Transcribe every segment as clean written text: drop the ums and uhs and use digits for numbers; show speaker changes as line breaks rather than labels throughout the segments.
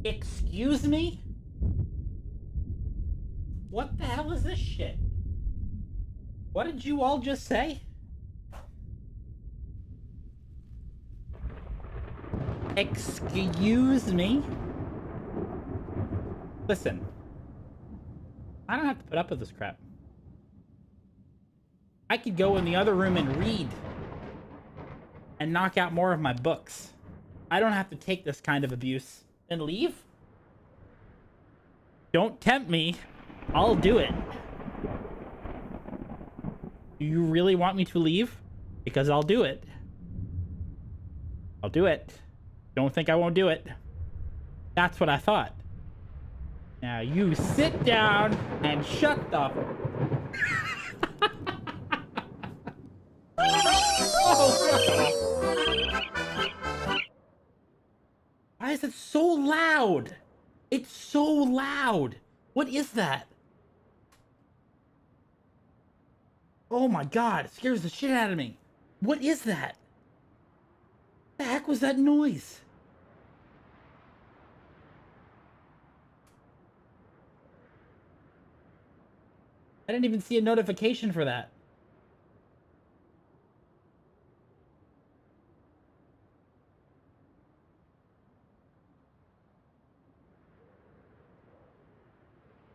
Excuse me? What the hell is this shit? What did you all just say? Excuse me? Listen. I don't have to put up with this crap. I could go in the other room and read. And knock out more of my books. I don't have to take this kind of abuse. And leave? Don't tempt me. I'll do it. Do you really want me to leave? Because I'll do it. I'll do it. Don't think I won't do it. That's what I thought. Now you sit down and shut the... Why is it so loud? It's so loud. What is that? Oh my god, it scares the shit out of me. What is that? The heck was that noise? I didn't even see a notification for that.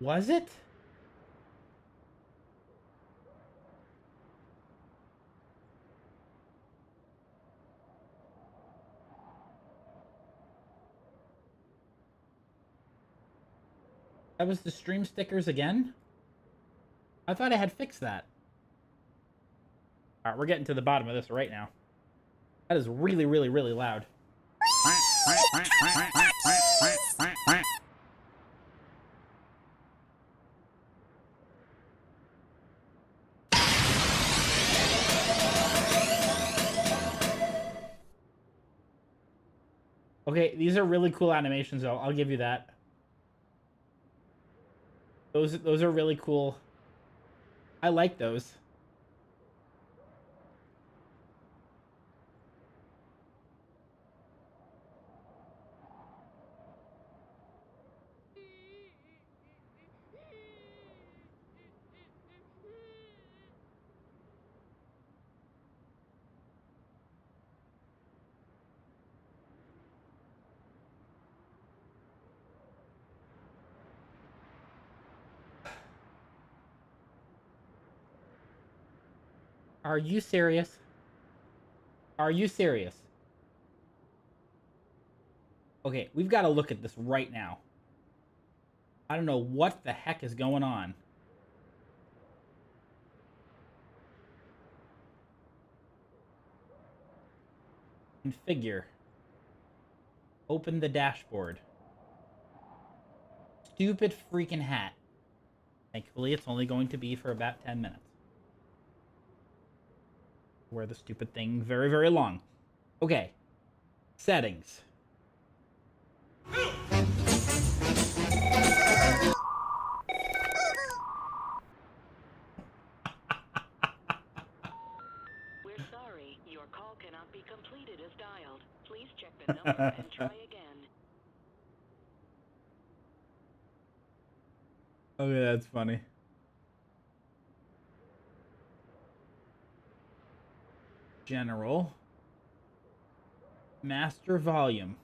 Was it? That was the stream stickers again? I thought I had fixed that. Alright, we're getting to the bottom of this right now. That is really, really, really loud. Okay, these are really cool animations though. I'll give you that. Those are really cool. I like those. Are you serious? Are you serious? Okay, we've got to look at this right now. I don't know what the heck is going on. Configure. Open the dashboard. Stupid freaking hat. Thankfully, it's only going to be for about 10 minutes. Wear the stupid thing very, very long. Okay. Settings.
We're sorry, your call cannot be completed as dialed. Please check the number and try again.
Okay, that's funny. General. Master volume.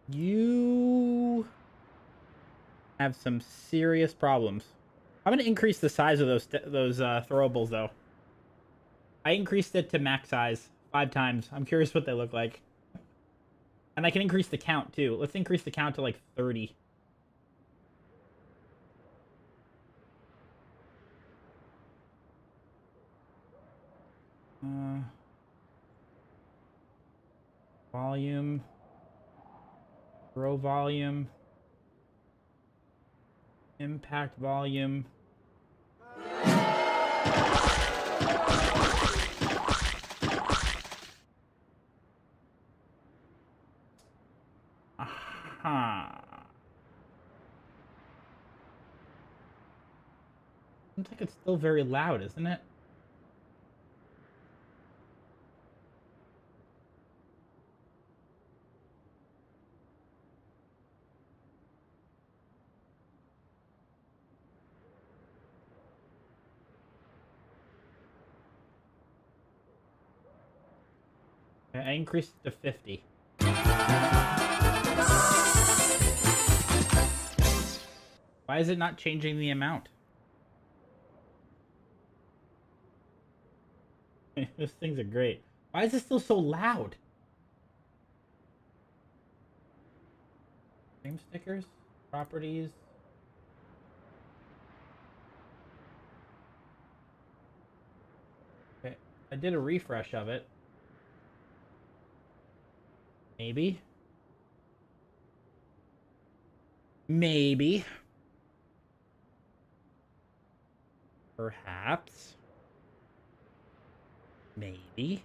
You have some serious problems. I'm gonna increase the size of those throwables though. I increased it to max size 5 times. I'm curious what they look like. And I can increase the count too. Let's increase the count to like 30. Volume. Throw volume. Impact volume. Huh. Seems like it's still very loud, isn't it? Okay, I increased it to 50. Why is it not changing the amount? Those things are great. Why is it still so loud? Name stickers? Properties? Okay, I did a refresh of it. Maybe. Maybe. Perhaps. Maybe.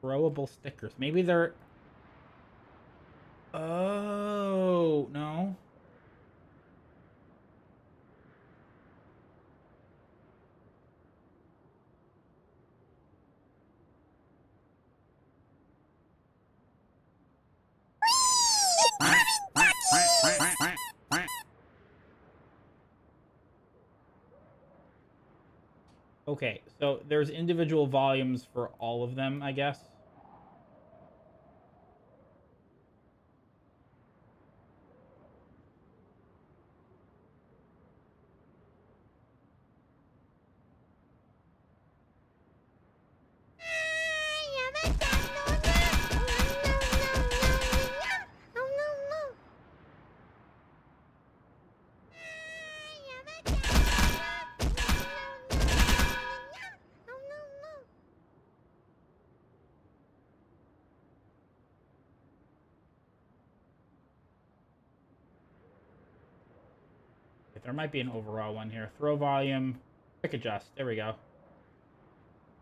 Throwable stickers. Maybe they're... Oh, no. Okay, so there's individual volumes for all of them, I guess. There might be an overall one here. Throw volume, quick adjust. There we go.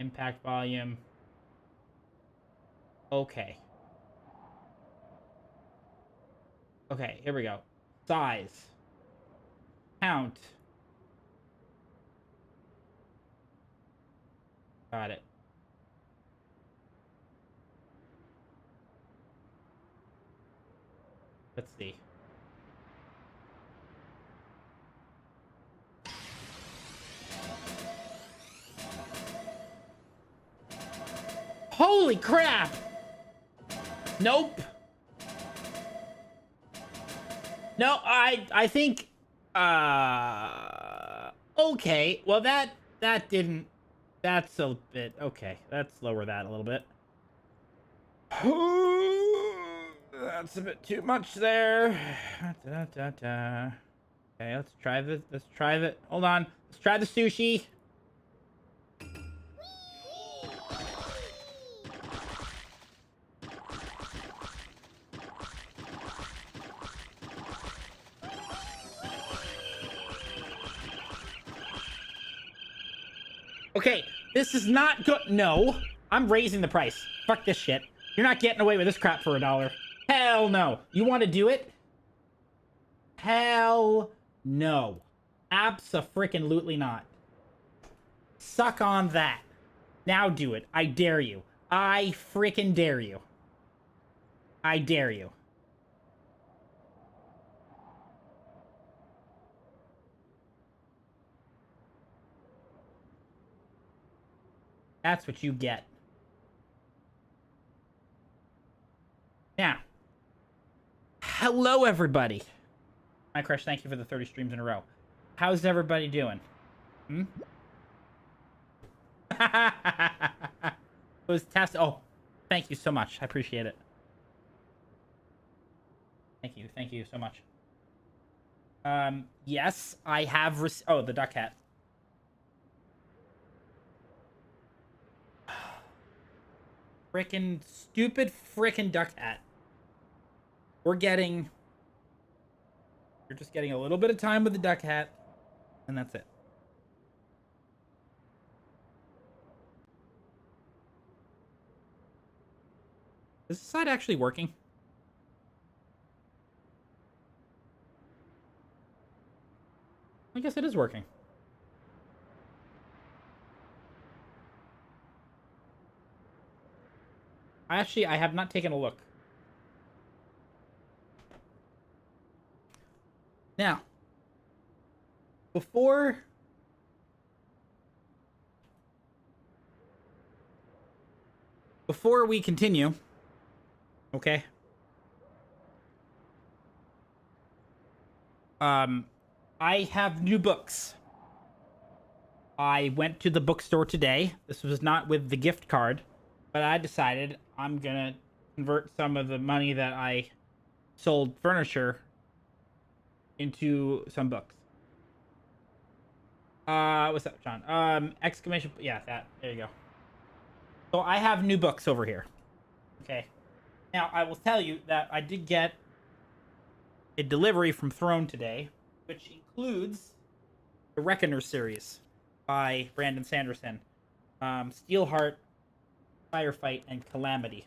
Impact volume. Okay. Okay, here we go. Size. Count. Got it. Let's see. Holy crap! Nope. No, I think okay. Well that didn't, that's a bit okay. Let's lower that a little bit. That's a bit too much there. Okay, let's try this. Let's try that. Hold on. Let's try the sushi. Okay, this is not good. No, I'm raising the price. Fuck this shit. You're not getting away with this crap for $1. Hell no. You want to do it? Hell no. Abso-freaking-lutely not. Suck on that. Now do it. I dare you. I freaking dare you. I dare you. That's what you get. Now, hello everybody. My crush, thank you for the 30 streams in a row. How's everybody doing? Hmm? It was test. Oh, thank you so much. I appreciate it. Thank you so much. Yes, I have. Oh, the duck hat. frickin' stupid frickin' duck hat. You're just getting a little bit of time with the duck hat, and that's it. Is this side actually working? I guess it is working. I have not taken a look. Now, before we continue, okay? I have new books. I went to the bookstore today. This was not with the gift card, but I decided I'm gonna convert some of the money that I sold furniture into some books. What's up, John? Exclamation, yeah, that, there you go. So I have new books over here. Okay. Now, I will tell you that I did get a delivery from Throne today, which includes the Reckoner series by Brandon Sanderson. Steelheart, Firefight, and Calamity.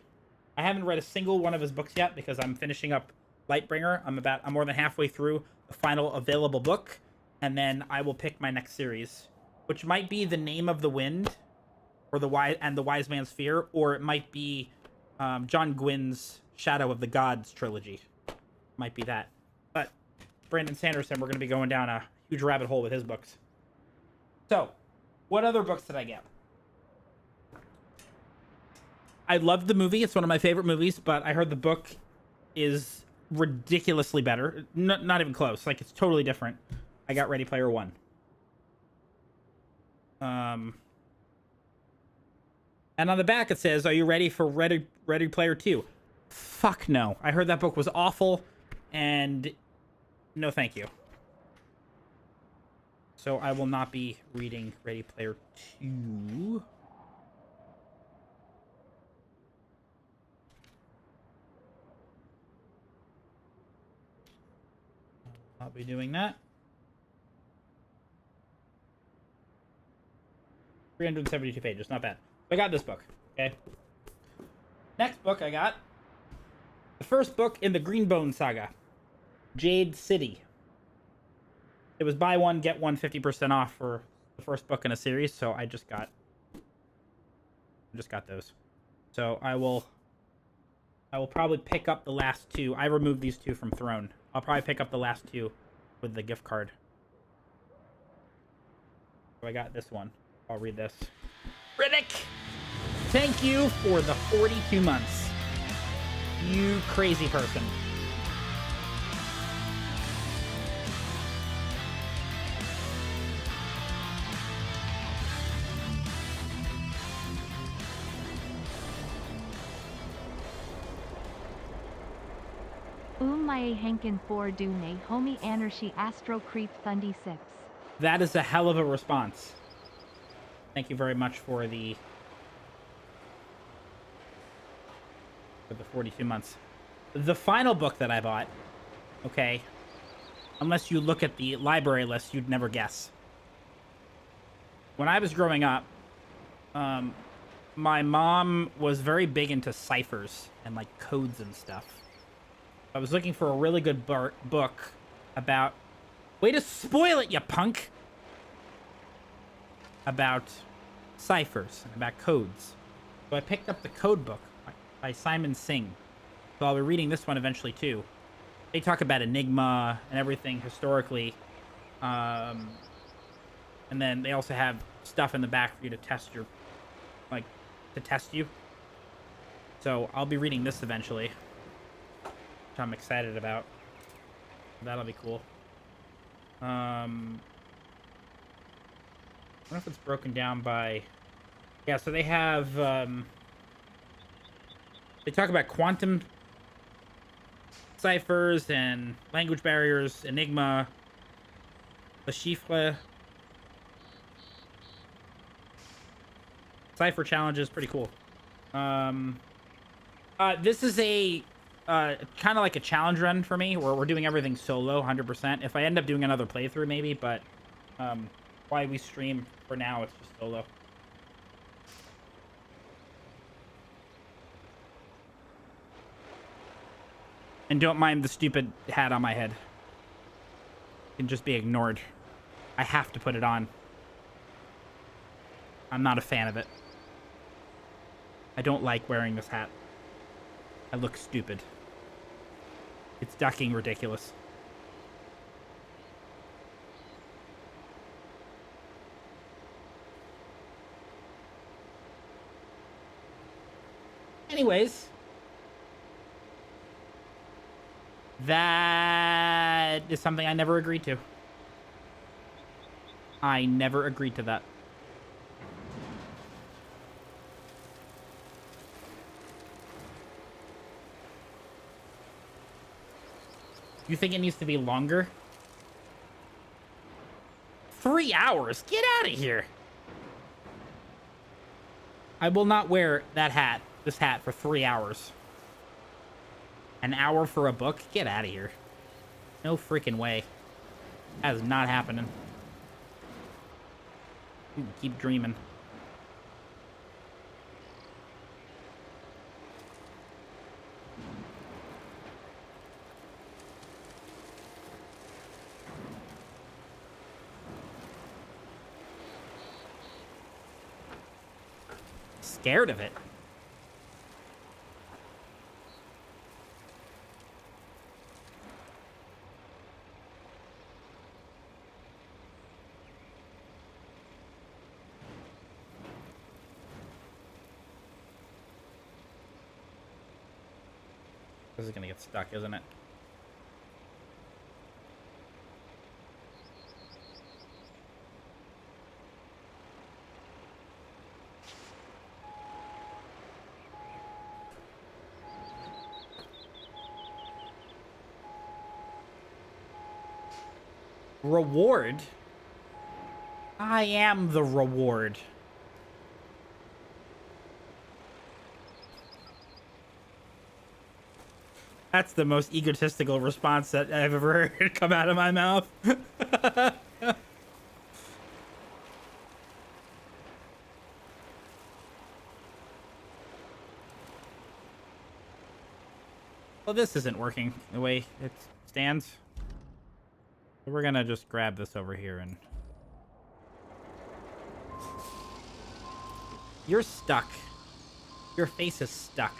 I haven't read a single one of his books yet because I'm finishing up Lightbringer. I'm more than halfway through the final available book, and then I will pick my next series, which might be The Name of the Wind, or the Wise Man's Fear, or it might be John Gwynn's Shadow of the Gods trilogy. Might be that. But Brandon Sanderson, we're going to be going down a huge rabbit hole with his books. So, what other books did I get? I loved the movie. It's one of my favorite movies, but I heard the book is ridiculously better. Not even close. Like, it's totally different. I got Ready Player One. And on the back it says, "Are you ready for Ready Player 2?" Fuck no. I heard that book was awful, and no thank you. So I will not be reading Ready Player 2. I'll be doing that. 372 pages, not bad. I got this book, okay? Next book I got, the first book in the Greenbone saga, Jade City. It was buy one, get one 50% off for the first book in a series, so I just got those. So I will probably pick up the last two. I removed these two from Throne. I'll probably pick up the last two with the gift card. So I got this one. I'll read this. Riddick! Thank you for the 42 months. You crazy person.
Mae Henkin for Dune Homie Anarchy Astro Creep Thundy 6.
That is a hell of a response. Thank you very much for the 42 months. The final book that I bought, okay, unless you look at the library list, you'd never guess. When I was growing up, my mom was very big into ciphers and like codes and stuff. I was looking for a really good book about... Way to spoil it, you punk! About ciphers and about codes. So I picked up the code book by Simon Singh. So I'll be reading this one eventually too. They talk about Enigma and everything historically. And then they also have stuff in the back for you to test your... Like, to test you. So I'll be reading this eventually. Which I'm excited about. That'll be cool. I don't know if it's broken down by... Yeah, so they have... They talk about quantum ciphers and language barriers, Enigma, the chiffre, cipher challenges, pretty cool. This is a kind of like a challenge run for me, where we're doing everything solo, 100%. If I end up doing another playthrough, maybe, but why we stream for now, it's just solo. And don't mind the stupid hat on my head. It can just be ignored. I have to put it on. I'm not a fan of it. I don't like wearing this hat. I look stupid. It's ducking ridiculous. Anyways. That is something I never agreed to. I never agreed to that. You think it needs to be longer? 3 hours? Get out of here. I will not wear that hat, this hat, for 3 hours. An hour for a book? Get out of here. No freaking way. That is not happening. Keep dreaming. Scared of it. This is gonna get stuck, isn't it? Reward? I am the reward. That's the most egotistical response that I've ever heard come out of my mouth. Well, this isn't working the way it stands. So we're gonna just grab this over here and... You're stuck. Your face is stuck.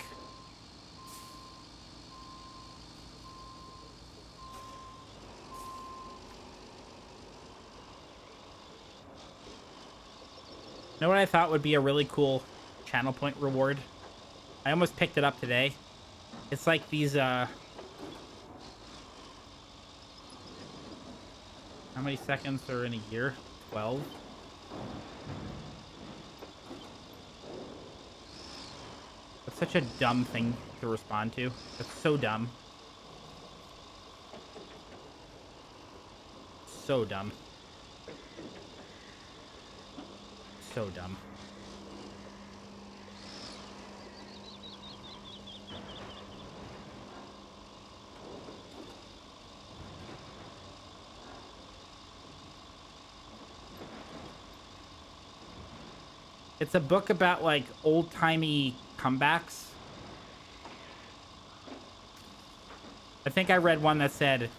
You know what I thought would be a really cool channel point reward? I almost picked it up today. It's like these, how many seconds are in a year? 12? That's such a dumb thing to respond to. That's so dumb. So dumb. So dumb. It's a book about, like, old-timey comebacks. I think I read one that said,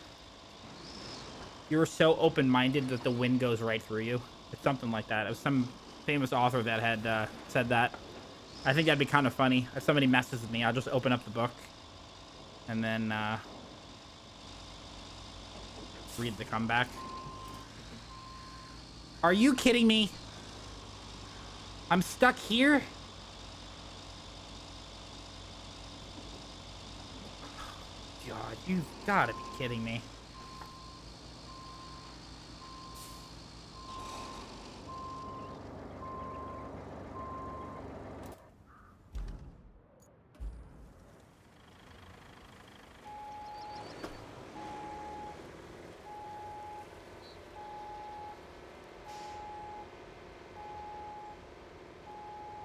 "You're so open-minded that the wind goes right through you." It's something like that. It was some famous author that had said that. I think that'd be kind of funny. If somebody messes with me, I'll just open up the book and then read the comeback. Are you kidding me? I'm stuck here? God, you've got to be kidding me.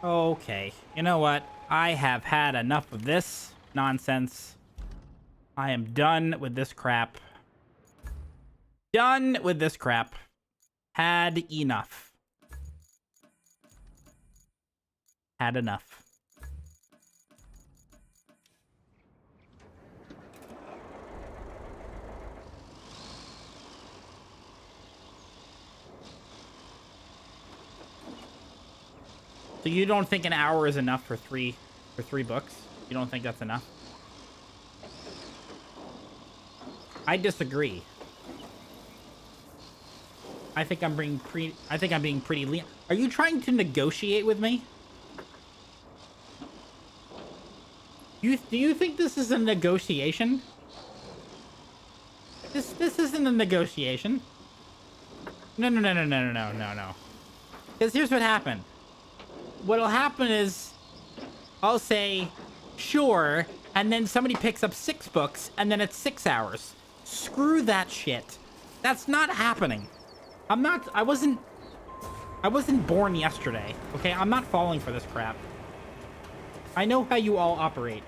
Okay, you know what? I have had enough of this nonsense. I am done with this crap. Done with this crap. Had enough. Had enough. So you don't think an hour is enough for three books? You don't think that's enough? I disagree. I think I'm being pretty lean. Are you trying to negotiate with me? Do you think this is a negotiation? This isn't a negotiation. No. Because here's what happened. What'll happen is I'll say, sure, and then somebody picks up 6 books, and then it's 6 hours. Screw that shit. That's not happening. I wasn't born yesterday, okay? I'm not falling for this crap. I know how you all operate.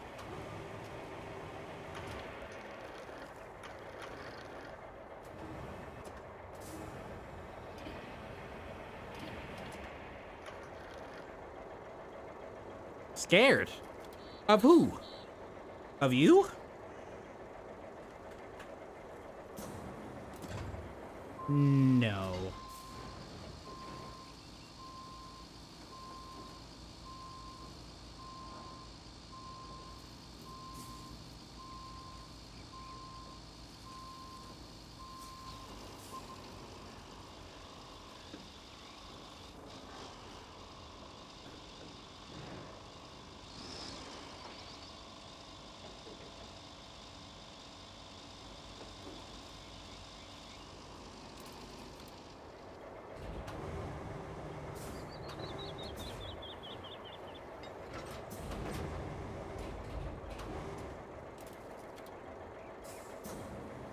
Scared? Of who? Of you? No.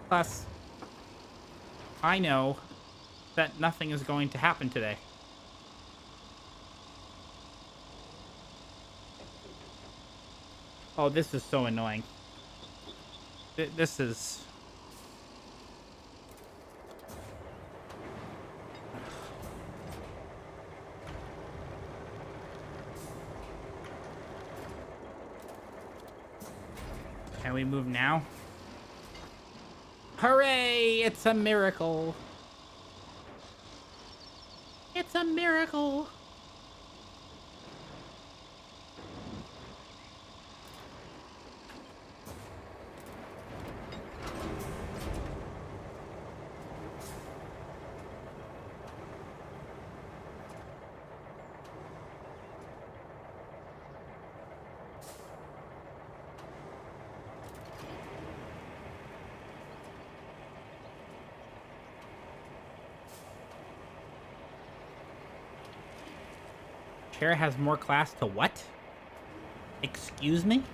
Plus, I know that nothing is going to happen today. Oh, this is so annoying. This is... Can we move now? Hooray! It's a miracle. It's a miracle. Chair has more class to what? Excuse me?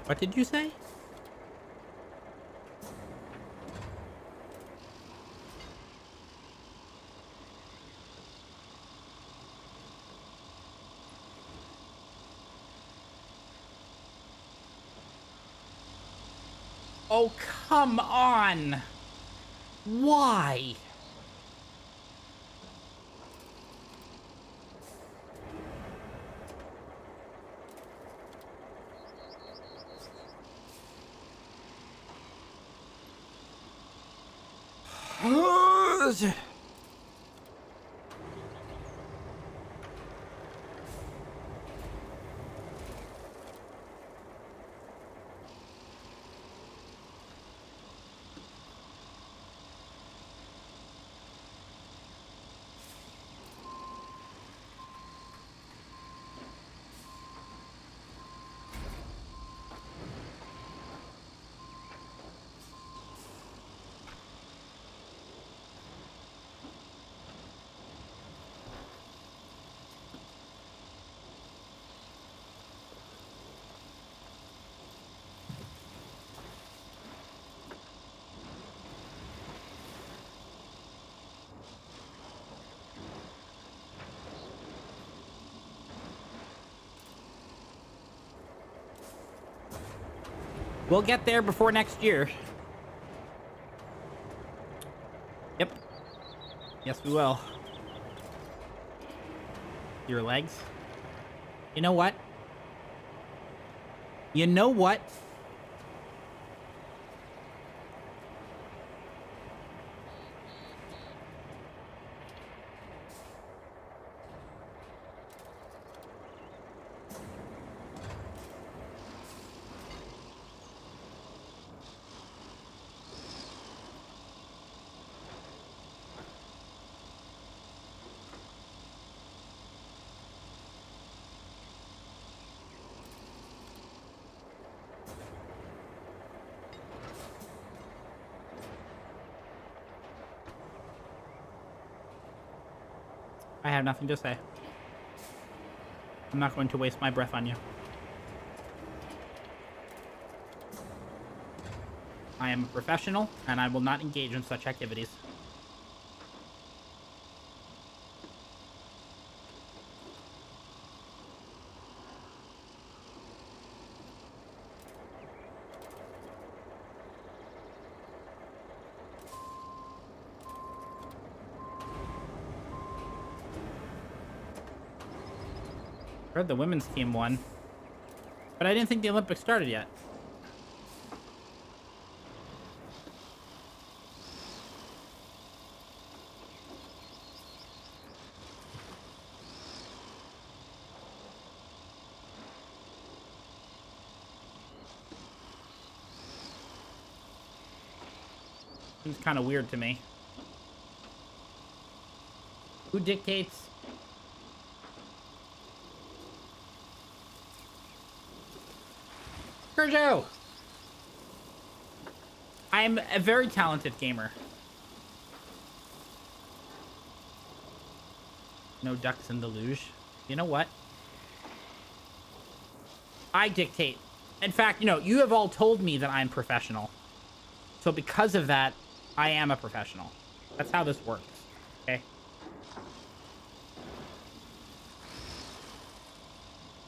What did you say? Oh, come on! Why? We'll get there before next year. Yep. Yes, we will. Your legs. You know what? You know what? I have nothing to say. I'm not going to waste my breath on you. I am a professional, and I will not engage in such activities. Heard the women's team won, but I didn't think the Olympics started yet. Seems kind of weird to me. Who dictates? Sergio! I'm a very talented gamer. No ducks in the luge. You know what? I dictate. In fact, you know, you have all told me that I'm professional. So because of that, I am a professional. That's how this works. Okay?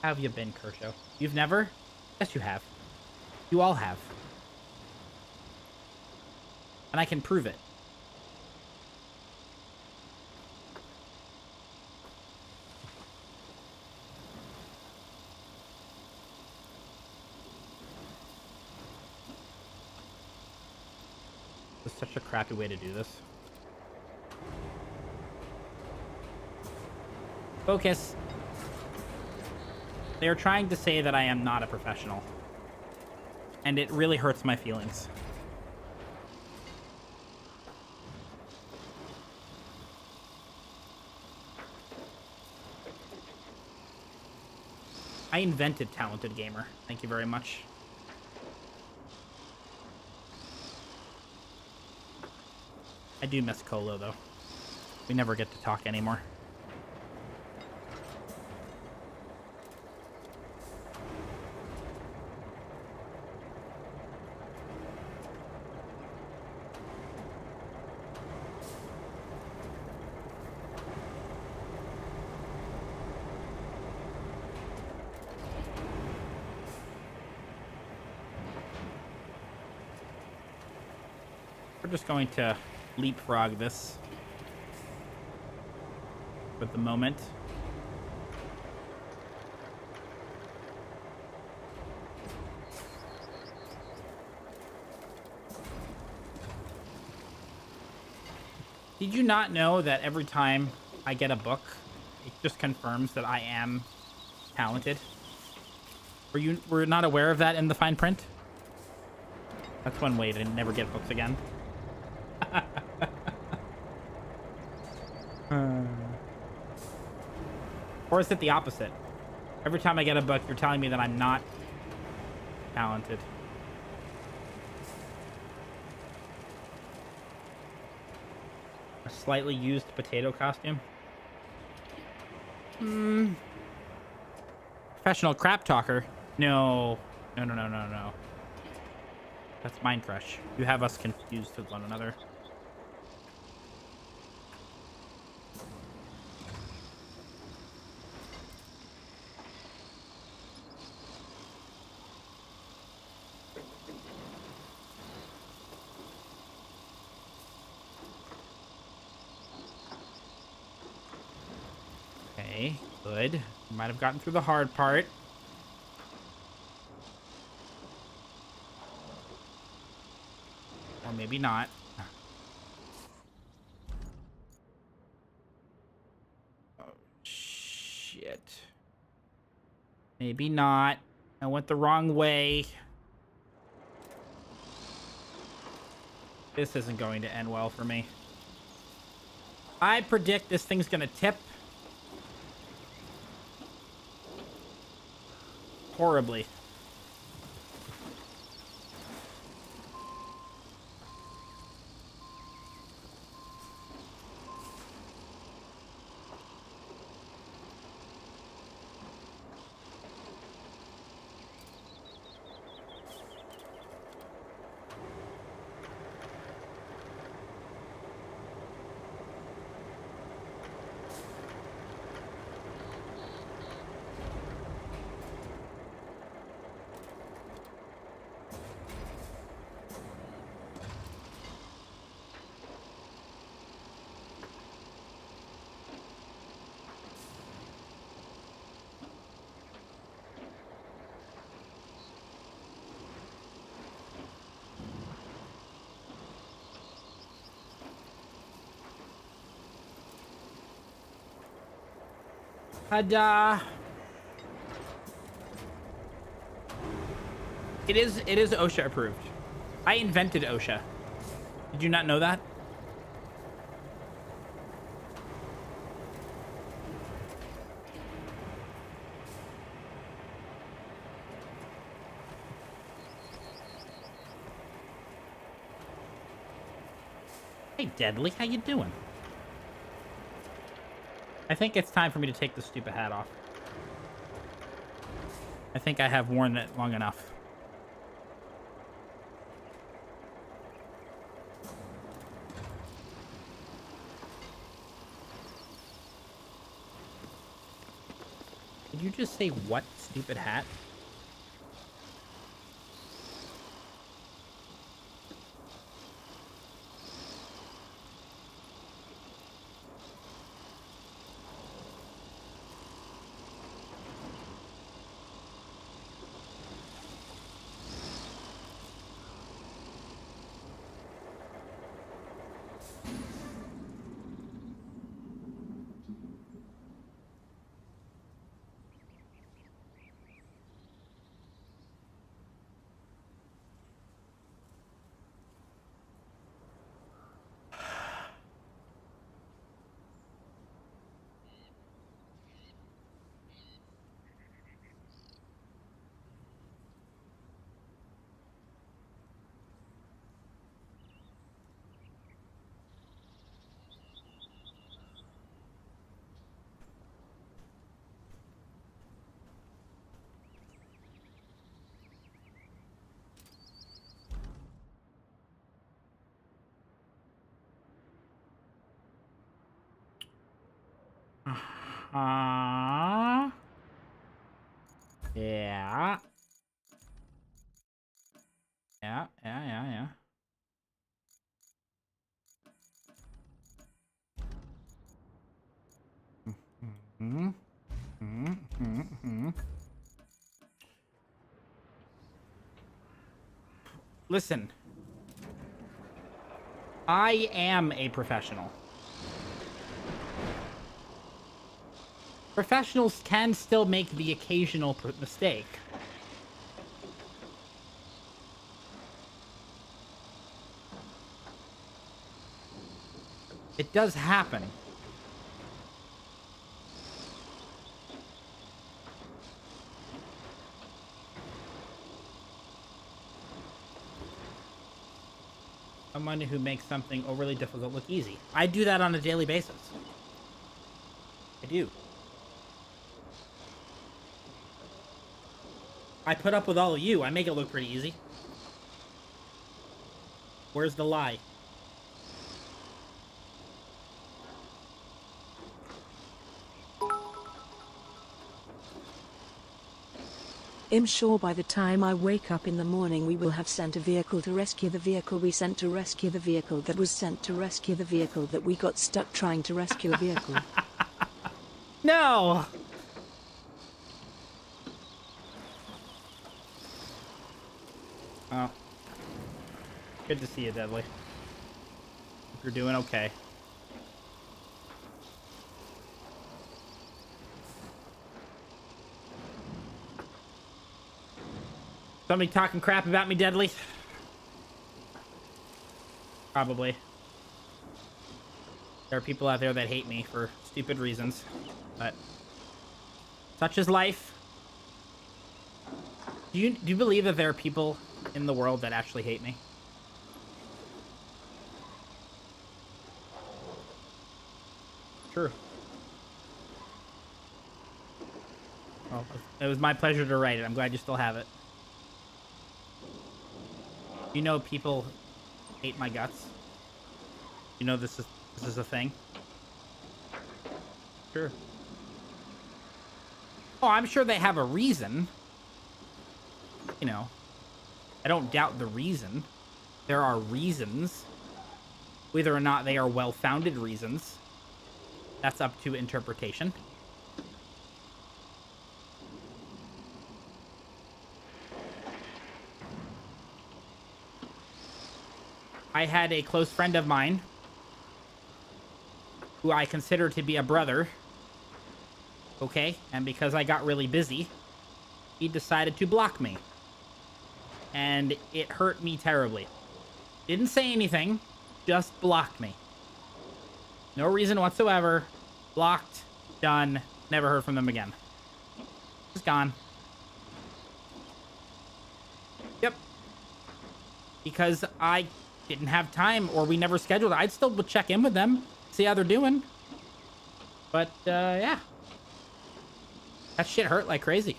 How have you been, Kershaw? You've never? Yes, you have. You all have. And I can prove it. This is such a crappy way to do this. Focus. They are trying to say that I am not a professional. And it really hurts my feelings. I invented talented gamer. Thank you very much. I do miss Colo, though. We never get to talk anymore. We're just going to leapfrog this for the moment. Did you not know that every time I get a book, it just confirms that I am talented? Were not aware of that in the fine print? That's one way to never get books again. Or is it the opposite? Every time I get a book, you're telling me that I'm not talented. A slightly used potato costume? Professional crap talker? No. No. That's Mind Crush. You have us confused with one another. Okay, good. Might have gotten through the hard part. Or maybe not. Oh, shit. Maybe not. I went the wrong way. This isn't going to end well for me. I predict this thing's gonna tip. Horribly. Ta-da! It is OSHA approved. I invented OSHA. Did you not know that? Hey, Deadly, how you doing? I think it's time for me to take this stupid hat off. I think I have worn it long enough. Did you just say what stupid hat? Yeah. Yeah. Listen. I am a professional. Professionals can still make the occasional mistake. It does happen. Someone who makes something overly difficult look easy. I do that on a daily basis. I do. I put up with all of you. I make it look pretty easy. Where's the lie?
I'm sure by the time I wake up in the morning we will have sent a vehicle to rescue the vehicle we sent to rescue the vehicle that was sent to rescue the vehicle that we got stuck trying to rescue a vehicle.
no! Oh. Good to see you, Deadly. Hope you're doing okay. Somebody talking crap about me, Deadly? Probably. There are people out there that hate me for stupid reasons, but such is life. Do you believe that there are people in the world that actually hate me? True. Well, it was my pleasure to write it. I'm glad you still have it. You know people hate my guts. You know this is a thing. Sure. Oh, I'm sure they have a reason. You know, I don't doubt the reason. There are reasons. Whether or not they are well-founded reasons, that's up to interpretation. I had a close friend of mine who I consider to be a brother. Okay? And because I got really busy, he decided to block me. And it hurt me terribly. Didn't say anything, just blocked me. No reason whatsoever. Blocked, done, never heard from them again. Just gone. Yep. Because I didn't have time, or we never scheduled it. I'd still check in with them, see how they're doing. But, yeah. That shit hurt like crazy.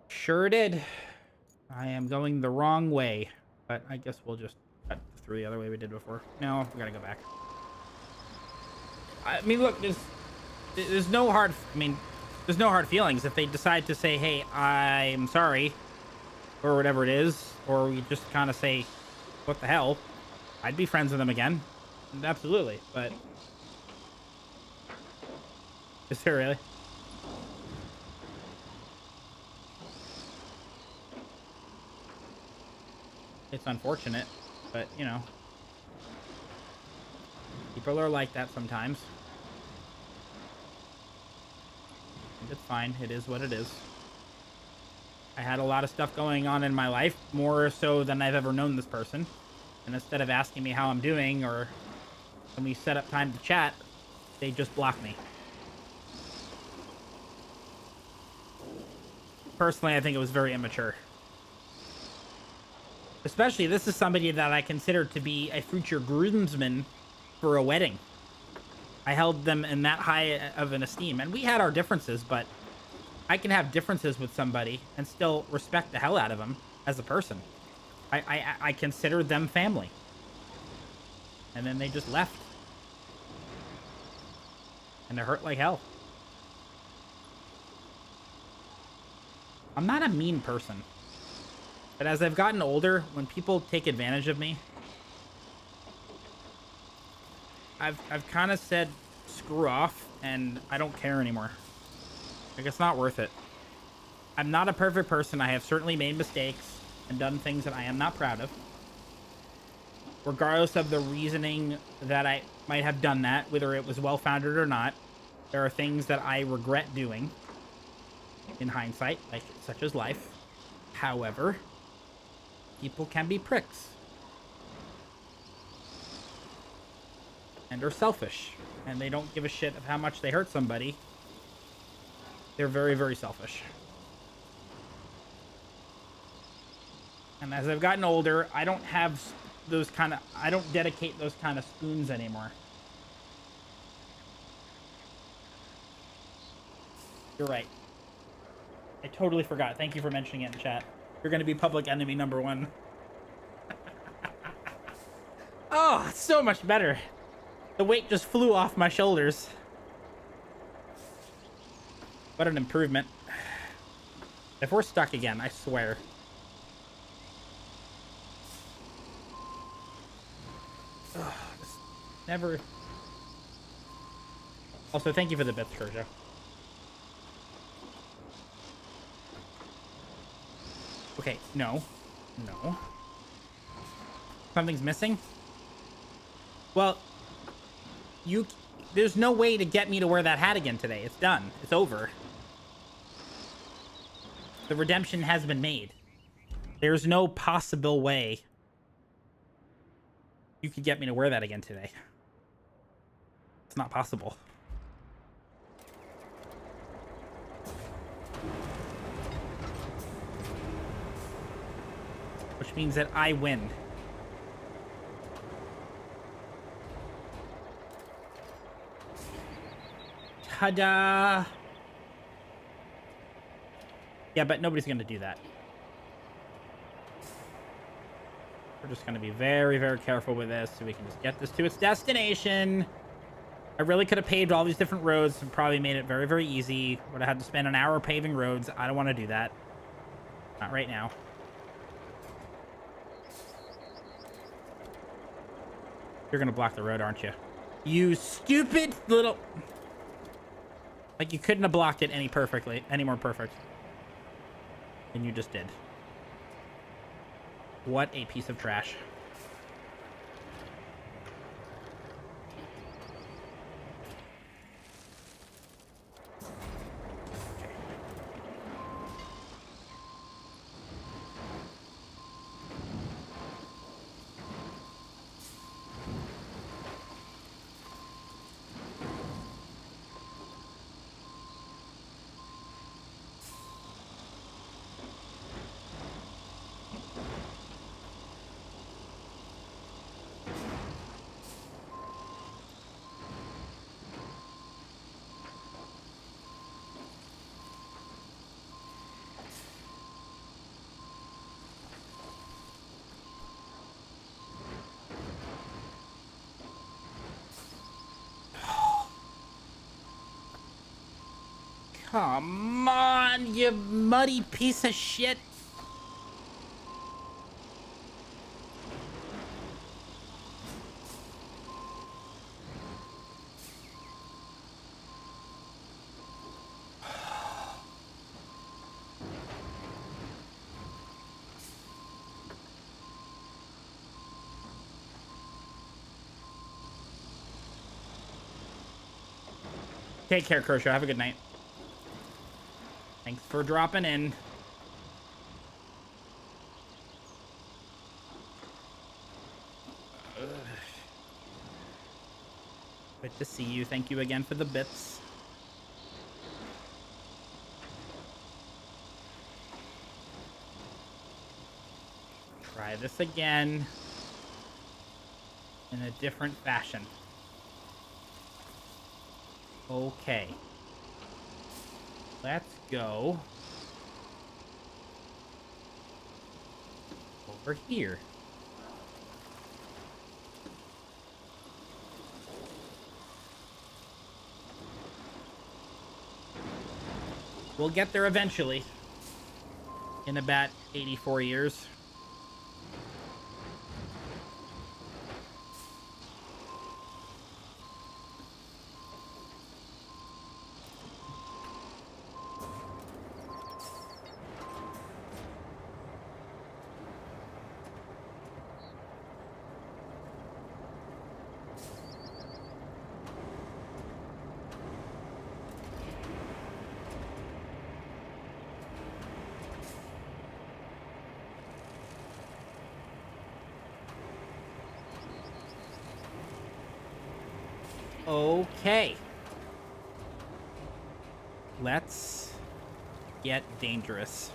Sure did. I am going the wrong way, but I guess we'll just cut through the other way we did before. No, we gotta go back. I mean, look, there's no hard, there's no hard feelings. If they decide to say, hey, I'm sorry, or whatever it is, or we just kind of say, what the hell, I'd be friends with them again. Absolutely, but... Is there really? It's unfortunate, but, you know. People are like that sometimes. And it's fine. It is what it is. I had a lot of stuff going on in my life, more so than I've ever known this person. And instead of asking me how I'm doing, or when we set up time to chat, they just block me. Personally, I think it was very immature. Especially, this is somebody that I consider to be a future groomsman for a wedding. I held them in that high of an esteem. And we had our differences, but I can have differences with somebody and still respect the hell out of them as a person. I consider them family. And then they just left. And it hurt like hell. I'm not a mean person. But as I've gotten older, when people take advantage of me, I've kind of said, screw off, and I don't care anymore. Like, it's not worth it. I'm not a perfect person. I have certainly made mistakes and done things that I am not proud of. Regardless of the reasoning that I might have done that, whether it was well-founded or not, there are things that I regret doing in hindsight, like such as life. However, people can be pricks. And are selfish. And they don't give a shit of how much they hurt somebody. They're very, very selfish. And as I've gotten older, I don't have those kind of... I don't dedicate those kind of spoons anymore. You're right. I totally forgot. Thank you for mentioning it in chat. You're going to be public enemy number 1. Oh, it's so much better. The weight just flew off my shoulders. What an improvement. If we're stuck again, I swear. Ugh, never Also, thank you for the bits, Kerja. Okay, no. No. Something's missing? Well, there's no way to get me to wear that hat again today. It's done. It's over. The redemption has been made. There's no possible way you could get me to wear that again today. It's not possible. Which means that I win. Ta-da! Yeah, but nobody's gonna do that. We're just gonna be very, very careful with this so we can just get this to its destination. I really could have paved all these different roads and probably made it very, very easy. Would have had to spend an hour paving roads. I don't want to do that. Not right now. You're gonna block the road, aren't you? You stupid little... Like, you couldn't have blocked it any more perfect than you just did. What a piece of trash. Come on, you muddy piece of shit. Take care, Kershaw. Have a good night. Thanks for dropping in. Ugh. Good to see you. Thank you again for the bits. Try this again in a different fashion. Okay. Let's go over here. We'll get there eventually. In about 84 years. Okay. Let's get dangerous.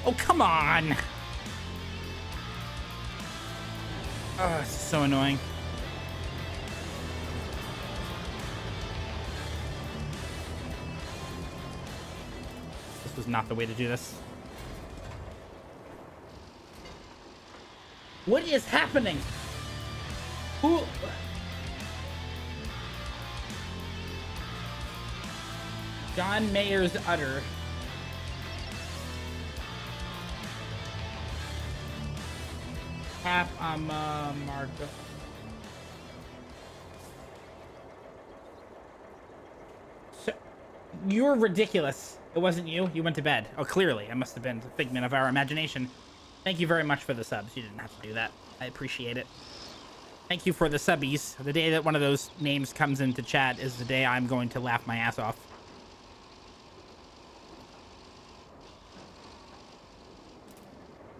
Oh, come on! Oh, this is so annoying. This was not the way to do this. What is happening? Who? John Mayer's udder. Tap on Marco. So, you're ridiculous. It wasn't you. You went to bed. Oh, clearly. I must have been a figment of our imagination. Thank you very much for the subs. You didn't have to do that. I appreciate it. Thank you for the subbies. The day that one of those names comes into chat is the day I'm going to laugh my ass off.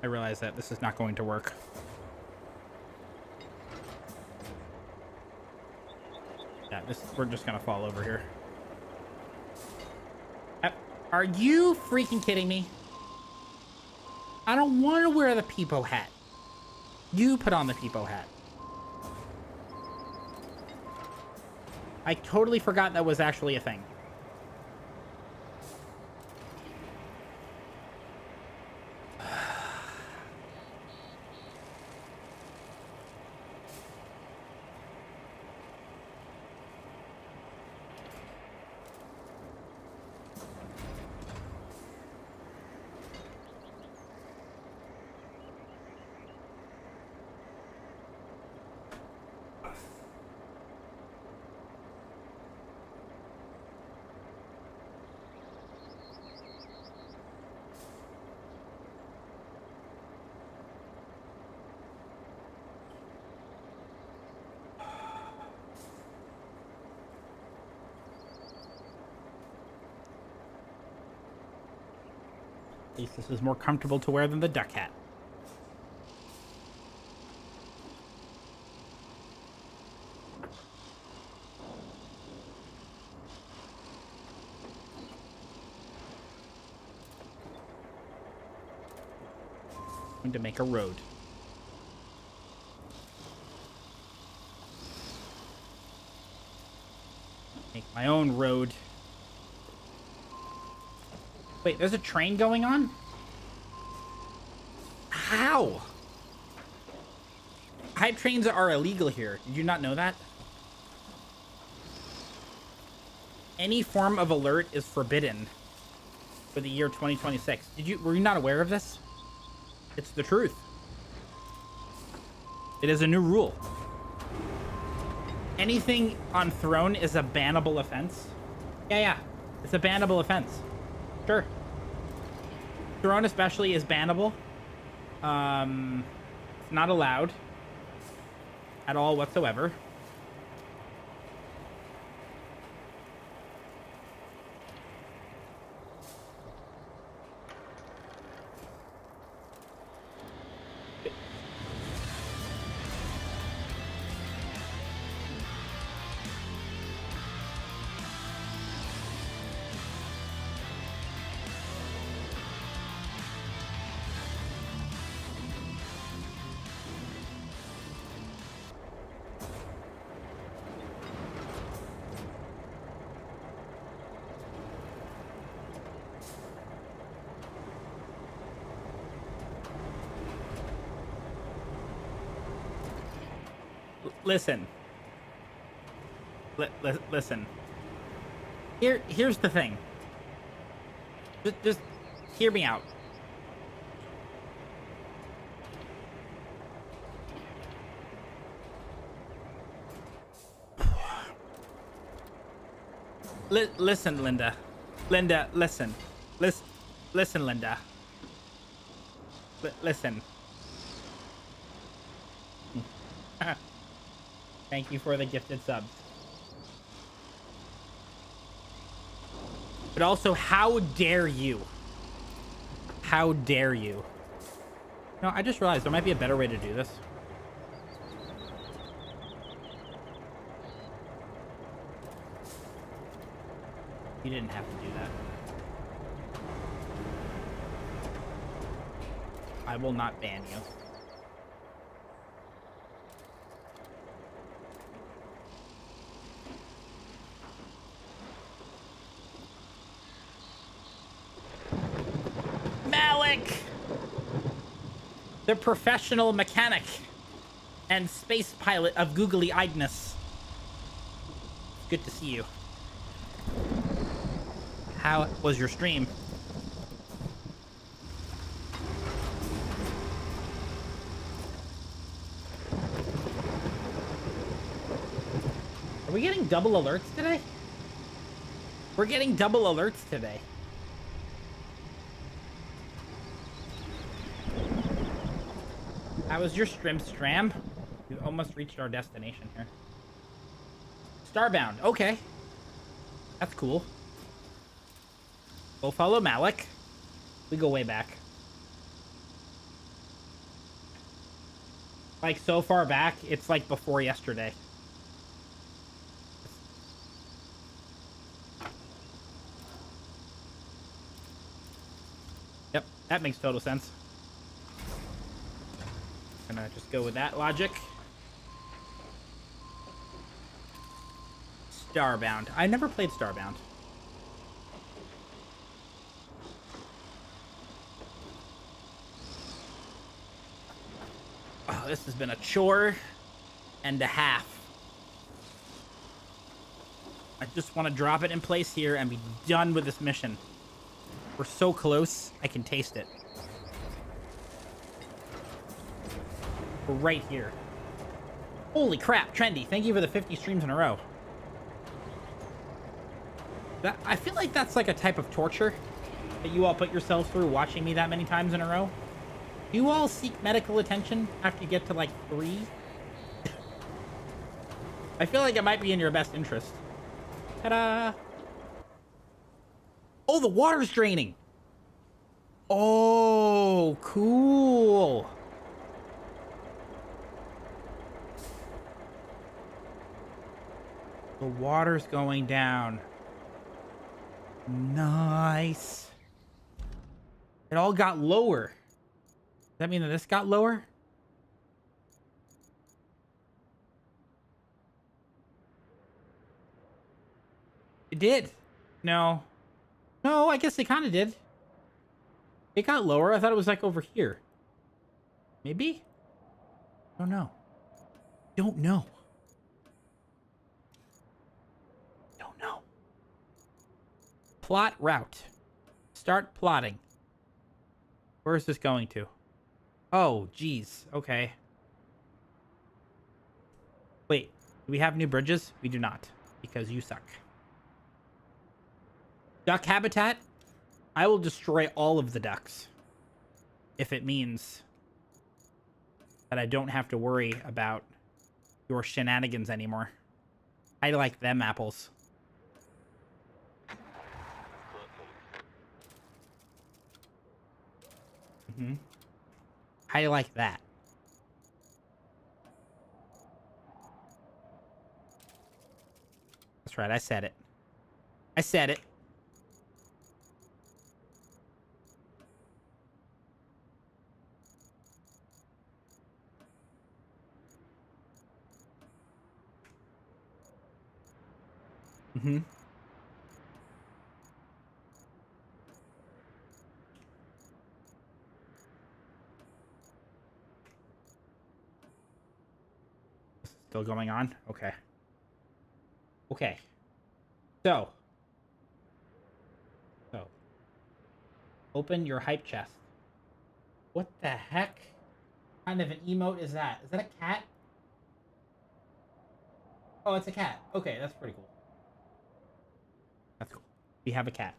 I realize that this is not going to work. Yeah, we're just gonna fall over here. Are you freaking kidding me? I don't want to wear the peepo hat. You put on the peepo hat. I totally forgot that was actually a thing. At least this is more comfortable to wear than the duck hat. I'm going to make a road. Make my own road. Wait, there's a train going on? How? Hype trains are illegal here. Did you not know that? Any form of alert is forbidden for the year 2026. Were you not aware of this? It's the truth. It is a new rule. Anything on throne is a bannable offense. Yeah. It's a bannable offense. Sure. Throne especially is bannable. It's not allowed at all whatsoever. Listen. Listen. Here's the thing. Just hear me out. Listen, Linda. Linda, listen. Listen, Linda. Listen. Thank you for the gifted subs. But also, how dare you? How dare you? No, I just realized there might be a better way to do this. You didn't have to do that. I will not ban you. mechanic. The professional mechanic and space pilot of googly-eyedness. Good to see you. How was your stream? Are we getting double alerts today? We're getting double alerts today. How was your stram? We almost reached our destination here. Starbound. Okay. That's cool. We'll follow Malik. We go way back. Like, so far back, it's like before yesterday. Yep, that makes total sense. Gonna just go with that logic. Starbound. I never played Starbound. Oh, this has been a chore and a half. I just want to drop it in place here and be done with this mission. We're so close, I can taste it. We're right here. Holy crap, Trendy, thank you for the 50 streams in a row. I feel like that's like a type of torture that you all put yourselves through watching me that many times in a row. Do you all seek medical attention after you get to like 3? I feel like it might be in your best interest. Ta-da! Oh, the water's draining! Oh, cool! The water's going down. Nice. It all got lower. Does that mean that this got lower? It did. No. No, I guess it kind of did. It got lower. I thought it was like over here. Maybe? Don't know. Don't know. Don't know. Plot route. Start plotting. Where is this going to? Oh, geez. Okay. Wait. Do we have new bridges? We do not. Because you suck. Duck habitat? I will destroy all of the ducks. If it means that I don't have to worry about your shenanigans anymore. I like them apples. I like that. That's right, I said it. I said it. Still going on? Okay. Okay. So. Open your hype chest. What the heck kind of an emote is that? Is that a cat? Oh, it's a cat. Okay, that's pretty cool. That's cool. We have a cat.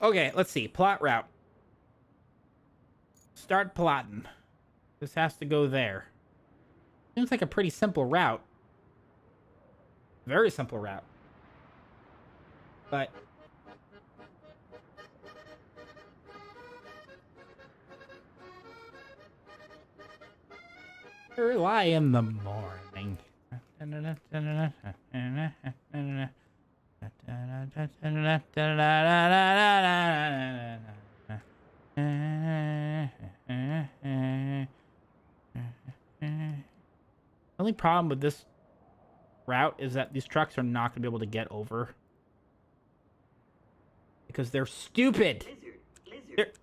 Okay, let's see. Plot route. Start plotting. This has to go there. Seems like a pretty simple route. Very simple route. But early in the morning. The only problem with this route is that these trucks are not going to be able to get over. because they're stupid.
Lizard.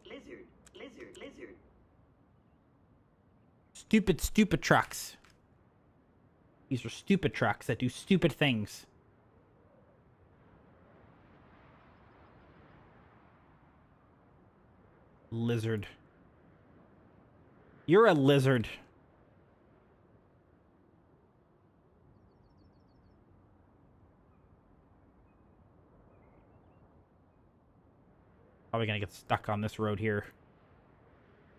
Stupid trucks. These are stupid trucks that do stupid things. Lizard. You're a lizard. Probably gonna get stuck on this road here.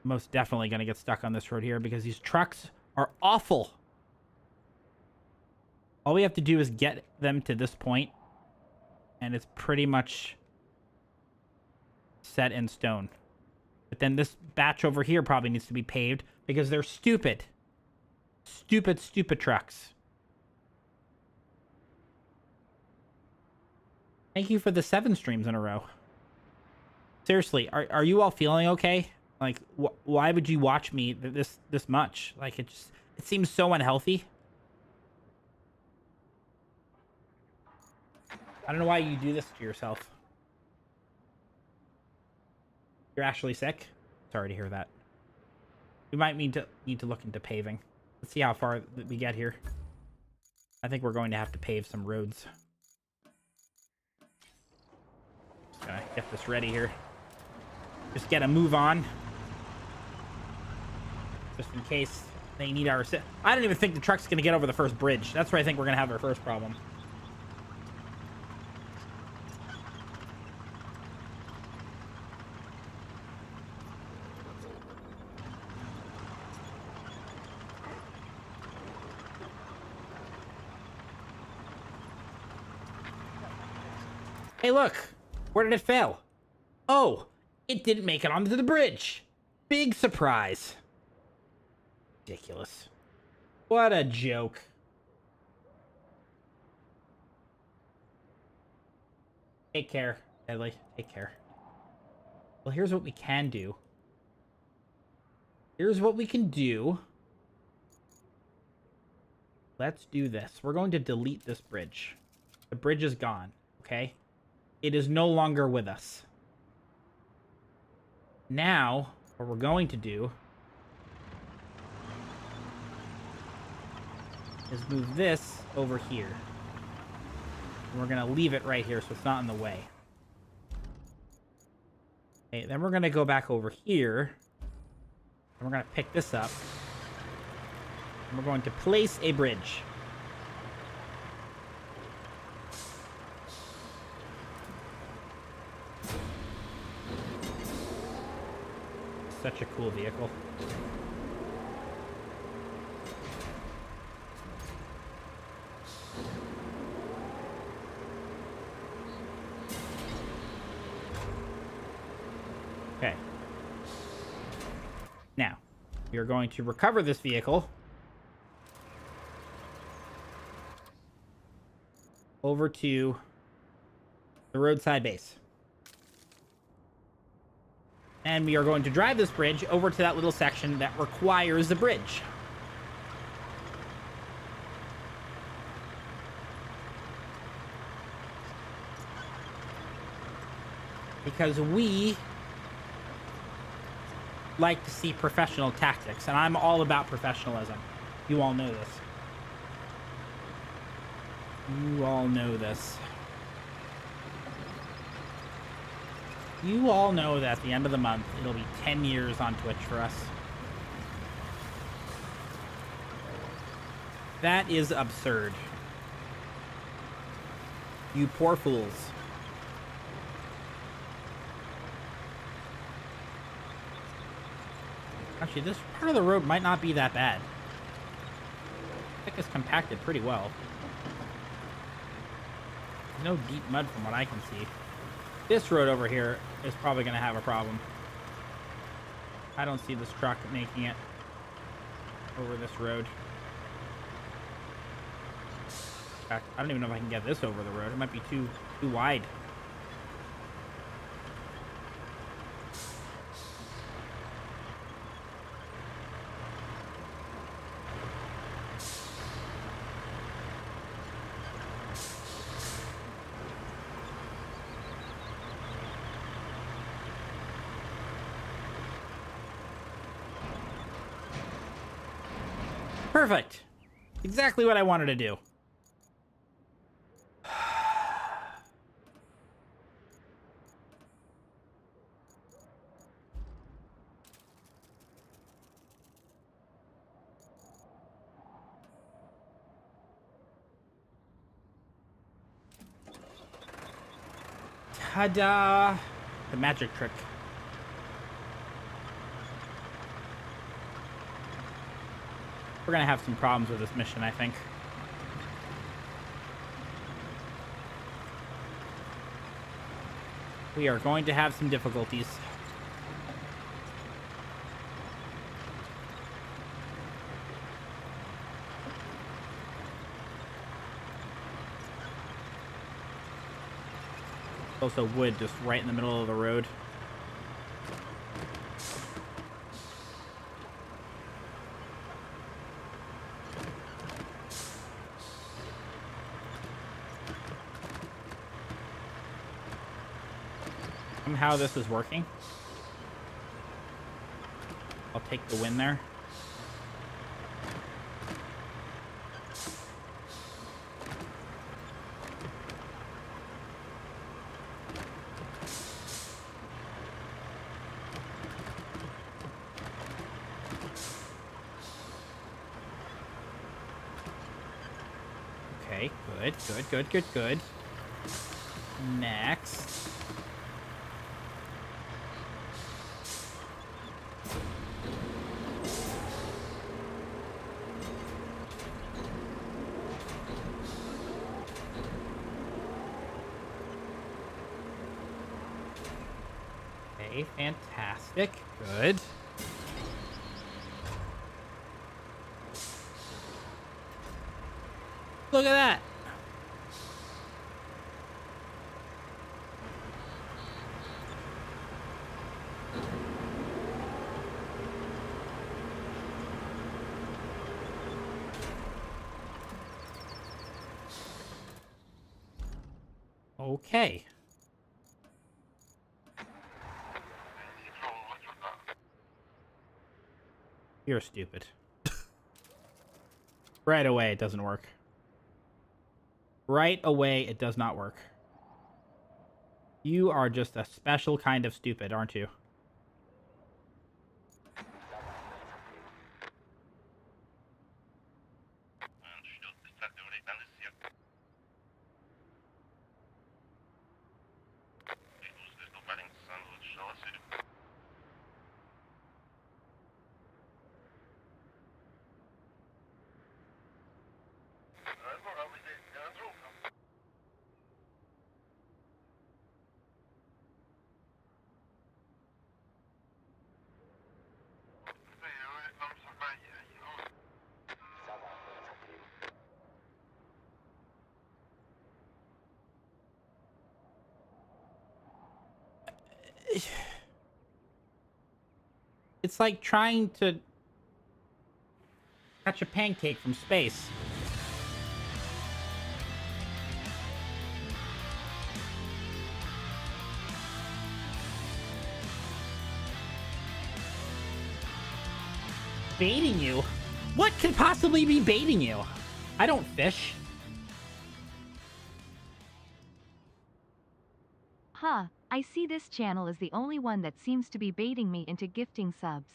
Most definitely gonna get stuck on this road here because these trucks are awful. All we have to do is get them to this point, and it's pretty much set in stone. But then this batch over here probably needs to be paved because they're stupid. Stupid trucks. Thank you for the 7 streams in a row. Seriously, are you all feeling okay? Like, why would you watch me this much? Like, it seems so unhealthy. I don't know why you do this to yourself. You're actually sick? Sorry to hear that. We might need to look into paving. Let's see how far we get here. I think we're going to have to pave some roads. Just gonna get this ready here. Just get a move on. Just in case they need our... I don't even think the truck's gonna get over the first bridge. That's where I think we're gonna have our first problem. Hey, look! Where did it fail? Oh, it didn't make it onto the bridge. Big surprise. Ridiculous. What a joke. Take care, Deadly. Take care. Well, here's what we can do. Here's what we can do. Let's do this. We're going to delete this bridge. The bridge is gone, okay? It is no longer with us. Now, what we're going to do is move this over here. And we're going to leave it right here so it's not in the way. Okay, then we're going to go back over here. And we're going to pick this up. And we're going to place a bridge. Such a cool vehicle. Okay. Now, we are going to recover this vehicle over to the roadside base. And we are going to drive this bridge over to that little section that requires the bridge. Because we like to see professional tactics, and I'm all about professionalism. You all know this. You all know this. You all know that at the end of the month, it'll be 10 years on Twitch for us. That is absurd. You poor fools. Actually, this part of the road might not be that bad. I think it's compacted pretty well. There's no deep mud from what I can see. This road over here is probably going to have a problem. I don't see this truck making it over this road. In fact, I don't even know if I can get this over the road. It might be too wide. Perfect. Exactly what I wanted to do. Ta-da! The magic trick. We're gonna have some problems with this mission, I think. We are going to have some difficulties. Also wood just right in the middle of the road. Somehow this is working. I'll take the win there. Okay, good. Next. Okay, fantastic. Good. Look at that. Okay. You're stupid. Right away, it doesn't work. Right away, it does not work. You are just a special kind of stupid, aren't you? It's like trying to catch a pancake from space. Baiting you? What could possibly be baiting you? I don't fish.
Huh, I see this channel is the only one that seems to be baiting me into gifting subs.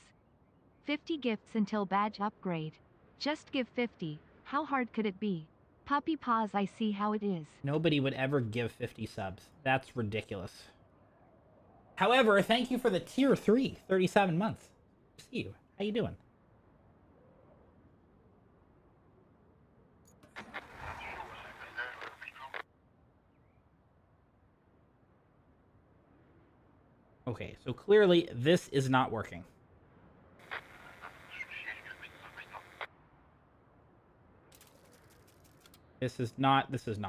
50 gifts until badge upgrade. Just give 50, how hard could it be? Puppy paws, I see how it is.
Nobody would ever give 50 subs. That's ridiculous. However, thank you for the tier 3, 37 months. See you. How you doing? Okay, so clearly this is not working. This is not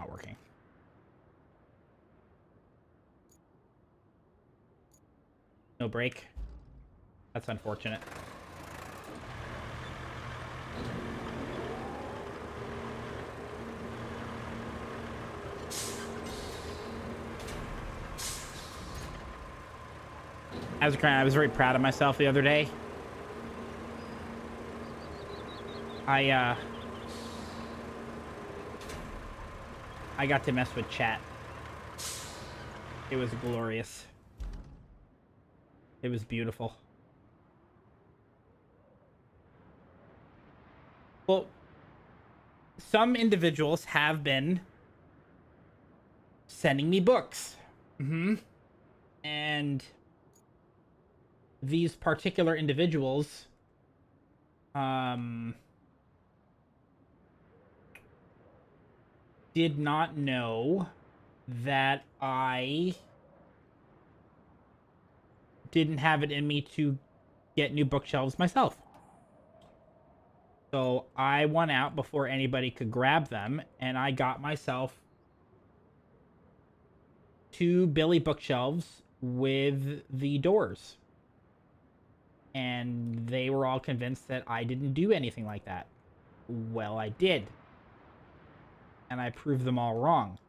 working. No break. That's unfortunate. I was very proud of myself the other day. I got to mess with chat. It was glorious. It was beautiful. Well, some individuals have been sending me books. And these particular individuals did not know that I didn't have it in me to get new bookshelves myself. So I went out before anybody could grab them, and I got myself 2 Billy bookshelves with the doors. And they were all convinced that I didn't do anything like that. Well, I did. And I proved them all wrong.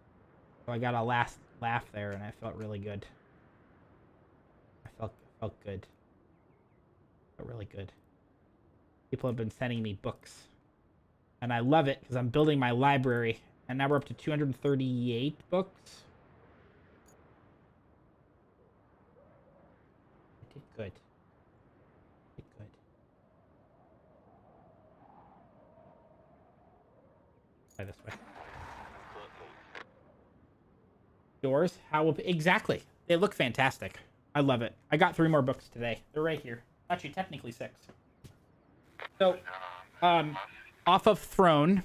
So I got a last laugh there, and I felt really good. I felt good. Felt really good. People have been sending me books. And I love it, because I'm building my library. And now we're up to 238 books. I did good. Did good. Try this way. Doors? How will... Exactly. They look fantastic. I love it. I got 3 more books today. They're right here. Actually, technically 6. So, off of Throne,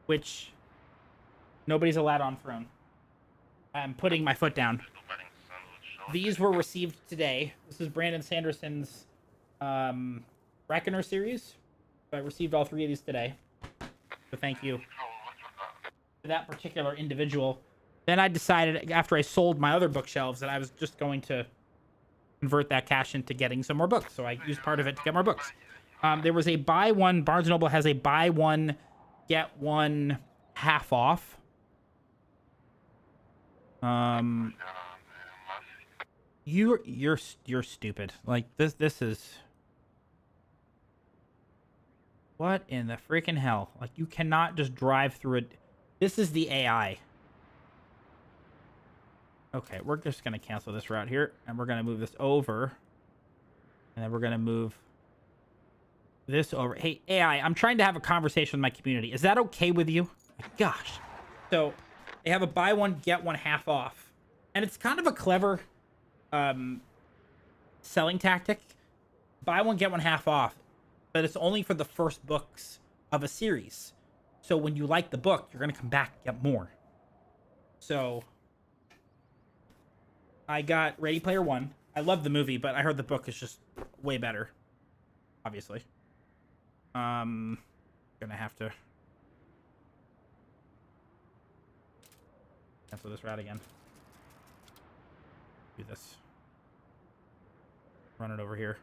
which nobody's allowed on Throne. I'm putting my foot down. These were received today. This is Brandon Sanderson's Reckoner series. I received all 3 of these today. So thank you to that particular individual. Then I decided, after I sold my other bookshelves, that I was just going to convert that cash into getting some more books. So I used part of it to get more books. There was a buy one. Barnes & Noble has a buy one, get one half off. You're stupid. Like this is... What in the freaking hell? Like, you cannot just drive through it. This is the AI. Okay, we're just going to cancel this route here. And we're going to move this over. And then we're going to move this over. Hey, AI, I'm trying to have a conversation with my community. Is that okay with you? Gosh. So, they have a buy one, get one half off. And it's kind of a clever selling tactic. Buy one, get one half off. But it's only for the first books of a series. So when you like the book, you're going to come back and get more. So I got Ready Player One. I love the movie, but I heard the book is just way better. Obviously. Gonna have to cancel this route again. Do this. Run it over here.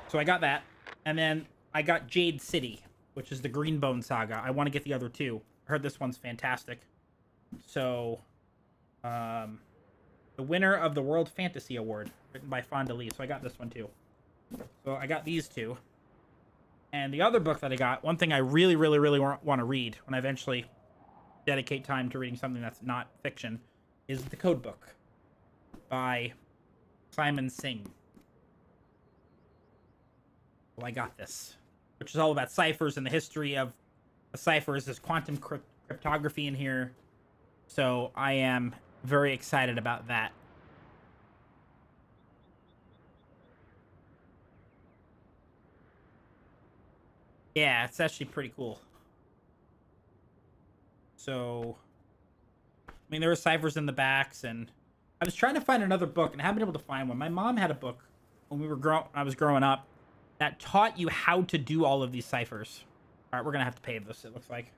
So I got that, and then I got Jade City, which is the Greenbone saga. I want to get the other 2. I heard this one's fantastic. So, the winner of the World Fantasy Award, written by Fonda Lee. So I got this one too. So I got these 2. And the other book that I got, one thing I really want to read when I eventually dedicate time to reading something that's not fiction, is The Code Book by Simon Singh. Well, I got this, which is all about ciphers and the history of the ciphers. There's quantum cryptography in here. So I am very excited about that. Yeah, it's actually pretty cool. So, I mean, there were ciphers in the backs, and I was trying to find another book, and I haven't been able to find one. My mom had a book when I was growing up that taught you how to do all of these ciphers. All right, we're going to have to pave this, it looks like.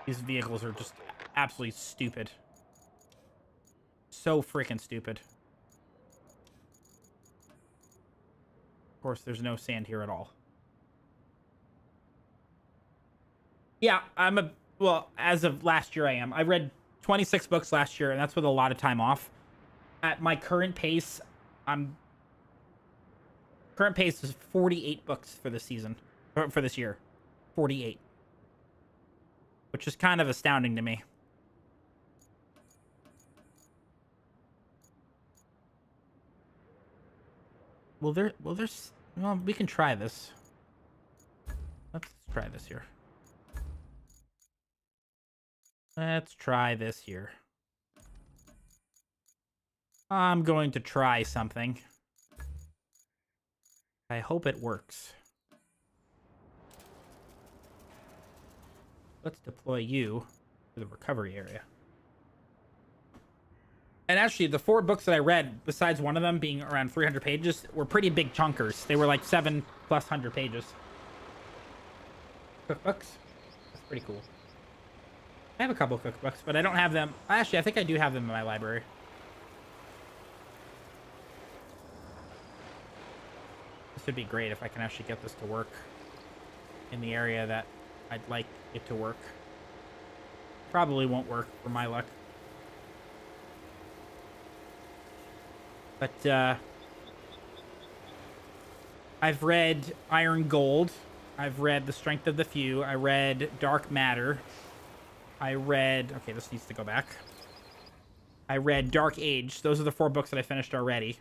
These vehicles are just absolutely stupid. So freaking stupid. Of course, there's no sand here at all. Yeah, well, as of last year I am. I read 26 books last year, and that's with a lot of time off. At my current pace, I'm Current pace is 48 books for this season, or for this year. 48. Which is kind of astounding to me. Well, we can try this. Let's try this here. Let's try this here. I'm going to try something. I hope it works. Let's deploy you to the recovery area. And actually, the 4 books that I read, besides one of them being around 300 pages, were pretty big chunkers. They were like 700+ pages. Cookbooks? That's pretty cool. I have a couple cookbooks, but I don't have them. Actually, I think I do have them in my library. This would be great if I can actually get this to work in the area that I'd like it to work. Probably won't work for my luck. But, I've read Iron Gold. I've read The Strength of the Few. I read Dark Matter. I read... Okay, this needs to go back. I read Dark Age. Those are the 4 books that I finished already.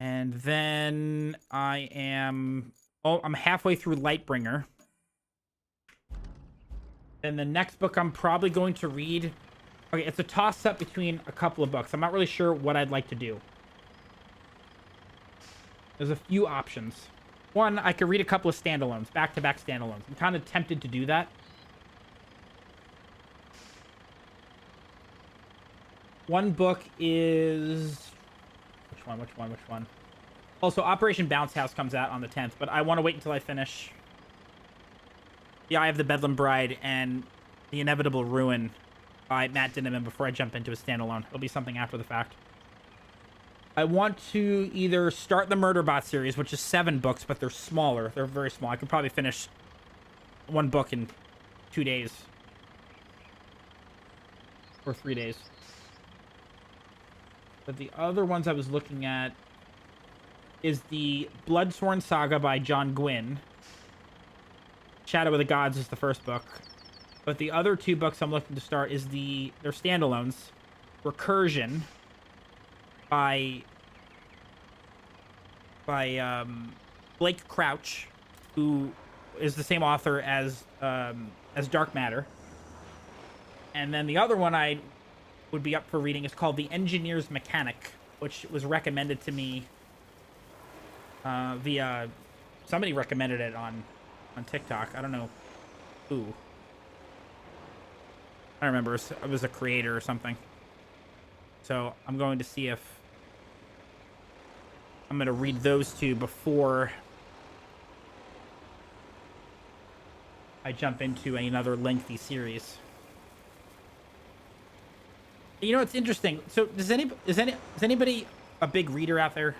And then I am... Oh, I'm halfway through Lightbringer. Then the next book I'm probably going to read... Okay, it's a toss-up between a couple of books. I'm not really sure what I'd like to do. There's a few options. One, I could read a couple of standalones, back-to-back standalones. I'm kind of tempted to do that. One book is... Which one? Also, Operation Bounce House comes out on the 10th, but I want to wait until I finish The Eye of the Bedlam Bride and The Inevitable Ruin by Matt Dinniman before I jump into a standalone. It'll be something after the fact. I want to either start the Murderbot series, which is 7 books, but they're smaller. They're very small. I could probably finish 1 book in 2 days. Or 3 days. But the other ones I was looking at is the Bloodsworn Saga by John Gwynne. Shadow of the Gods is the first book. But the other 2 books I'm looking to start is they're standalones. Recursion by Blake Crouch, who is the same author as Dark Matter. And then the other one I would be up for reading is called The Engineer's Mechanic, which was recommended to me via... Somebody recommended it on TikTok. I don't know who. I don't remember. It was a creator or something. So I'm going to see if I'm going to read those 2 before I jump into another lengthy series. You know, it's interesting. So is anybody a big reader out there?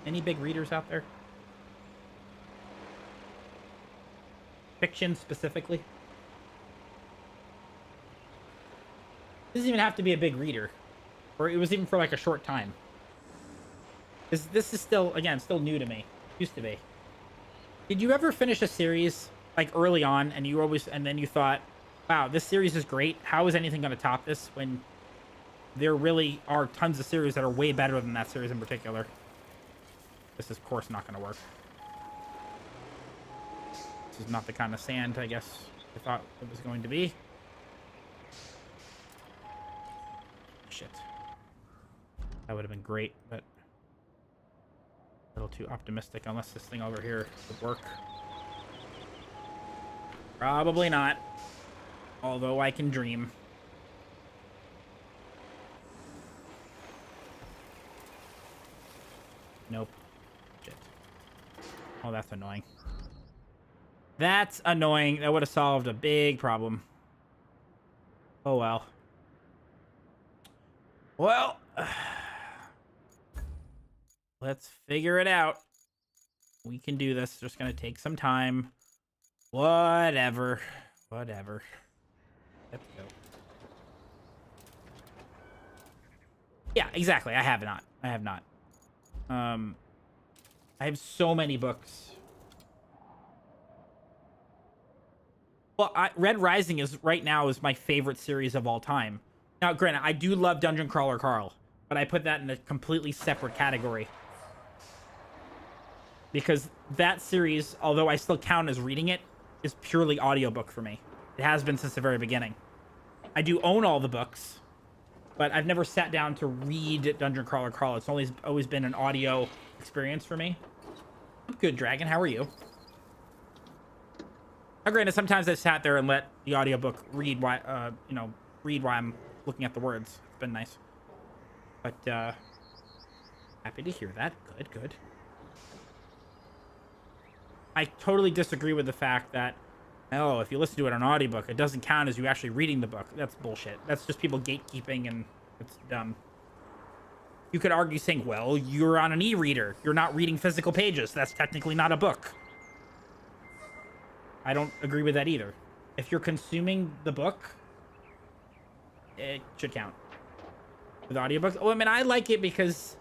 Any big readers out there? Fiction specifically? Doesn't even have to be a big reader, or it was even for like a short time. This is still, again, still new to me. Used to be. Did you ever finish a series like early on, and then you thought, wow, this series is great. How is anything going to top this? When there really are tons of series that are way better than that series in particular. This is, of course, not going to work. This is not the kind of sand, I guess, I thought it was going to be. Shit. That would have been great, but a little too optimistic, unless this thing over here would work. Probably not. Although I can dream. Nope. Shit. Oh, that's annoying. That's annoying. That would have solved a big problem. Oh, well. Well, let's figure it out. We can do this. Just gonna take some time. Whatever. Let's go. Yeah, exactly. I have not. I have not. I have so many books. Well, Red Rising is right now is my favorite series of all time. Now, granted, I do love Dungeon Crawler Carl, but I put that in a completely separate category. Because that series, although I still count as reading it, is purely audiobook for me. It has been since the very beginning. I do own all the books, but I've never sat down to read Dungeon Crawler Carl. It's always been an audio experience for me. I'm good, Dragon. How are you? Now, granted, sometimes I sat there and let the audiobook read while I'm looking at the words. It's been nice. But, happy to hear that. Good, good. I totally disagree with the fact that, oh, if you listen to it on audiobook, it doesn't count as you actually reading the book. That's bullshit. That's just people gatekeeping, and it's dumb. You could argue saying, well, you're on an e-reader. You're not reading physical pages. That's technically not a book. I don't agree with that either. If you're consuming the book, it should count. With audiobooks, oh, I mean, I like it because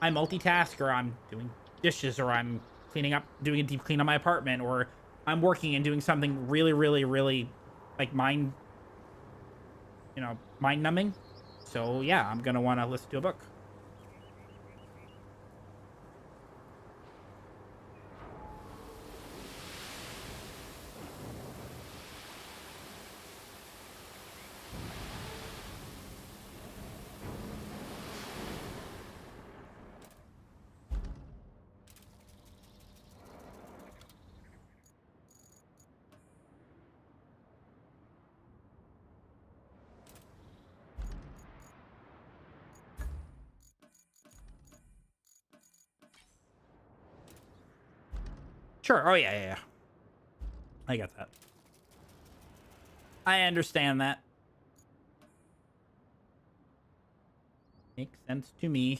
I multitask, or I'm doing dishes, or I'm cleaning up, doing a deep clean on my apartment, or I'm working and doing something really, really, really, like, mind numbing. So yeah, I'm gonna want to listen to a book. Sure. Oh, yeah. I get that. I understand that. Makes sense to me.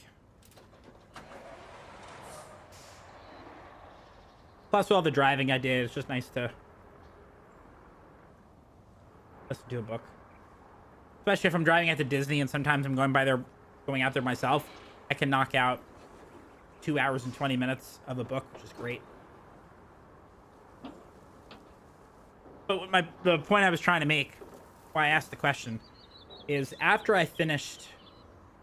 Plus, with all the driving I did, it's just nice to listen to a book. Especially if I'm driving out to Disney and sometimes I'm going out there myself. I can knock out 2 hours and 20 minutes of a book, which is great. But the point I was trying to make, why I asked the question, is after I finished,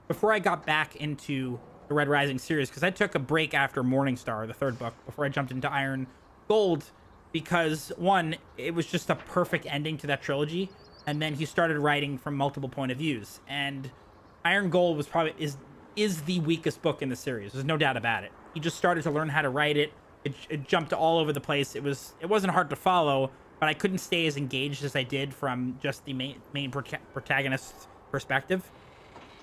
before I got back into the Red Rising series, because I took a break after Morningstar, the third book, before I jumped into Iron Gold, because one, it was just a perfect ending to that trilogy, and then he started writing from multiple point of views, and Iron Gold was probably is the weakest book in the series. There's no doubt about it. He just started to learn how to write it. It jumped all over the place. It wasn't hard to follow, but I couldn't stay as engaged as I did from just the main protagonist's perspective.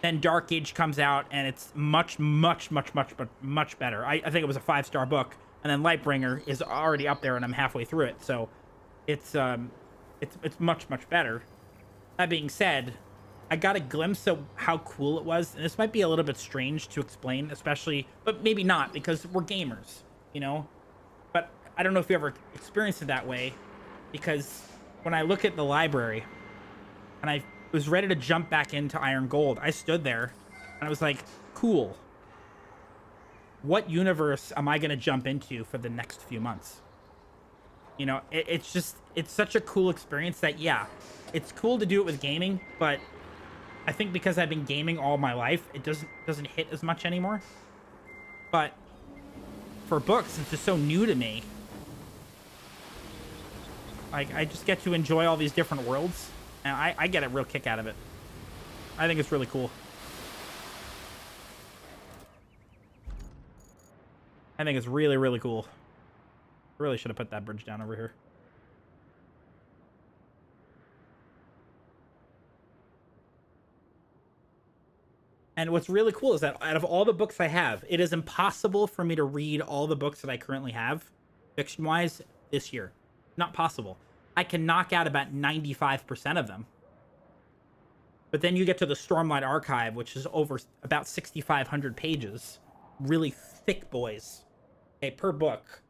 Then Dark Age comes out, and it's much better. I think it was a 5-star book, and then Lightbringer is already up there, and I'm halfway through it, so it's much better. That being said, I got a glimpse of how cool it was, and this might be a little bit strange to explain, especially, but maybe not, because we're gamers, you know? But I don't know if you ever experienced it that way, because when I look at the library and I was ready to jump back into Iron Gold, I stood there and I was like, cool. What universe am I going to jump into for the next few months? You know, it's such a cool experience that, yeah, it's cool to do it with gaming, but I think because I've been gaming all my life, it doesn't hit as much anymore. But for books, it's just so new to me. Like, I just get to enjoy all these different worlds, and I get a real kick out of it. I think it's really cool. I think it's really, really cool. Really should have put that bridge down over here. And what's really cool is that out of all the books I have, it is impossible for me to read all the books that I currently have, fiction-wise, this year. Not possible. I can knock out about 95% of them. But then you get to the Stormlight Archive, which is over about 6,500 pages. Really thick boys. Okay, per book.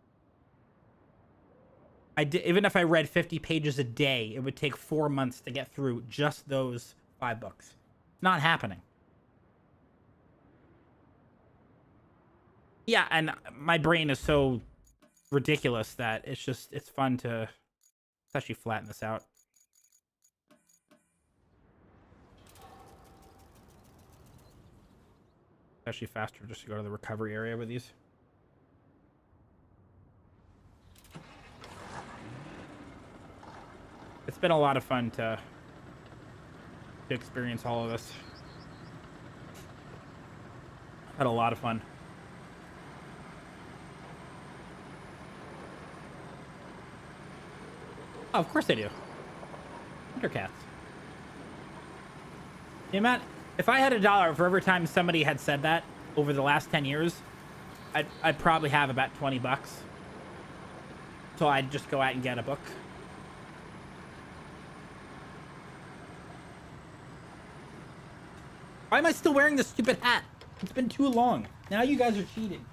Even if I read 50 pages a day, it would take 4 months to get through just those 5 books. Not happening. Yeah, and my brain is so ridiculous that it's fun to let's actually flatten this out. It's actually faster just to go to the recovery area with these. It's been a lot of fun to experience all of this. Had a lot of fun. Oh, of course they do. Thundercats. The amount, if I had $1 for every time somebody had said that over the last 10 years, I'd probably have about 20 bucks. So I'd just go out and get a book. Why am I still wearing this stupid hat? It's been too long. Now you guys are cheating.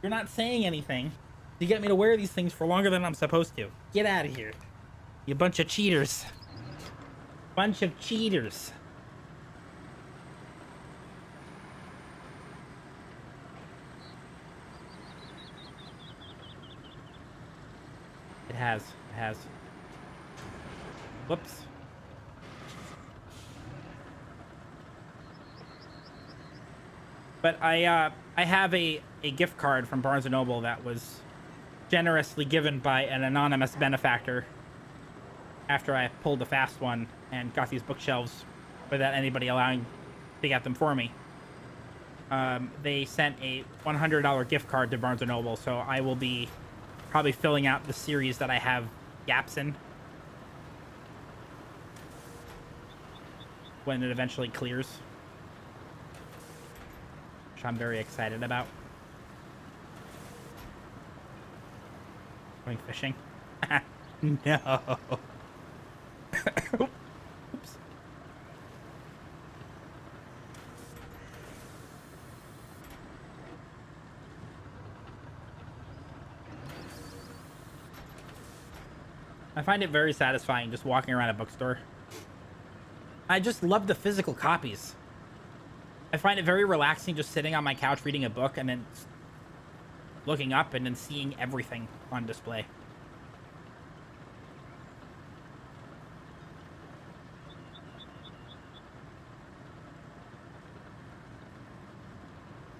You're not saying anything to get me to wear these things for longer than I'm supposed to. Get out of here. You bunch of cheaters. Bunch of cheaters. It has. It has. Whoops. But I have a gift card from Barnes & Noble that was generously given by an anonymous benefactor after I pulled a fast one and got these bookshelves without anybody allowing to get them for me. They sent a $100 gift card to Barnes & Noble, so I will be probably filling out the series that I have gaps in when it eventually clears, which I'm very excited about. Going fishing? No. Oops. I find it very satisfying just walking around a bookstore. I just love the physical copies. I find it very relaxing just sitting on my couch reading a book and then looking up and then seeing everything on display.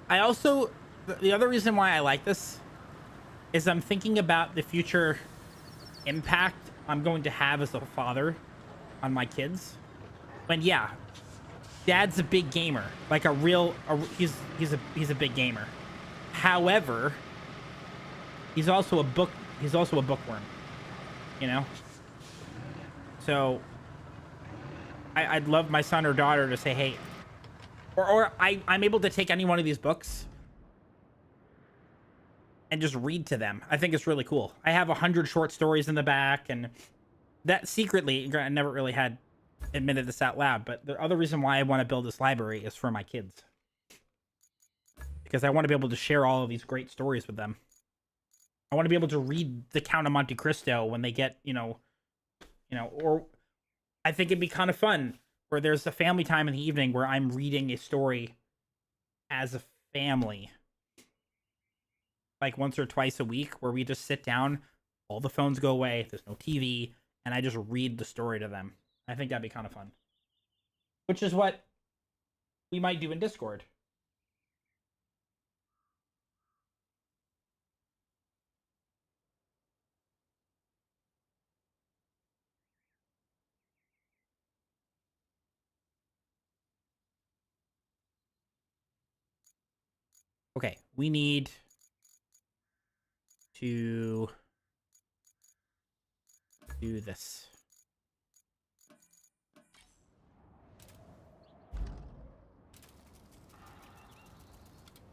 I also, the other reason why I like this is I'm thinking about the future impact I'm going to have as a father on my kids. When, yeah, Dad's a big gamer, like he's a big gamer. However, he's also a bookworm, you know? So I'd love my son or daughter to say, hey, or I'm able to take any one of these books and just read to them. I think it's really cool. I have 100 short stories in the back, and that secretly, I never really had admitted this out loud, but the other reason why I want to build this library is for my kids. Because I want to be able to share all of these great stories with them. I want to be able to read The Count of Monte Cristo when they get, or I think it'd be kind of fun where there's a family time in the evening where I'm reading a story as a family. Like once or twice a week where we just sit down, all the phones go away, there's no TV, and I just read the story to them. I think that'd be kind of fun. Which is what we might do in Discord. Okay, we need to do this.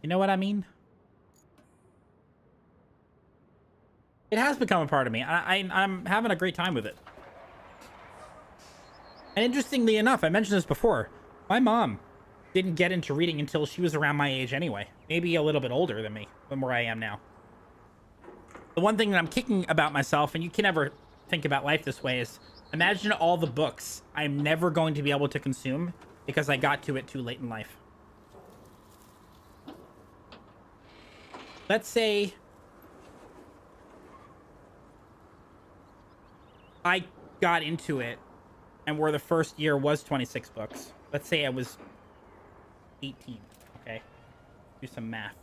You know what I mean? It has become a part of me. I'm having a great time with it. And interestingly enough, I mentioned this before, my mom didn't get into reading until she was around my age anyway. Maybe a little bit older than me, than where I am now. The one thing that I'm kicking about myself, and you can never think about life this way, is imagine all the books I'm never going to be able to consume because I got to it too late in life. let's say I got into it and where the first year was 26 books. Let's say I was 18. Okay. Do some math.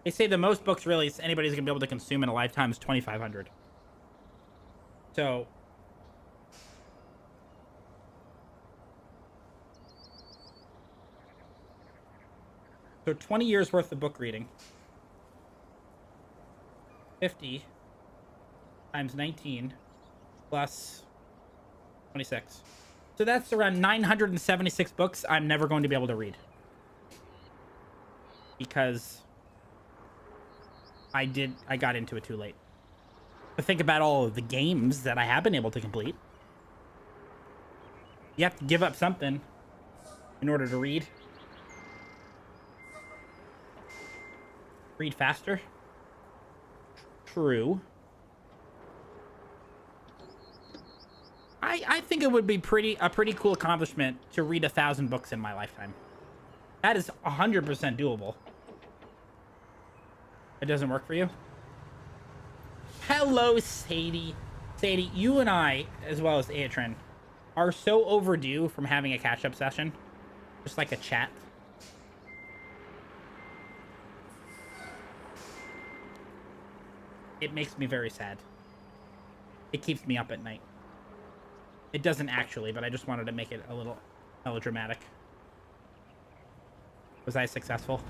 They say the most books really anybody's going to be able to consume in a lifetime is 2,500. So So 20 years worth of book reading. 50 times 19 plus 26. So that's around 976 books I'm never going to be able to read. Because I got into it too late. But think about all of the games that I have been able to complete. You have to give up something in order to read. Read faster. True. I think it would be a pretty cool accomplishment to read 1,000 books in my lifetime. That is 100% doable. It doesn't work for you? Hello, Sadie. Sadie, you and I, as well as Aatrin, are so overdue from having a catch-up session. Just like a chat. It makes me very sad. It keeps me up at night. It doesn't actually, but I just wanted to make it a little melodramatic. Was I successful?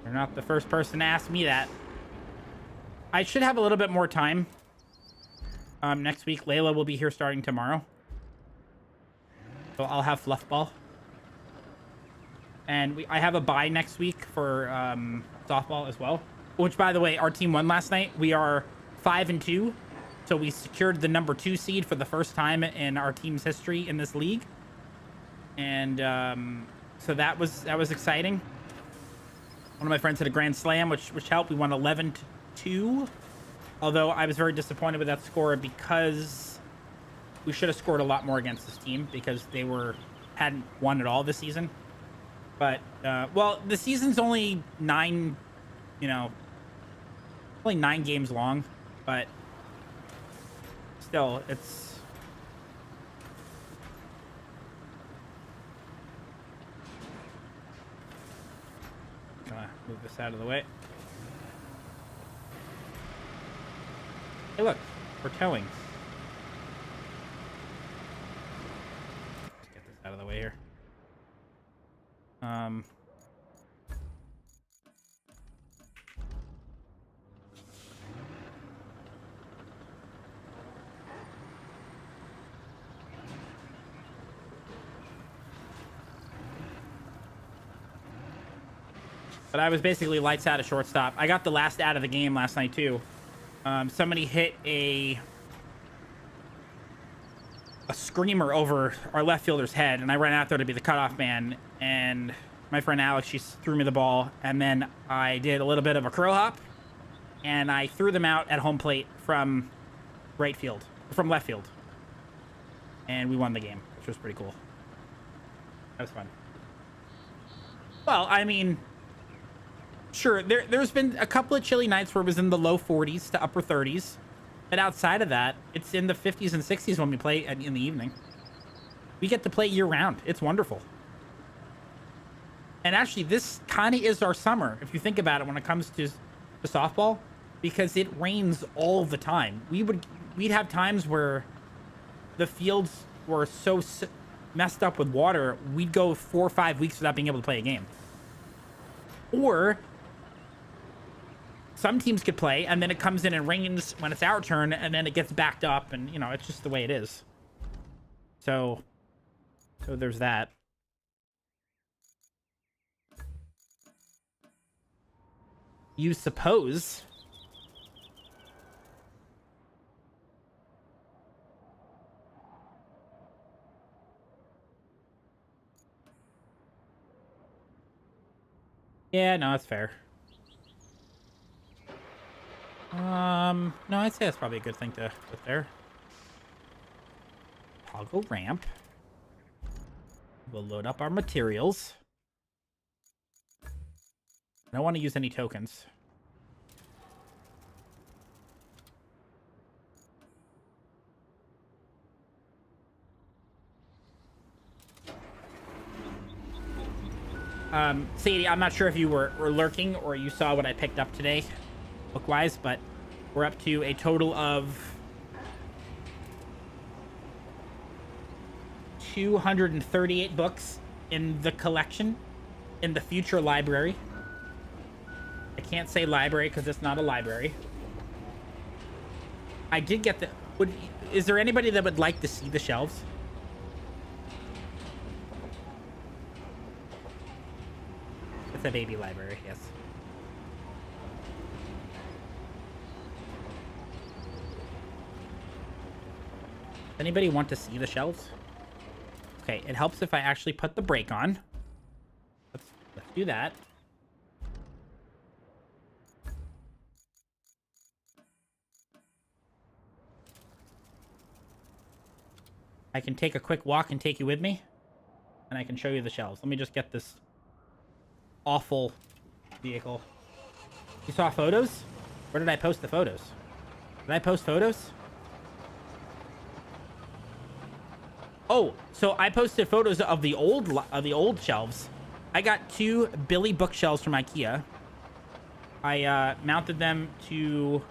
You're not the first person to ask me that. I should have a little bit more time. Next week, Layla will be here starting tomorrow. So I'll have Fluffball. And I have a bye next week for softball as well. Which, by the way, our team won last night. We are 5-2. So we secured the number 2 seed for the first time in our team's history in this league. And so that was exciting. One of my friends had a grand slam, which helped. We won 11-2. Although I was very disappointed with that score because we should have scored a lot more against this team because they hadn't won at all this season. But, well, the season's only 9, only 9 games long, but still, it's... Gonna move this out of the way. Hey, look, we're towing. Let's get this out of the way here. But I was basically lights out at shortstop. I got the last out of the game last night, too. Somebody hit a screamer over our left fielder's head, and I ran out there to be the cutoff man, and my friend Alex, she threw me the ball, and then I did a little bit of a curl hop, and I threw them out at home plate from left field. And we won the game, which was pretty cool. That was fun. Well, I mean... Sure, there's been a couple of chilly nights where it was in the low 40s to upper 30s. But outside of that, it's in the 50s and 60s when we play in the evening. We get to play year-round. It's wonderful. And actually, this kind of is our summer, if you think about it, when it comes to softball. Because it rains all the time. We'd have times where the fields were so messed up with water, we'd go 4 or 5 weeks without being able to play a game. Or... some teams could play, and then it comes in and rains when it's our turn, and then it gets backed up, and, it's just the way it is. So there's that. You suppose? Yeah, no, that's fair. No, I'd say that's probably a good thing to put there. Toggle ramp. We'll load up our materials. I don't want to use any tokens. Sadie, I'm not sure if you were lurking or you saw what I picked up today, book-wise, but we're up to a total of 238 books in the collection, in the future library. I can't say library because it's not a library. I did get the... Is there anybody that would like to see the shelves? It's a baby library, yes. Anybody want to see the shelves? Okay, it helps if I actually put the brake on. Let's do that. I can take a quick walk and take you with me, and I can show you the shelves. Let me just get this awful vehicle. You saw photos? Where did I post the photos? Did I post photos? Oh, so I posted photos of the old shelves. I got 2 Billy bookshelves from IKEA. I mounted them to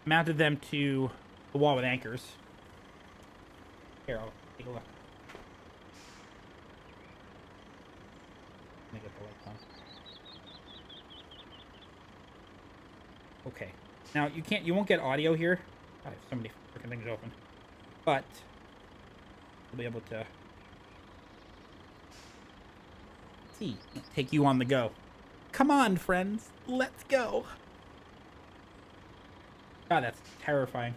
mounted them to the wall with anchors. Here, I'll take a look. Let me get the lights on. Okay. Now you won't get audio here. I have so many freaking things open. But you'll be able to see. Take you on the go. Come on, friends. Let's go. God, that's terrifying.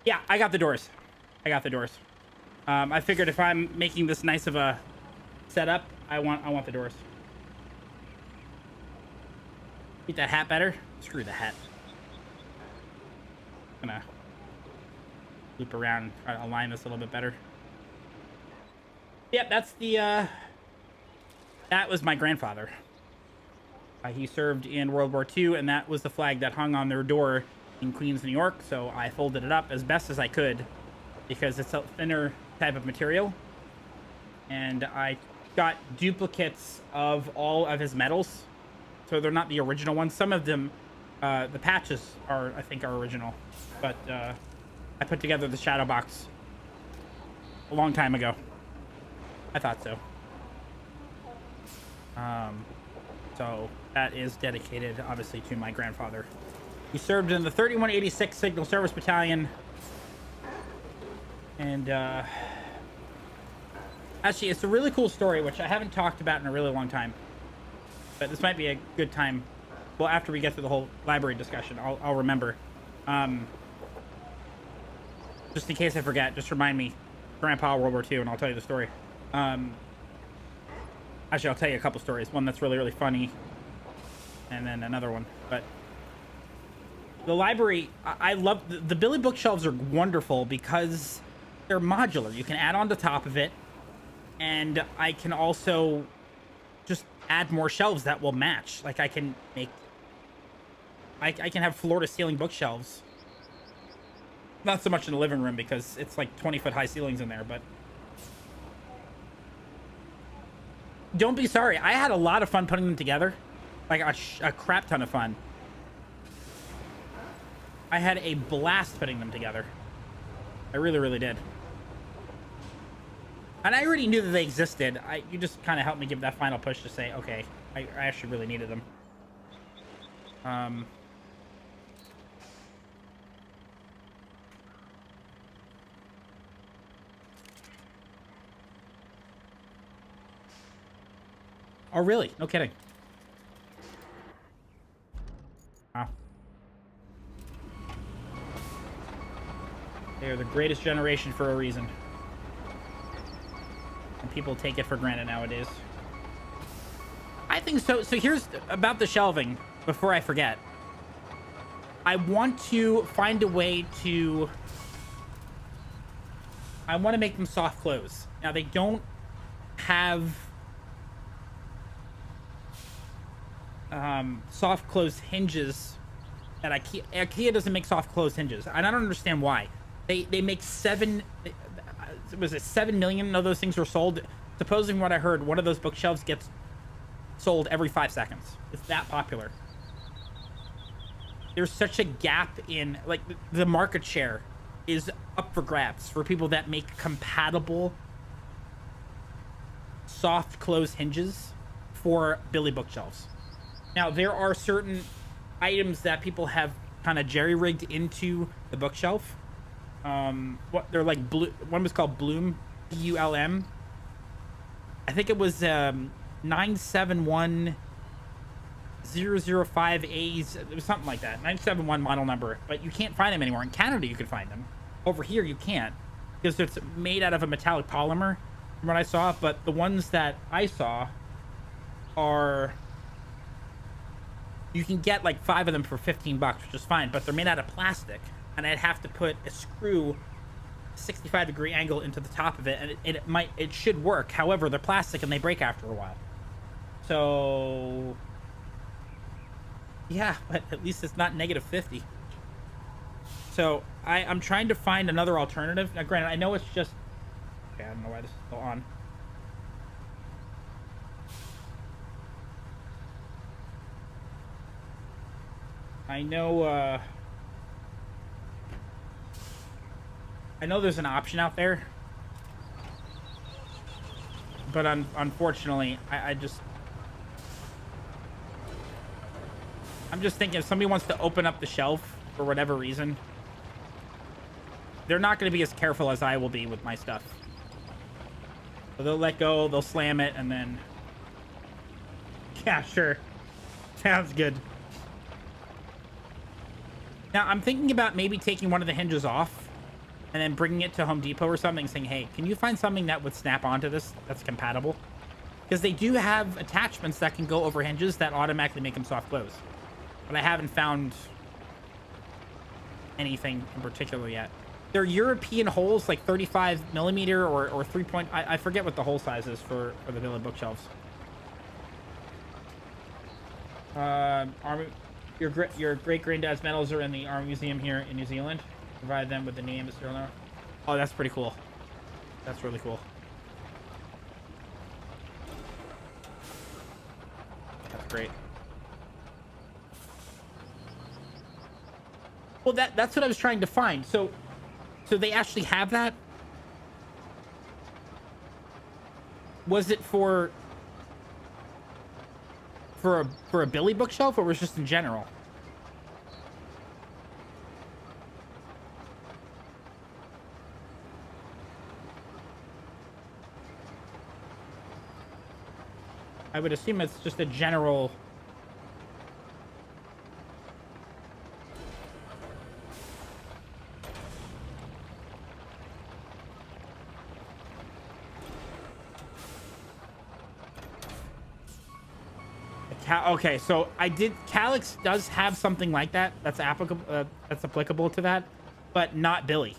Yeah, I got the doors. I got the doors. I figured if I'm making this nice of a setup, I want the doors. Beat that hat better? Screw the hat. Gonna loop around, try to align this a little bit better. Yep, that's the that was my grandfather. He served in World War II, and that was the flag that hung on their door in Queens, New York. So I folded it up as best as I could because it's a thinner type of material. And I got duplicates of all of his medals. So they're not the original ones. Some of them, the patches are, I think, are original. But I put together the shadow box a long time ago. I thought so. So that is dedicated, obviously, to my grandfather. He served in the 3186 Signal Service Battalion. And actually, it's a really cool story, which I haven't talked about in a really long time. But this might be a good time. Well, after we get through the whole library discussion, I'll remember. Just in case I forget, just remind me. Grandpa, World War II, and I'll tell you the story. Actually, I'll tell you a couple stories. One that's really, really funny. And then another one. But the library, I love... The Billy bookshelves are wonderful because they're modular. You can add on the top of it. And I can also just add more shelves that will match. Like, I can make... I can have floor-to-ceiling bookshelves. Not so much in the living room because it's like 20-foot high ceilings in there, but... Don't be sorry. I had a lot of fun putting them together. Like, a crap ton of fun. I had a blast putting them together. I really, really did. And I already knew that they existed. You just kind of helped me give that final push to say, okay, I actually really needed them. Oh, really? No kidding. Wow. They are the greatest generation for a reason. And people take it for granted nowadays. I think so. So here's about the shelving, before I forget. I want to find a way to... I want to make them soft close. Now, they don't have... soft close hinges that IKEA doesn't make soft close hinges. And I don't understand why. They make 7 million of those things were sold. Supposing what I heard, one of those bookshelves gets sold every 5 seconds. It's that popular. There's such a gap in, like, the market share is up for grabs for people that make compatible soft close hinges for Billy bookshelves. Now, there are certain items that people have kind of jerry-rigged into the bookshelf. They're like blue. One was called Bloom, B-U-L-M. I think it was 971005A's. It was something like that. 971 model number. But you can't find them anymore. In Canada, you can find them. Over here, you can't. Because it's made out of a metallic polymer, from what I saw. But the ones that I saw are... You can get like 5 of them for $15, which is fine, but they're made out of plastic, and I'd have to put a screw 65-degree angle into the top of it, and it should work. However, they're plastic and they break after a while. So yeah, but at least it's not -50. So I'm trying to find another alternative. Now, granted, I know it's just... Okay, I don't know why this is still on. I know there's an option out there, but unfortunately, I'm just thinking if somebody wants to open up the shelf for whatever reason, they're not going to be as careful as I will be with my stuff. So they'll let go, they'll slam it, and then... Yeah, sure. Sounds good. Now, I'm thinking about maybe taking one of the hinges off and then bringing it to Home Depot or something, saying, hey, can you find something that would snap onto this that's compatible? Because they do have attachments that can go over hinges that automatically make them soft close. But I haven't found anything in particular yet. They're European holes, like 35 millimeter or 3 point. I forget what the hole size is for the Billy bookshelves. Your great granddad's medals are in the Army Museum here in New Zealand. Provide them with the name of Cyril. Oh, that's pretty cool. That's really cool. That's great. Well, that's what I was trying to find. So they actually have that? Was it for a Billy bookshelf, or was it just in general? I would assume it's just a general. Okay, so Calyx does have something like that that's applicable to that, but not Billy.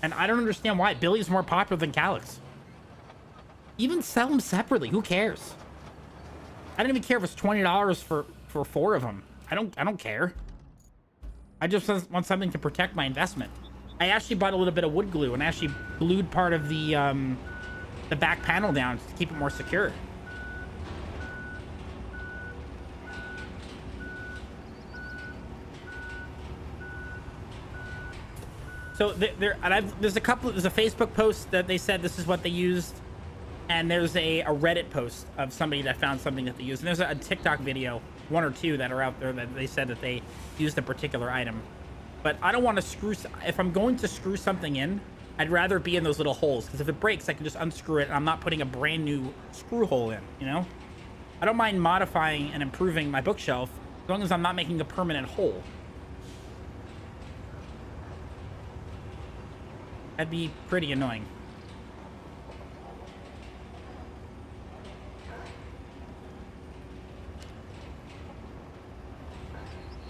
And I don't understand why. Billy's more popular than Calyx. Even sell them separately. Who cares? I don't even care if it's $20 for 4 of them. I don't care. I just want something to protect my investment. I actually bought a little bit of wood glue and actually glued part of the back panel down to keep it more secure. So there's a Facebook post that they said this is what they used, and there's a Reddit post of somebody that found something that they used, and there's a TikTok video, 1 or 2 that are out there that they said that they used a particular item. But I don't want to if I'm going to screw something in, I'd rather be in those little holes, because if it breaks, I can just unscrew it, and I'm not putting a brand new screw hole in, you know? I don't mind modifying and improving my bookshelf, as long as I'm not making a permanent hole. That'd be pretty annoying.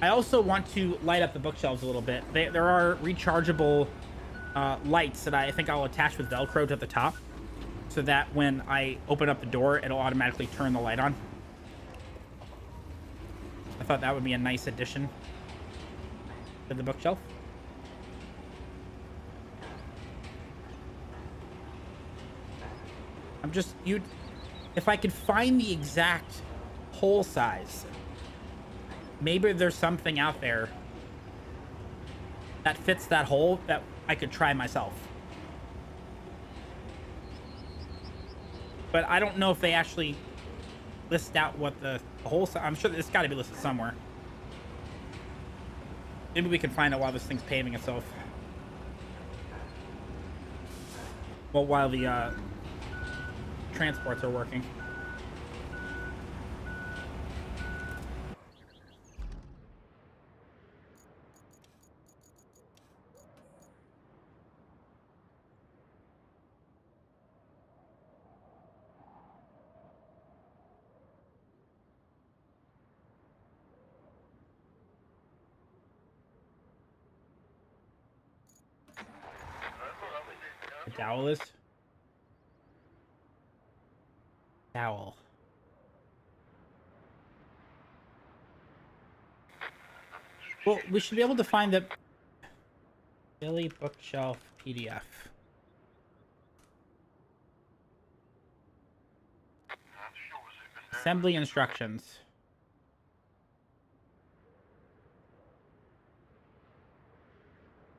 I also want to light up the bookshelves a little bit. There are rechargeable lights that I think I'll attach with Velcro to the top, so that when I open up the door, it'll automatically turn the light on. I thought that would be a nice addition to the bookshelf. If I could find the exact hole size, maybe there's something out there that fits that hole that I could try myself. But I don't know if they actually list out what the hole size. I'm sure it's got to be listed somewhere. Maybe we can find out while this thing's paving itself. Well, while the transports are working. A dowel is? Dowel. Well, we should be able to find the Billy bookshelf PDF. Assembly instructions.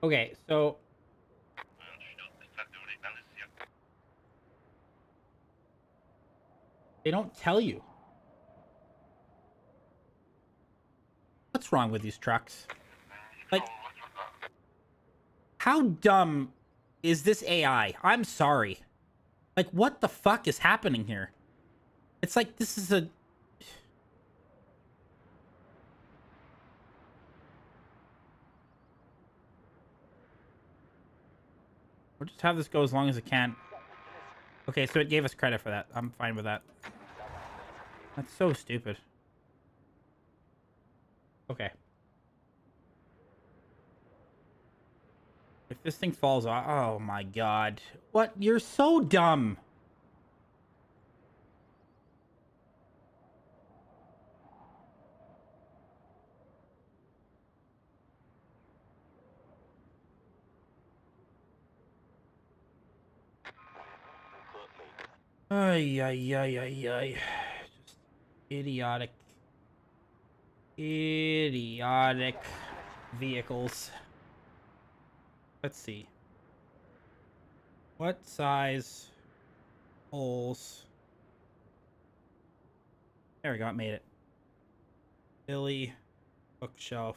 Okay, so they don't tell you. What's wrong with these trucks? Like, how dumb is this AI? I'm sorry. Like, what the fuck is happening here? It's like, this is a... We'll just have this go as long as it can. Okay, so it gave us credit for that. I'm fine with that. That's so stupid. Okay. If this thing falls off... Oh, my God. What? You're so dumb. Ay, ay, ay, ay, ay. Just idiotic. Idiotic vehicles. Let's see. What size holes? There we go, it made it. Billy, bookshelf.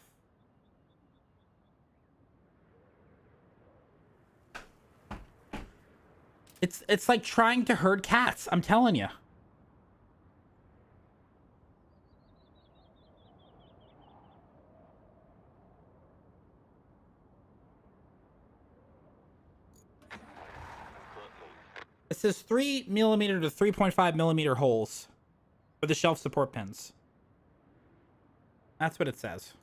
It's like trying to herd cats, I'm telling you. It says 3mm to 3.5mm holes for the shelf support pins. That's what it says.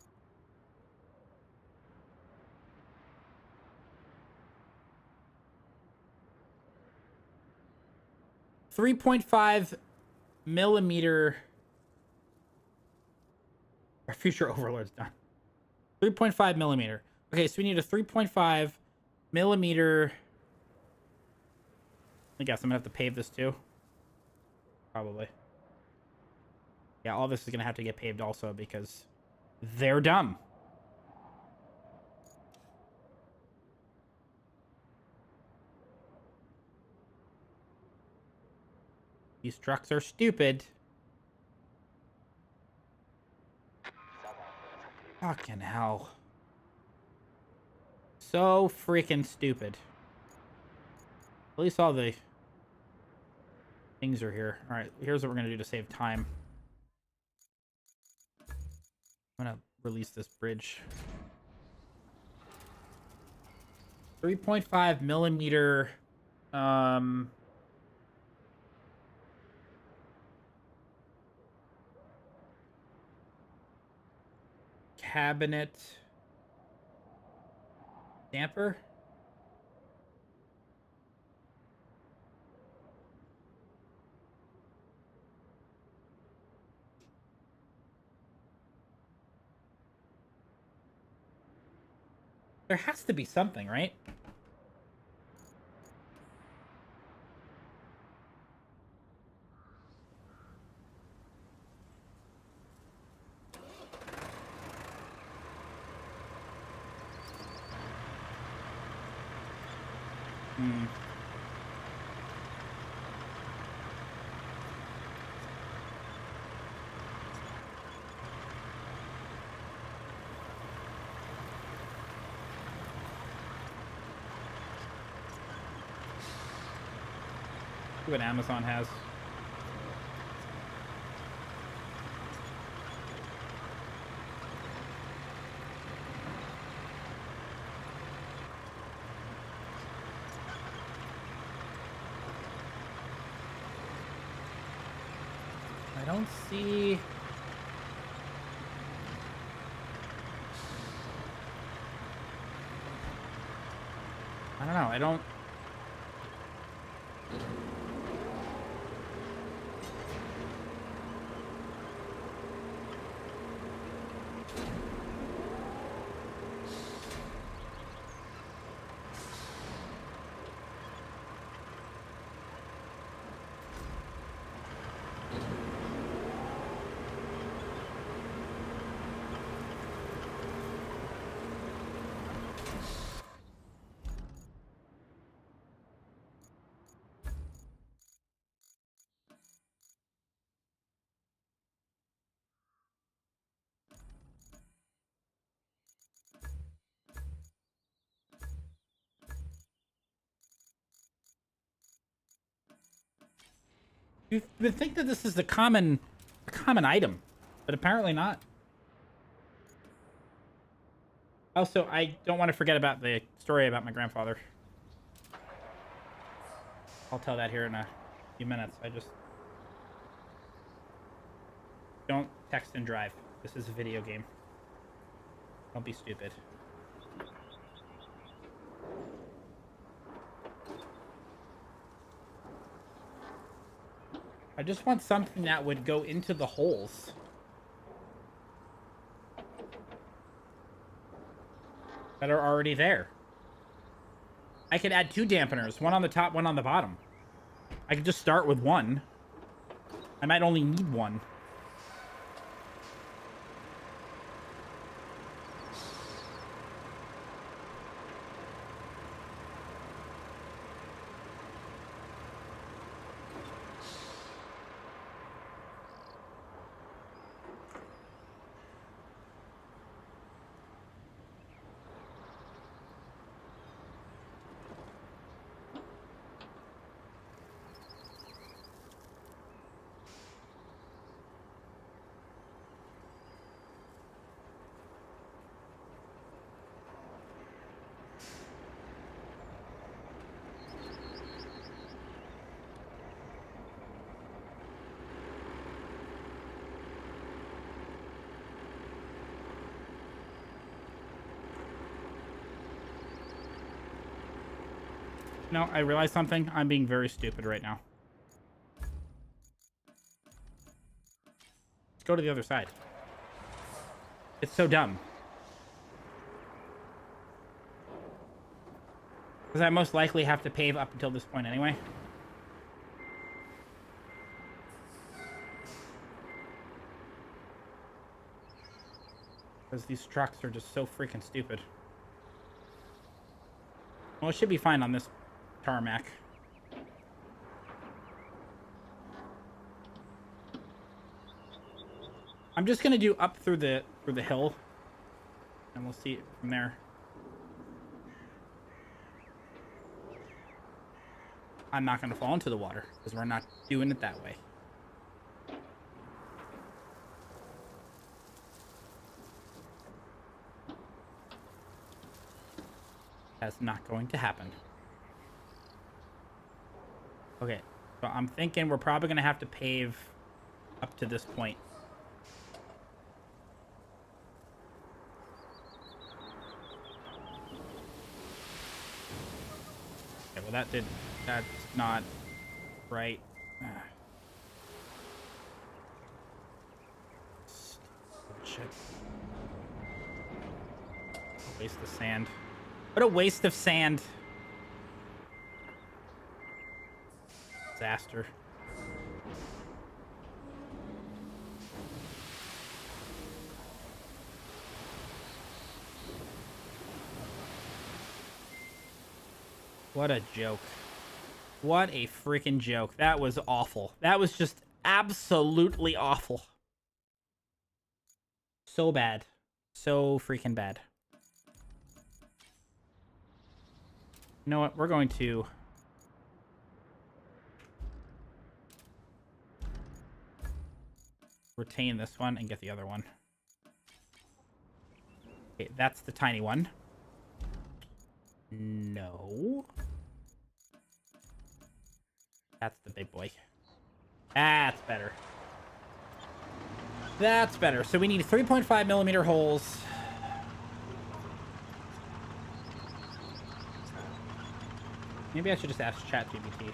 $3.5mm. Our future overlord's done. 3.5mm. Okay, so we need a 3.5mm. I guess I'm gonna have to pave this too. Probably. Yeah, all this is gonna have to get paved also because they're dumb. These trucks are stupid. Fucking hell. So freaking stupid. At least all the things are here. Alright, here's what we're gonna do to save time. I'm gonna release this bridge. 3.5mm cabinet damper. There has to be something, right? Hmm. See what Amazon has. I don't see... I don't know, I don't... You would think that this is a common item, but apparently not. Also, I don't want to forget about the story about my grandfather. I'll tell that here in a few minutes. I just don't text and drive. This is a video game. Don't be stupid. I just want something that would go into the holes. That are already there. I could add 2 dampeners, one on the top, one on the bottom. I could just start with one. I might only need one. No, I realized something. I'm being very stupid right now. Let's go to the other side. It's so dumb. Because I most likely have to pave up until this point anyway. Because these trucks are just so freaking stupid. Well, it should be fine on this tarmac. I'm just gonna do up through the hill, and we'll see it from there. I'm not gonna fall into the water because we're not doing it that way. That's not going to happen. Okay, so I'm thinking we're probably going to have to pave up to this point. Okay, well that's not right. Shit. Waste of sand. What a waste of sand. Disaster. What a joke. What a freaking joke. That was awful. That was just absolutely awful. So bad. So freaking bad. You know what? We're going to retain this one and get the other one. Okay, that's the tiny one. No. That's the big boy. That's better. That's better. So we need 3.5 millimeter holes. Maybe I should just ask ChatGPT.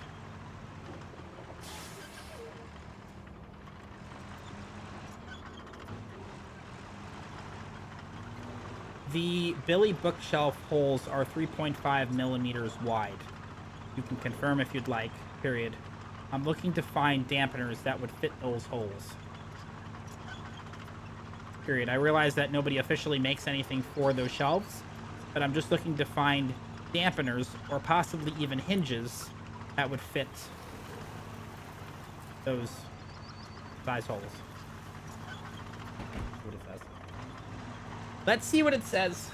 The Billy bookshelf holes are 3.5 millimeters wide. You can confirm if you'd like, period. I'm looking to find dampeners that would fit those holes. Period. I realize that nobody officially makes anything for those shelves, but I'm just looking to find dampeners or possibly even hinges that would fit those size holes. That's what it says. Let's see what it says.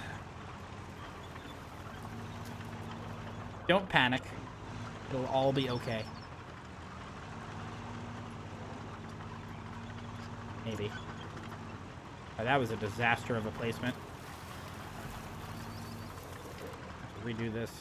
Don't panic. It'll all be okay. Maybe. Oh, that was a disaster of a placement. Have to redo this.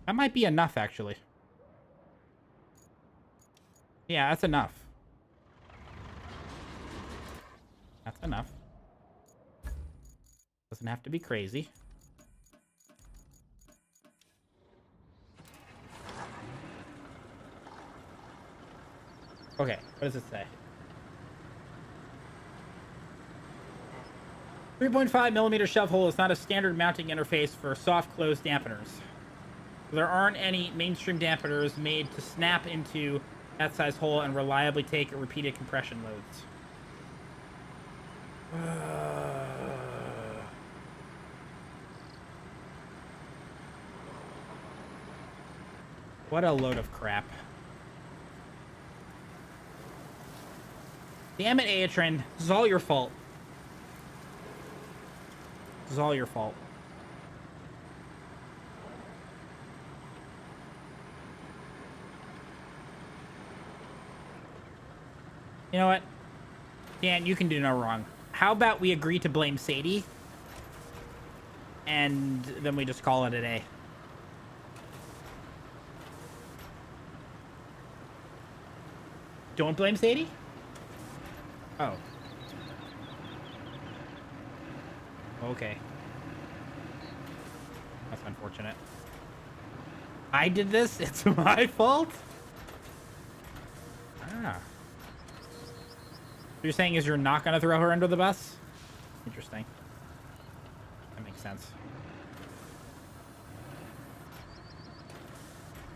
That might be enough, actually. Yeah, that's enough. That's enough. Doesn't have to be crazy. Okay, what does it say? 3.5 millimeter shove hole is not a standard mounting interface for soft close dampeners. There aren't any mainstream dampeners made to snap into that size hole and reliably take repeated compression loads. What a load of crap. Damn it, Aatron. This is all your fault. This is all your fault. You know what? Dan, you can do no wrong. How about we agree to blame Sadie? And then we just call it a day. Don't blame Sadie? Oh. Okay. That's unfortunate. I did this? It's my fault? Ah. What you're saying is you're not going to throw her under the bus? Interesting. That makes sense.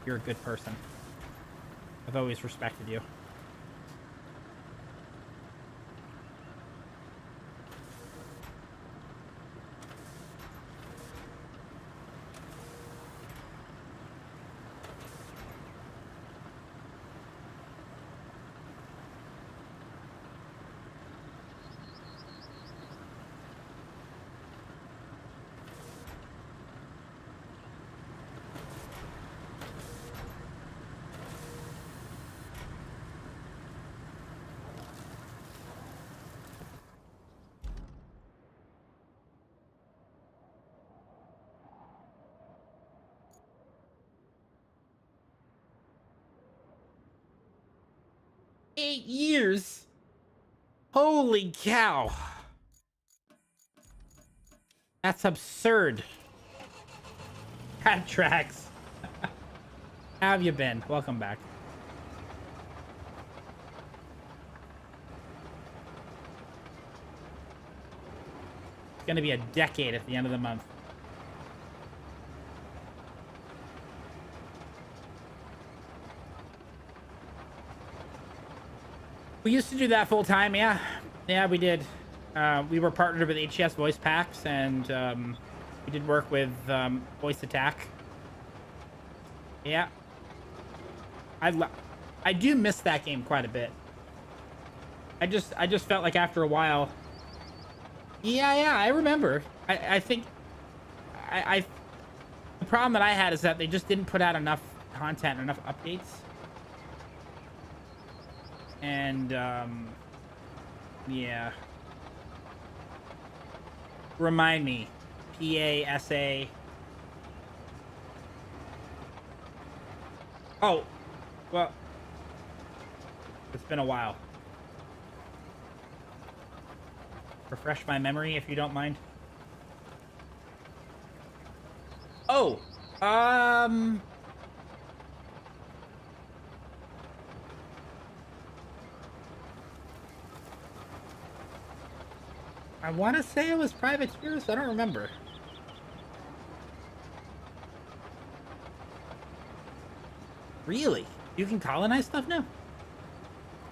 You're a good person. I've always respected you. $8 years? Holy cow. That's absurd. That tracks. How have you been? Welcome back. It's gonna be a decade at the end of the month. We used to do that full time, yeah. Yeah, we did. We were partnered with HCS Voice Packs, and we did work with Voice Attack. Yeah. I do miss that game quite a bit. I just felt like after a while. Yeah, I remember. I think the problem that I had is that they just didn't put out enough content, enough updates. And, yeah. Remind me. PASA. Oh, well, it's been a while. Refresh my memory if you don't mind. Oh, I want to say it was Private Spirits. I don't remember. Really? You can colonize stuff now?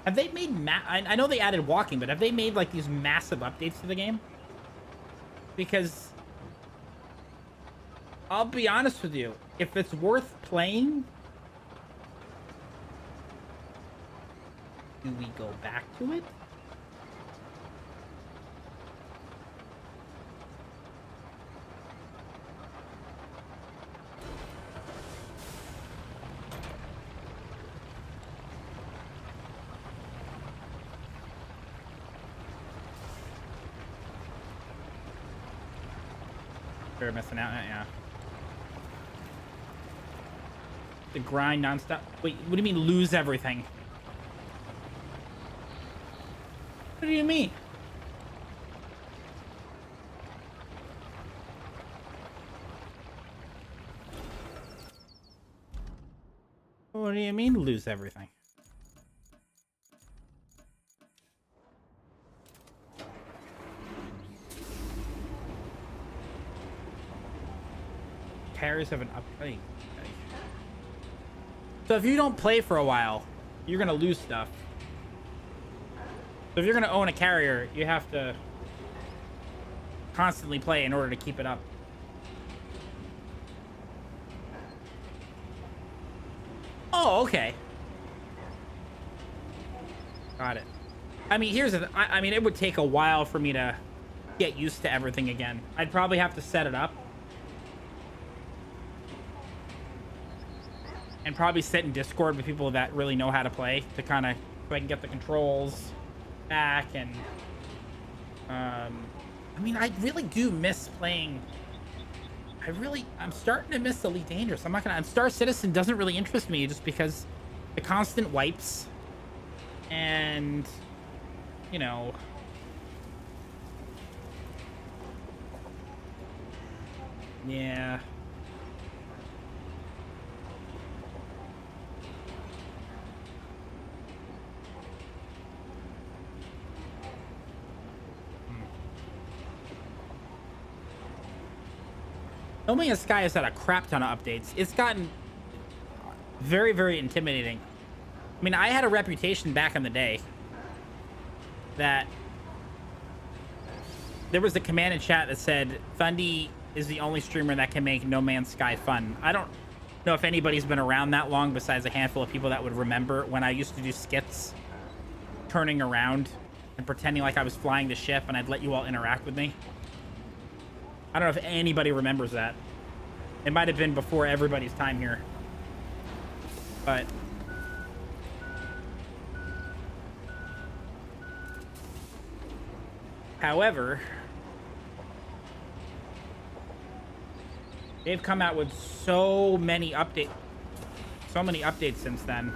Have they made I know they added walking, but have they made like these massive updates to the game? Because I'll be honest with you, if it's worth playing, do we go back to it? They're missing out, yeah. the grind nonstop. Wait, what do you mean lose everything? What do you mean? What do you mean lose everything? Carriers have an upgrade. Okay. So if you don't play for a while, you're gonna lose stuff. So if you're gonna own a carrier, you have to constantly play in order to keep it up. Oh, okay. Got it. I mean, here's the I mean, it would take a while for me to get used to everything again. I'd probably have to set it up. And probably sit in Discord with people that really know how to play to kind of, so I can get the controls back. And I mean, I really do miss playing. I'm starting to miss Elite Dangerous. I'm not gonna. Star Citizen doesn't really interest me just because the constant wipes, and you know, yeah. No Man's Sky has had a crap ton of updates. It's gotten very, very intimidating. I mean, I had a reputation back in the day that there was a command in chat that said Thundy is the only streamer that can make No Man's Sky fun. I don't know if anybody's been around that long besides a handful of people that would remember when I used to do skits turning around and pretending like I was flying the ship and I'd let you all interact with me. I don't know if anybody remembers that. It might have been before everybody's time here. But however, they've come out with so many updates since then.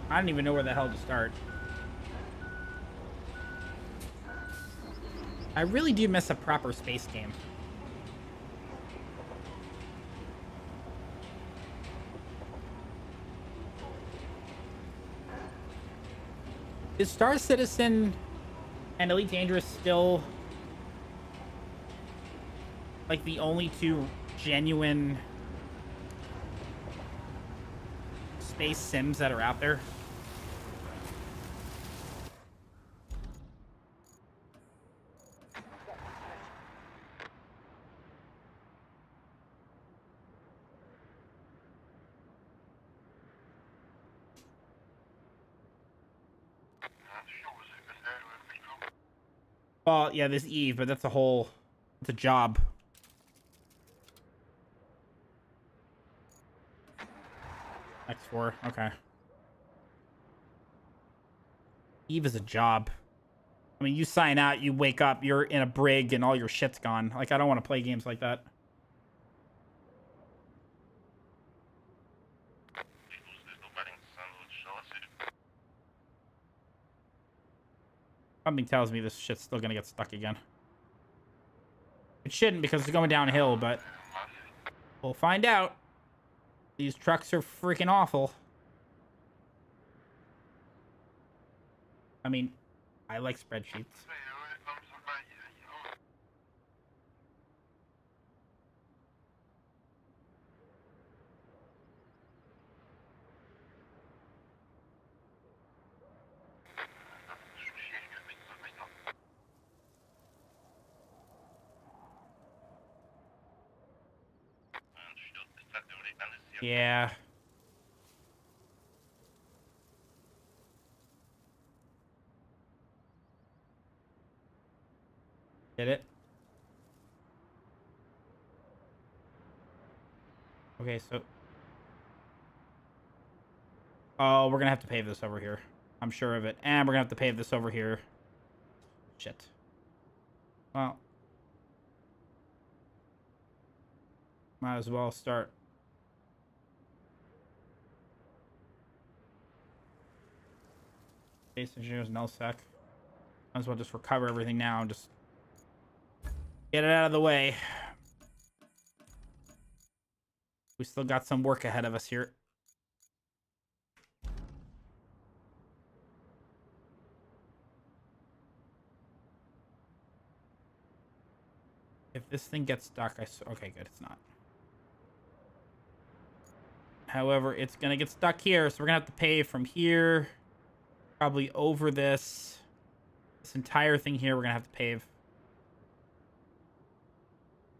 I don't even know where the hell to start. I really do miss a proper space game. Is Star Citizen and Elite Dangerous still like the only two genuine space sims that are out there? Well, yeah, there's Eve, but that's it's a job. X4, okay. Eve is a job. I mean, you sign out, you wake up, you're in a brig, and all your shit's gone. Like, I don't want to play games like that. Something tells me this shit's still gonna get stuck again. It shouldn't because it's going downhill, but we'll find out. These trucks are freaking awful. I mean, I like spreadsheets. Yeah. Did it? Okay, so... Oh, we're gonna have to pave this over here. I'm sure of it. And we're gonna have to pave this over here. Shit. Well... Might as well start. Base engineers, nullsec. Might as well just recover everything now and just get it out of the way. We still got some work ahead of us here. If this thing gets stuck, okay, good, it's not. However, it's gonna get stuck here, so we're gonna have to pay from here, probably over this entire thing here. We're gonna have to pave,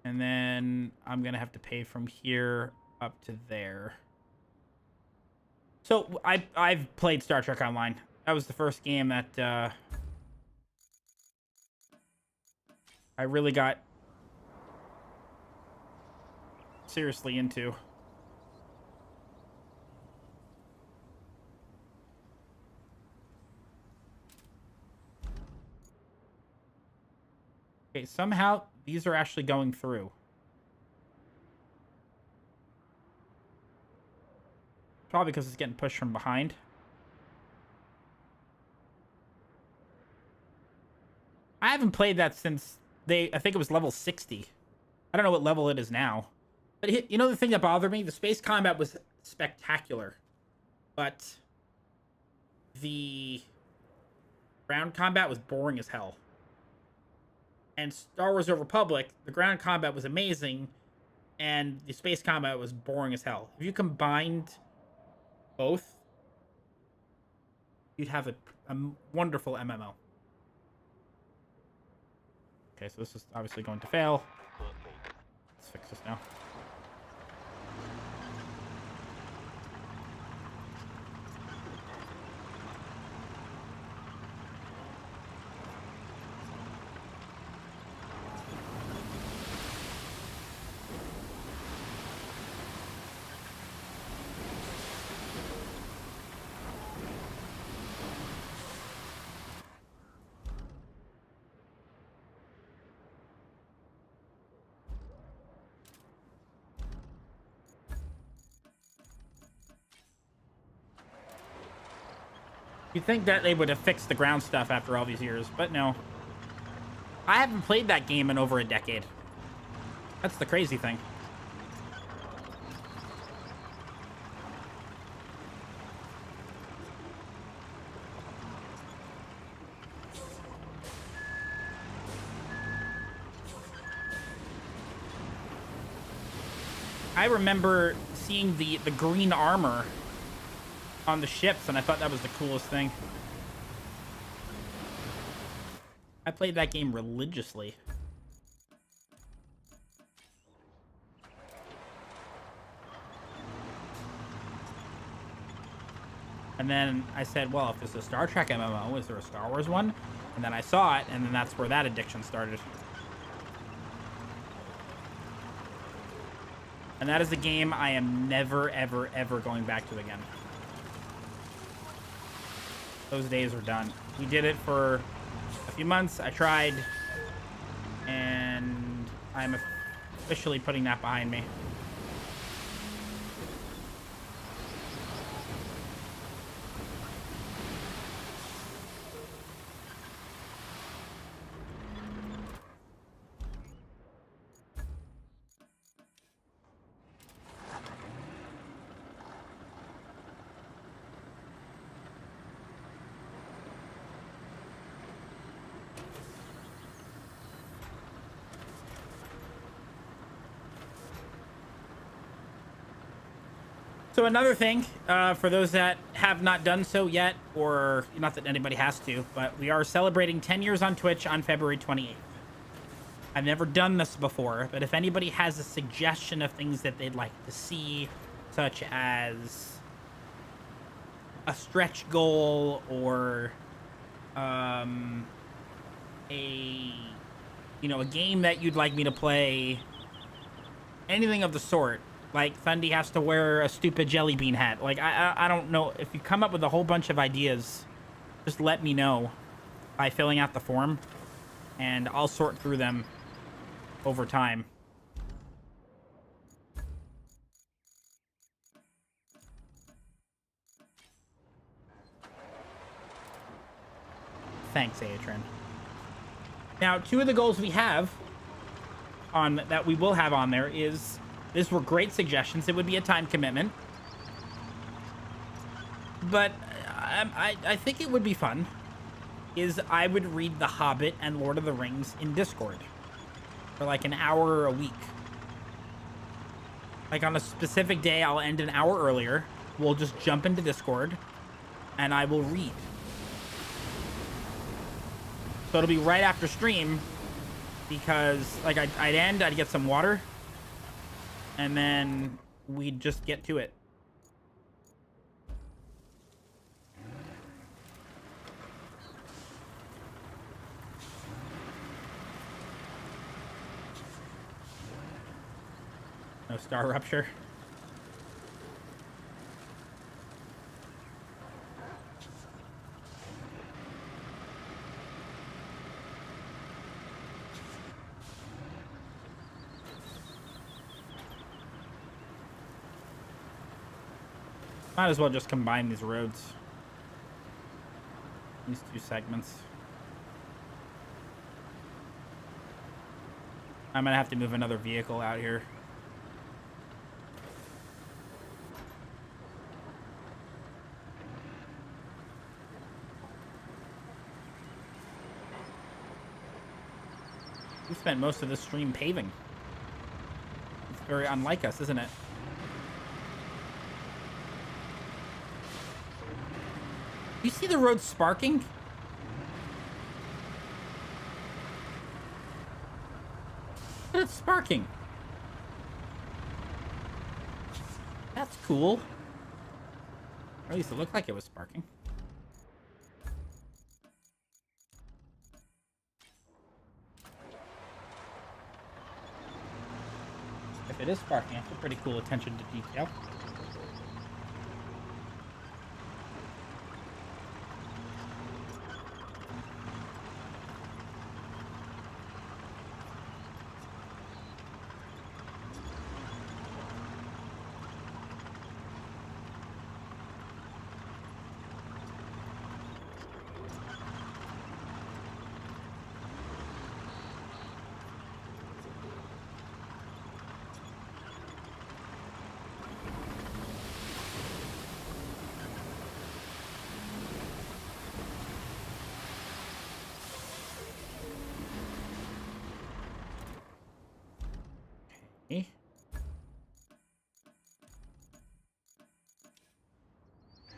and then I'm gonna have to pay from here up to there. So I've played Star Trek Online. That was the first game that I really got seriously into. Okay, somehow these are actually going through. Probably because it's getting pushed from behind. I haven't played that since I think it was level 60. I don't know what level it is now. But you know the thing that bothered me? The space combat was spectacular. But the ground combat was boring as hell. And Star Wars: The Republic, the ground combat was amazing, and the space combat was boring as hell. If you combined both, you'd have a wonderful MMO. Okay, so this is obviously going to fail. Let's fix this now. You'd think that they would have fixed the ground stuff after all these years, but no. I haven't played that game in over a decade. That's the crazy thing. I remember seeing the green armor on the ships, and I thought that was the coolest thing. I played that game religiously. And then I said, well, if this is a Star Trek MMO, is there a Star Wars one? And then I saw it, and then that's where that addiction started. And that is a game I am never, ever, ever going back to again. Those days are done. We did it for a few months. I tried, and I'm officially putting that behind me. So another thing, for those that have not done so yet, or not that anybody has to, but we are celebrating 10 years on Twitch on February 28th. I've never done this before, but if anybody has a suggestion of things that they'd like to see, such as a stretch goal or a game that you'd like me to play, anything of the sort. Like, Thundy has to wear a stupid jelly bean hat. Like, I don't know. If you come up with a whole bunch of ideas, just let me know by filling out the form, and I'll sort through them over time. thanks, Atron. Now, two of the goals we have on that we will have on there is, these were great suggestions. It would be a time commitment, but I think it would be fun. Is I would read The Hobbit and Lord of the Rings in Discord for like an hour a week. Like on a specific day, I'll end an hour earlier. We'll just jump into Discord and I will read. So it'll be right after stream because like I'd end, I'd get some water, and then we'd just get to it. No star rupture. Might as well just combine these roads. These two segments. I'm gonna have to move another vehicle out here. We spent most of the stream paving. It's very unlike us, isn't it? You see the road sparking? It's sparking. That's cool. Or at least it looked like it was sparking. If it is sparking, that's a pretty cool attention to detail.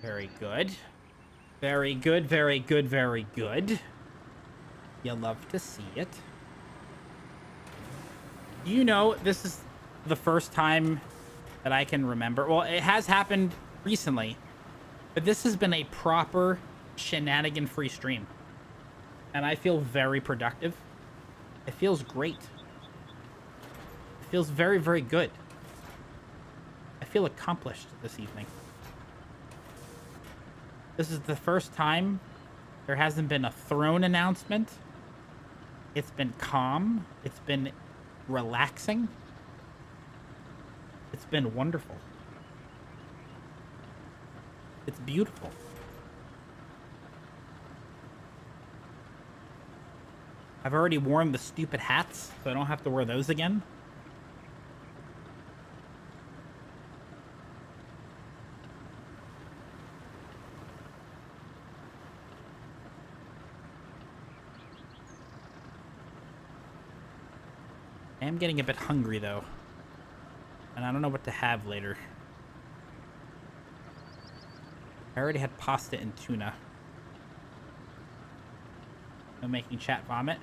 Very good. Very good, very good, very good. You love to see it. You know, this is the first time that I can remember. Well, it has happened recently, but this has been a proper shenanigan-free stream. And I feel very productive. It feels great. It feels very, very good. I feel accomplished this evening. This is the first time there hasn't been a throne announcement. It's been calm. It's been relaxing. It's been wonderful. It's beautiful. I've already worn the stupid hats, so I don't have to wear those again. I am getting a bit hungry, though. And I don't know what to have later. I already had pasta and tuna. No making chat vomit.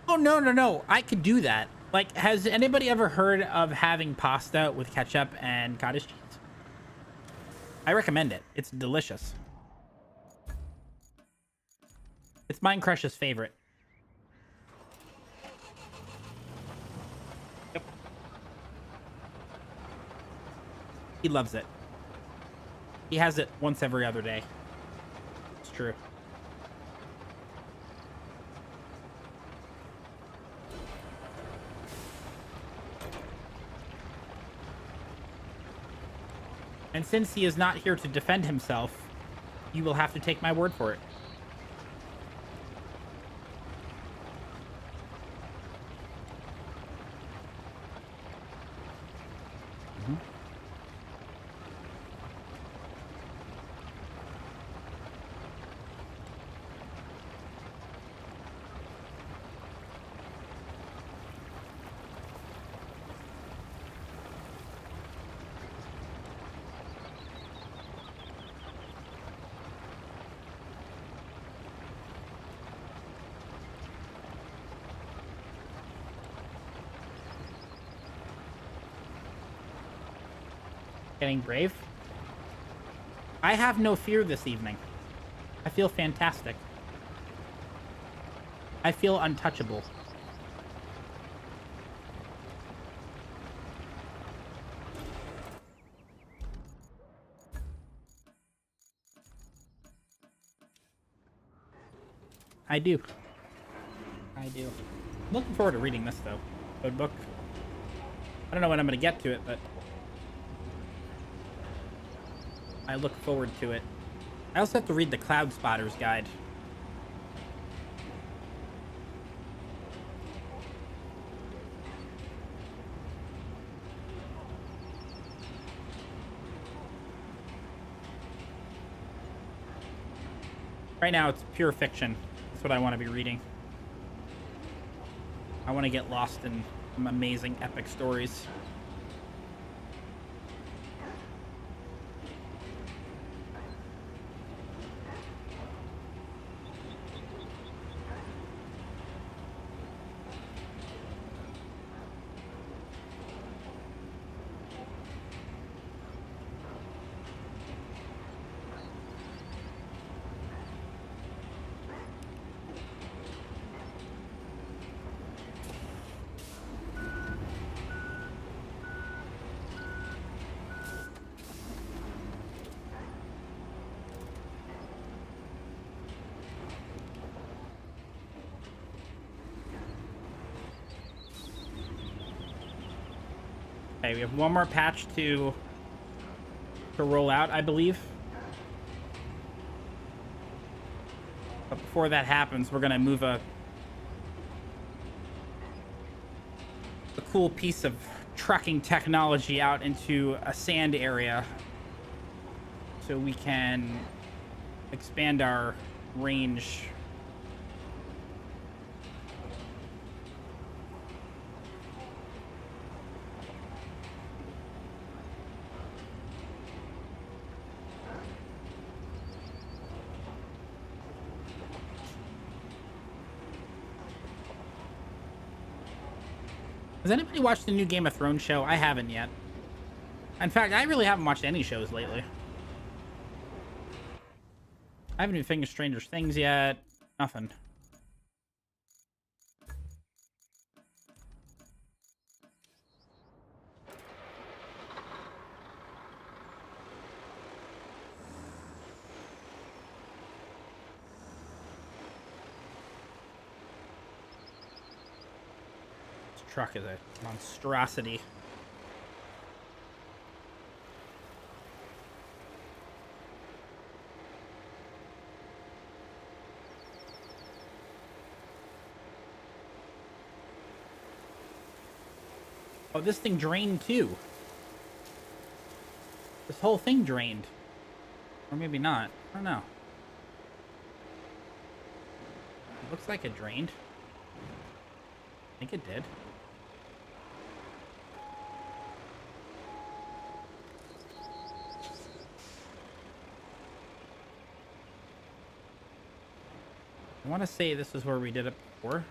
Oh, no, no, no. I could do that. Like, has anybody ever heard of having pasta with ketchup and cottage cheese? I recommend it. It's delicious. It's mine Crush's favorite. Yep. He loves it. He has it once every other day. It's true. And since he is not here to defend himself, you will have to take my word for it. Getting brave. I have no fear this evening. I feel fantastic. I feel untouchable. I do. I do. I'm looking forward to reading this, though. Code book. I don't know when I'm going to get to it, but I look forward to it. I also have to read the Cloud Spotter's Guide. Right now, it's pure fiction. That's what I want to be reading. I want to get lost in some amazing, epic stories. Okay, we have one more patch to roll out, I believe. But before that happens, we're gonna move a cool piece of trucking technology out into a sand area so we can expand our range. Has anybody watched the new Game of Thrones show? I haven't yet. In fact, I really haven't watched any shows lately. I haven't even finished Stranger Things yet. Nothing. This truck is a monstrosity. Oh, this thing drained too. This whole thing drained. Or maybe not. I don't know. It looks like it drained. I think it did. I want to say this is where we did it before.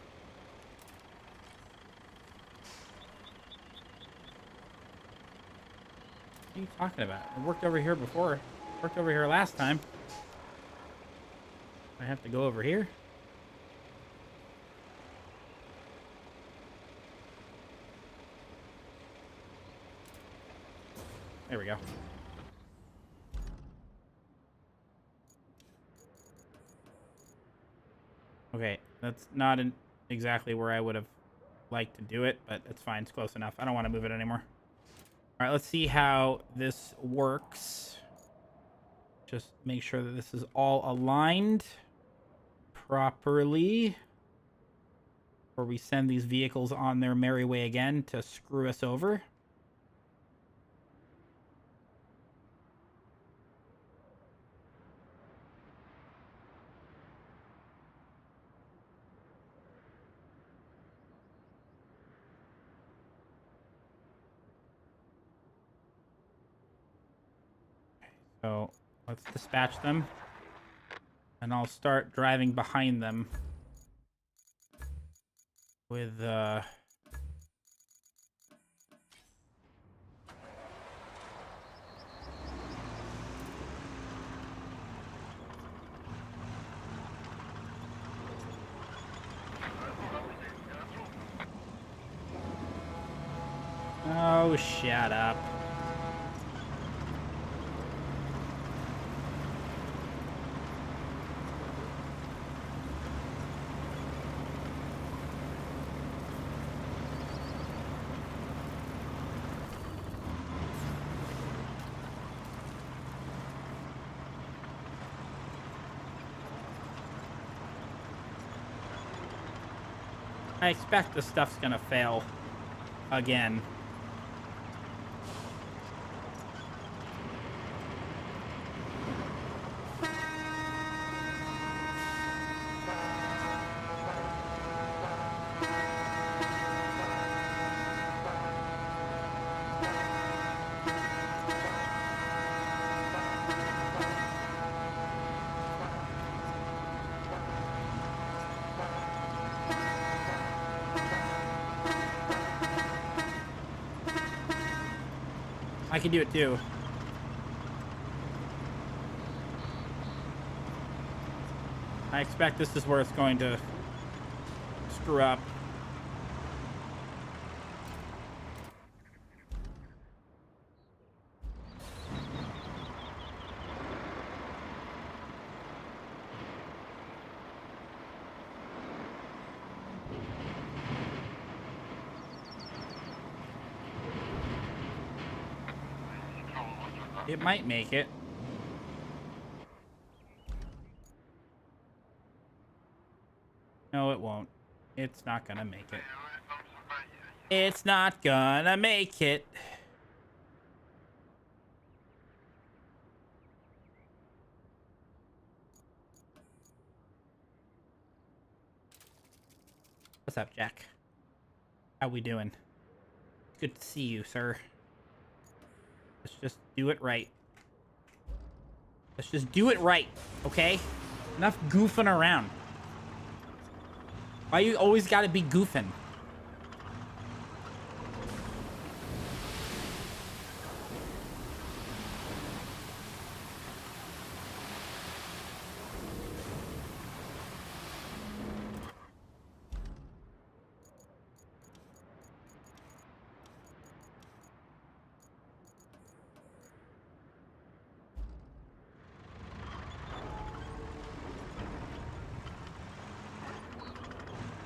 What are you talking about? It worked over here before. It worked over here last time. I have to go over here. There we go. Okay, that's not exactly where I would have liked to do it, but it's fine. It's close enough. I don't want to move it anymore. All right, let's see how this works. Just make sure that this is all aligned properly before we send these vehicles on their merry way again to screw us over. So let's dispatch them, and I'll start driving behind them with Oh, shut up. I expect this stuff's gonna fail again. I can do it too. I expect this is where it's going to screw up. It might make it. No, it won't. It's not gonna make it. It's not gonna make it. What's up, Jack? How we doing? Good to see you, sir. Let's just do it right. Let's just do it right, okay? Enough goofing around. Why you always gotta be goofing?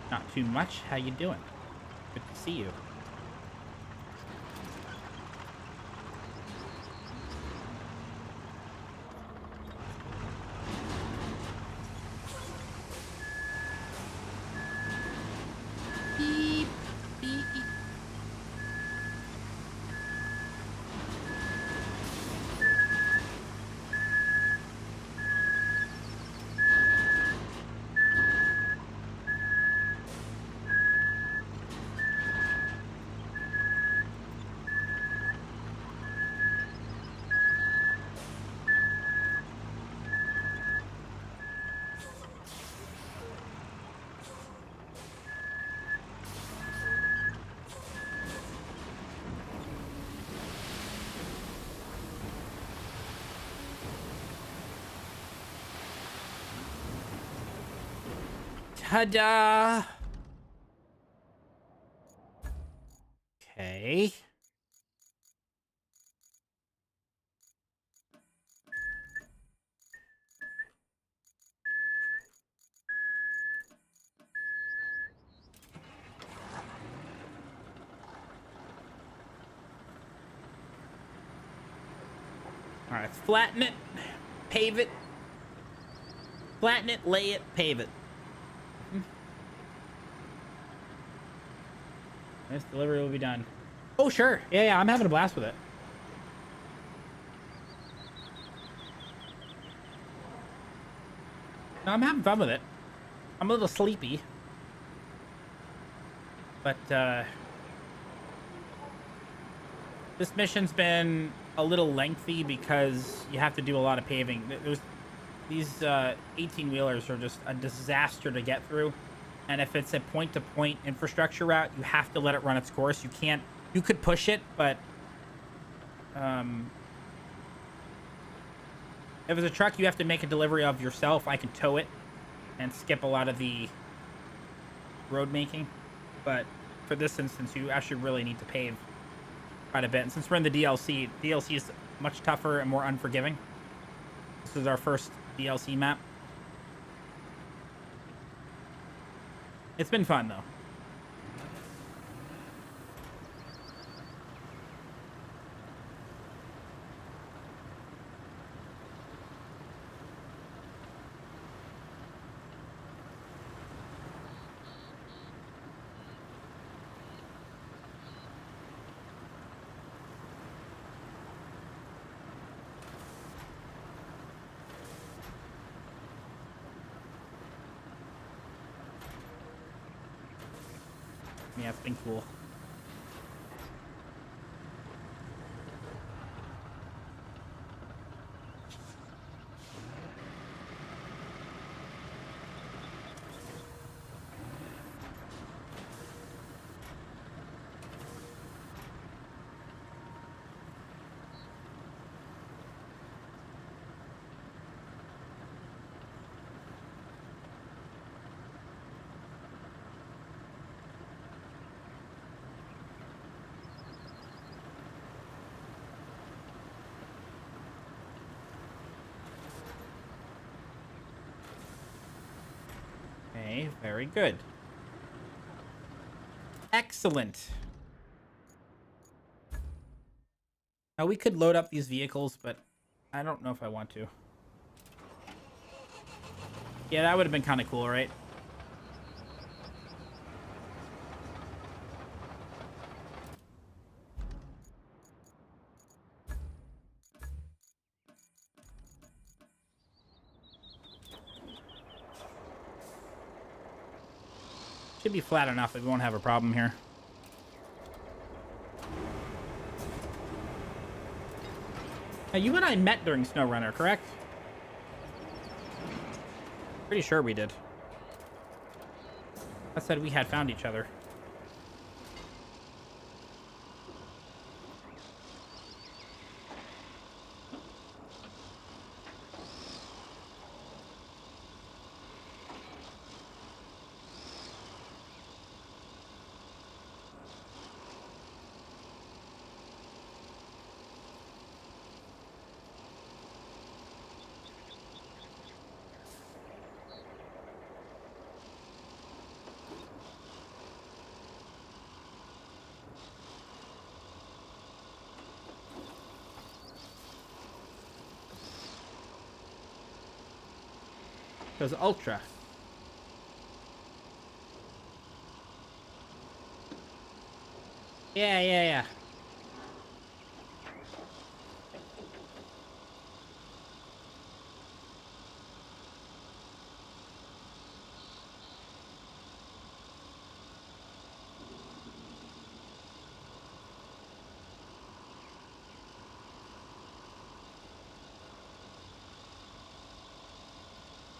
Not too much. How you doing? Good to see you. Beep, beep. Ta-da! Okay. All right, flatten it, pave it. Flatten it, lay it, pave it. This delivery will be done. Oh, sure. Yeah, I'm having a blast with it. No, I'm having fun with it. I'm a little sleepy. But, this mission's been a little lengthy because you have to do a lot of paving. These 18-wheelers are just a disaster to get through. And if it's a point-to-point infrastructure route, you have to let it run its course. You can't... You could push it, but... if it's a truck you have to make a delivery of yourself, I can tow it and skip a lot of the road making. But for this instance, you actually really need to pave. quite a bit. And since we're in the DLC is much tougher and more unforgiving. This is our first DLC map. It's been fun, though. Yeah, it's been cool. Okay, very good. Excellent. Now we could load up these vehicles, but I don't know if I want to. Yeah, that would have been kind of cool, right? Should be flat enough that we won't have a problem here. Now, you and I met during SnowRunner, correct? Pretty sure we did. I said we had found each other. Goes Ultra. Yeah.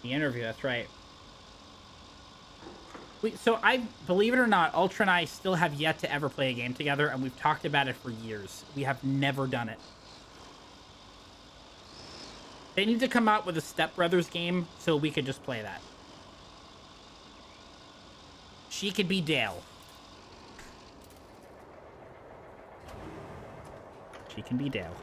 The interview, that's right. So I believe it or not, Ultra and I still have yet to ever play a game together, and we've talked about it for years. We have never done it. They need to come out with a Step Brothers game so we could just play that. She could be Dale. She can be Dale.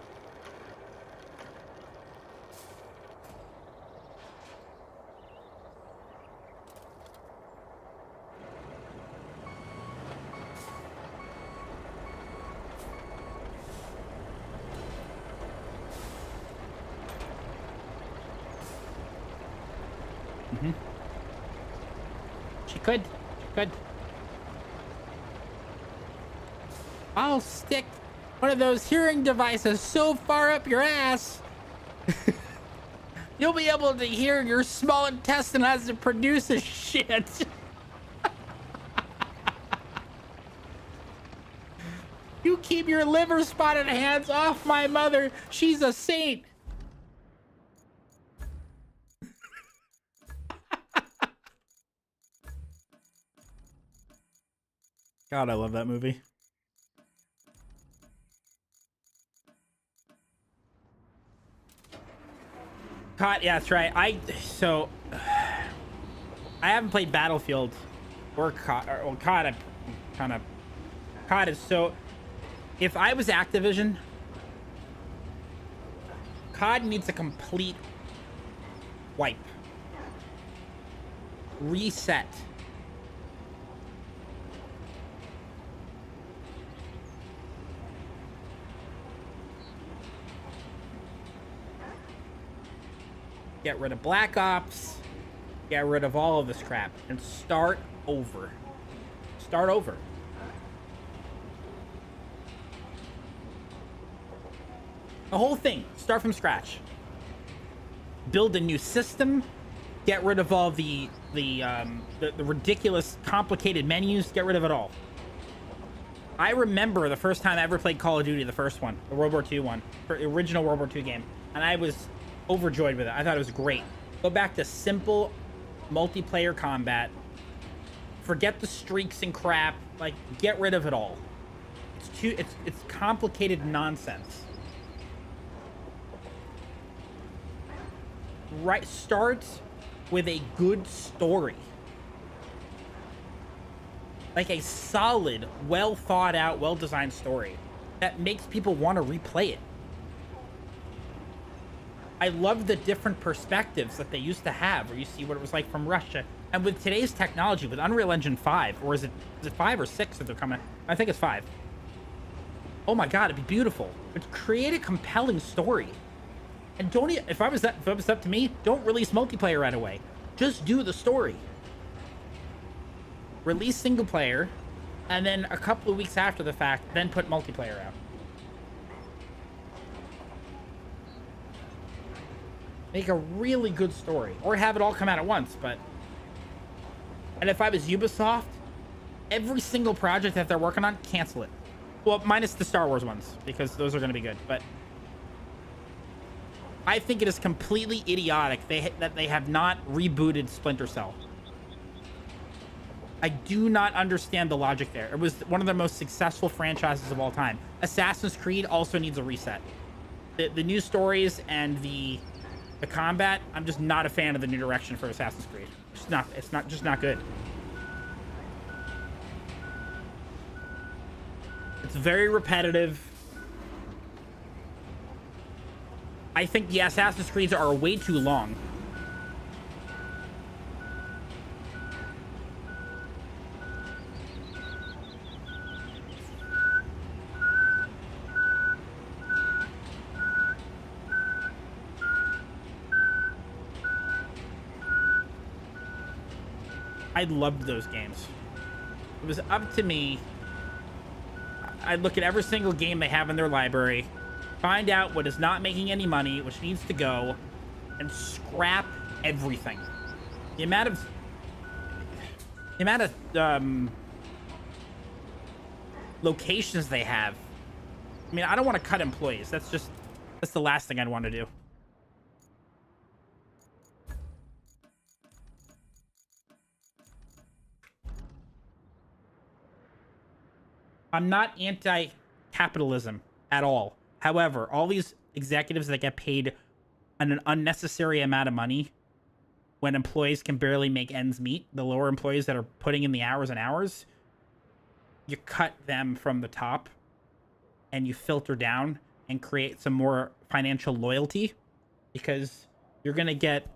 She could. I'll stick one of those hearing devices so far up your ass, you'll be able to hear your small intestine as it produces shit. You keep your liver spotted hands off my mother. She's a saint. God, I love that movie. COD, yeah, that's right. I haven't played Battlefield or COD. Or, well, COD, COD is so. If I was Activision, COD needs a complete wipe. Reset. Get rid of Black Ops. Get rid of all of this crap and start over. Start over. The whole thing. Start from scratch. Build a new system. Get rid of all the ridiculous, complicated menus. Get rid of it all. I remember the first time I ever played Call of Duty, the first one, the World War II one, the original World War II game, and I was overjoyed with it. I thought it was great. Go back to simple multiplayer combat. Forget the streaks and crap. Like, get rid of it all. It's complicated nonsense. Right, start with a good story. Like a solid, well thought out, well designed story that makes people want to replay it. I love the different perspectives that they used to have, where you see what it was like from Russia. And with today's technology, with Unreal Engine 5, or is it 5 or 6 that they're coming? I think it's 5. Oh my god, it'd be beautiful. But create a compelling story. And don't, if it was up to me, don't release multiplayer right away. Just do the story. Release single player, and then a couple of weeks after the fact, then put multiplayer out. Make a really good story, or have it all come out at once. But, and if I was Ubisoft, every single project that they're working on, cancel it. Well, minus the Star Wars ones, because those are going to be good. But I think it is completely idiotic that they have not rebooted Splinter Cell. I do not understand the logic there. It was one of the most successful franchises of all time. Assassin's Creed also needs a reset. The new stories and the combat, I'm just not a fan of the new direction for Assassin's Creed. It's just not good. It's very repetitive. I think the Assassin's Creeds are way too long. I loved those games. It was up to me. I'd look at every single game they have in their library, find out what is not making any money, which needs to go, and everything. The amount of locations they have. I mean, I don't want to cut employees. That's the last thing I'd want to do. I'm not anti-capitalism at all. However, all these executives that get paid an unnecessary amount of money when employees can barely make ends meet, the lower employees that are putting in the hours and hours, you cut them from the top and you filter down and create some more financial loyalty, because you're going to get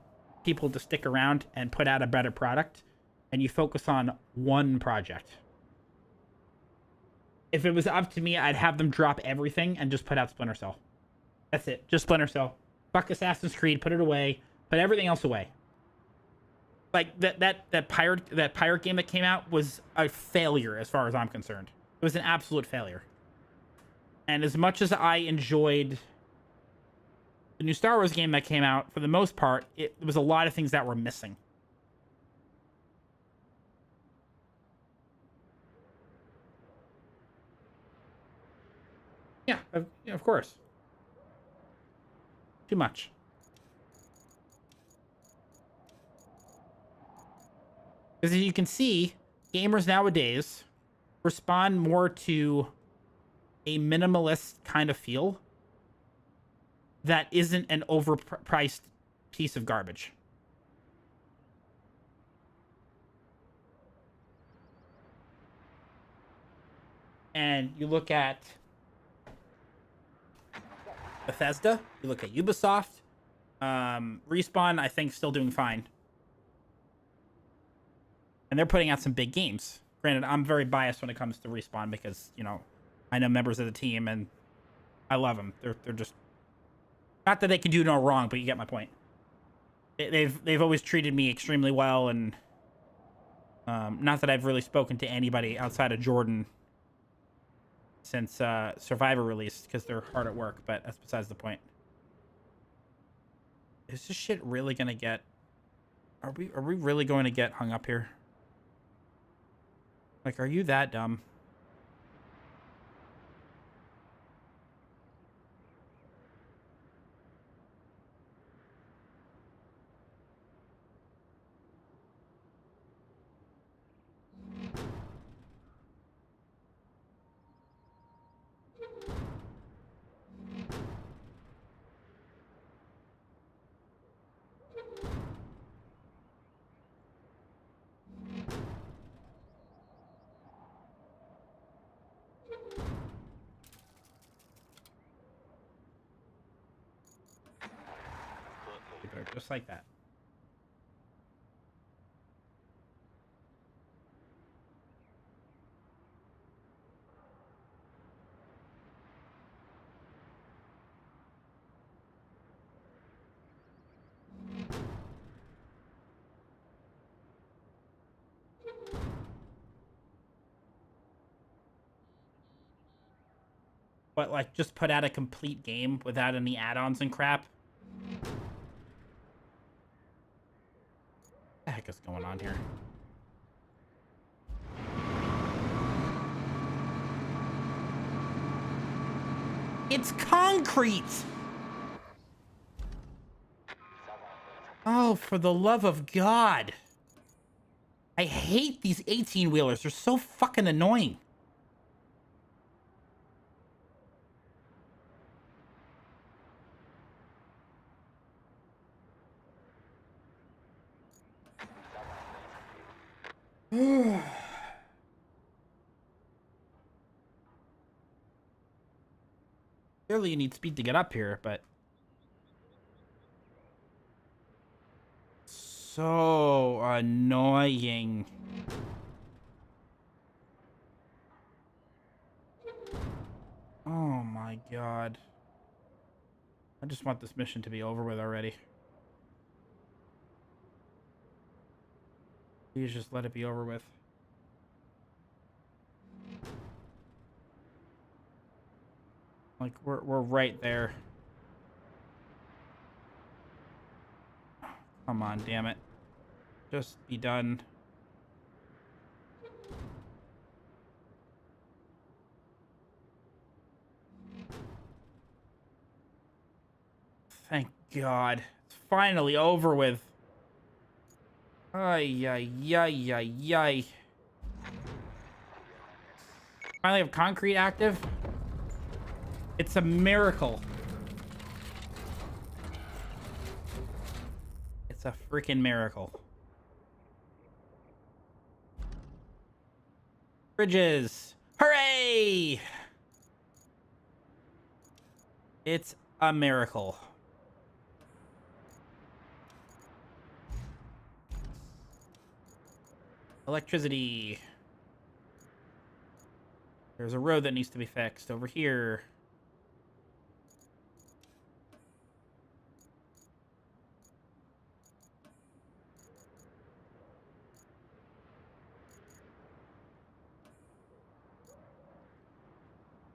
people to stick around and put out a better product, and you focus on one project. If it was up to me, I'd have them drop everything and just put out Splinter Cell. That's it. Just Splinter Cell. Fuck Assassin's Creed. Put it away. Put everything else away. Like that pirate game that came out was a failure as far as I'm concerned. It was an absolute failure. And as much as I enjoyed the new Star Wars game that came out, for the most part, there was a lot of things that were missing. Yeah, of course. Too much. Because as you can see, gamers nowadays respond more to a minimalist kind of feel that isn't an overpriced piece of garbage. And you look at Bethesda, you look at Ubisoft, Respawn, I think, still doing fine. And they're putting out some big games. Granted, I'm very biased when it comes to Respawn because, you know, I know members of the team and I love them. They're just... Not that they can do no wrong, but you get my point. They've always treated me extremely well, and not that I've really spoken to anybody outside of Jordan since Survivor released, because they're hard at work, but that's besides the point. Is this shit really gonna get... Are we really going to get hung up here? Like, are you that dumb? Just like that. But, like, just put out a complete game without any add-ons and crap. What the heck is going on here? It's concrete! Oh, for the love of God. I hate these 18-wheelers. They're so fucking annoying. Clearly you need speed to get up here, but... So annoying. Oh my God. I just want this mission to be over with already. Please just let it be over with. Like, we're right there. Come on, damn it. Just be done. Thank God. It's finally over with. Ay, ay, ay, ay, ay. Finally have concrete active. It's a miracle. It's a freaking miracle. Bridges. Hooray! It's a miracle. Electricity. There's a road that needs to be fixed over here.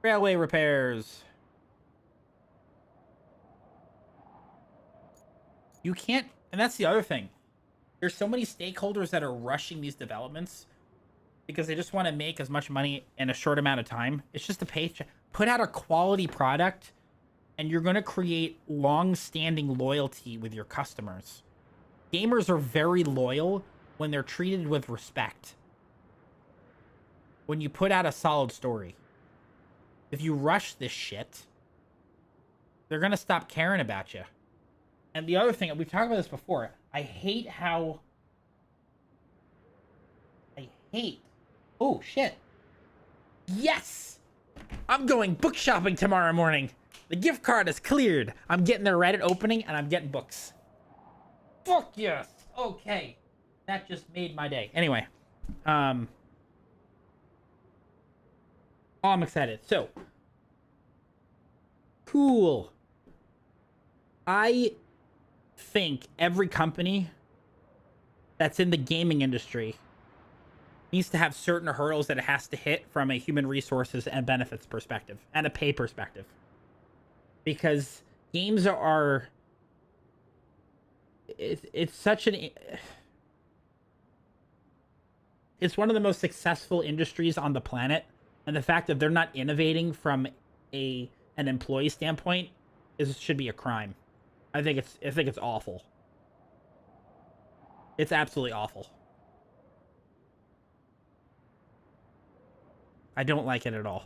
Railway repairs. You can't, and that's the other thing. There's so many stakeholders that are rushing these developments because they just want to make as much money in a short amount of time. It's just a paycheck. Put out a quality product and you're going to create long-standing loyalty with your customers. Gamers are very loyal when they're treated with respect. When you put out a solid story. If you rush this shit, they're going to stop caring about you. And the other thing, we've talked about this before, I hate how... Oh, shit. Yes! I'm going book shopping tomorrow morning. The gift card is cleared. I'm getting their Reddit opening and I'm getting books. Fuck yes. Okay. That just made my day. Anyway. Oh, I'm excited. So. Cool. I think every company that's in the gaming industry needs to have certain hurdles that it has to hit from a human resources and benefits perspective and a pay perspective. Because games are it's such an it's one of the most successful industries on the planet, and the fact that they're not innovating from an employee standpoint should be a crime. I think it's awful. It's absolutely awful. I don't like it at all.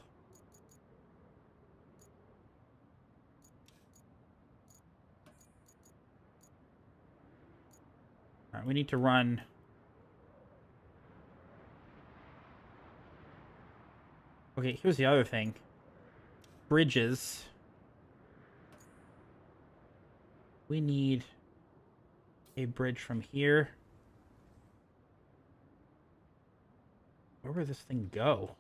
All right, we need to run. Okay, here's the other thing. Bridges. We need a bridge from here. Where would this thing go?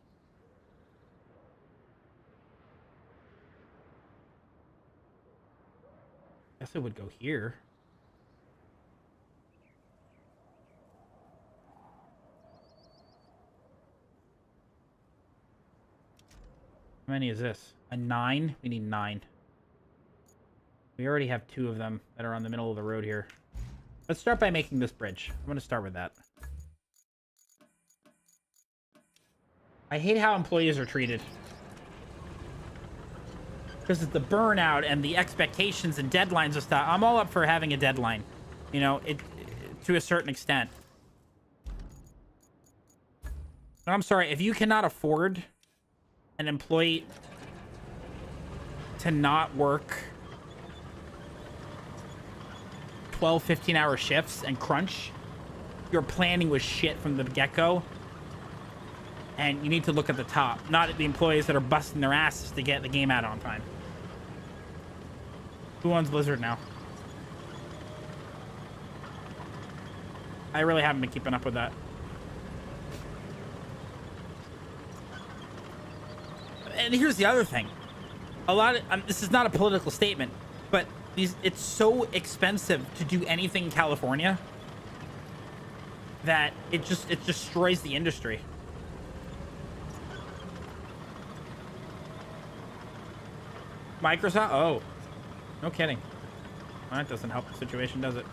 Guess it would go here. How many is this? A 9? We need 9. We already have 2 of them that are on the middle of the road here. Let's start by making this bridge. I'm going to start with that. I hate how employees are treated. Because of the burnout and the expectations and deadlines and stuff. I'm all up for having a deadline. You know, to a certain extent. I'm sorry, if you cannot afford an employee to not work 12, 15-hour shifts and crunch, your planning was shit from the get-go. And you need to look at the top, not at the employees that are busting their asses to get the game out on time. Who owns Blizzard now? I really haven't been keeping up with that. And here's the other thing. This is not a political statement, but it's so expensive to do anything in California that it destroys the industry. Microsoft? Oh, no kidding. Well, that doesn't help the situation, does it?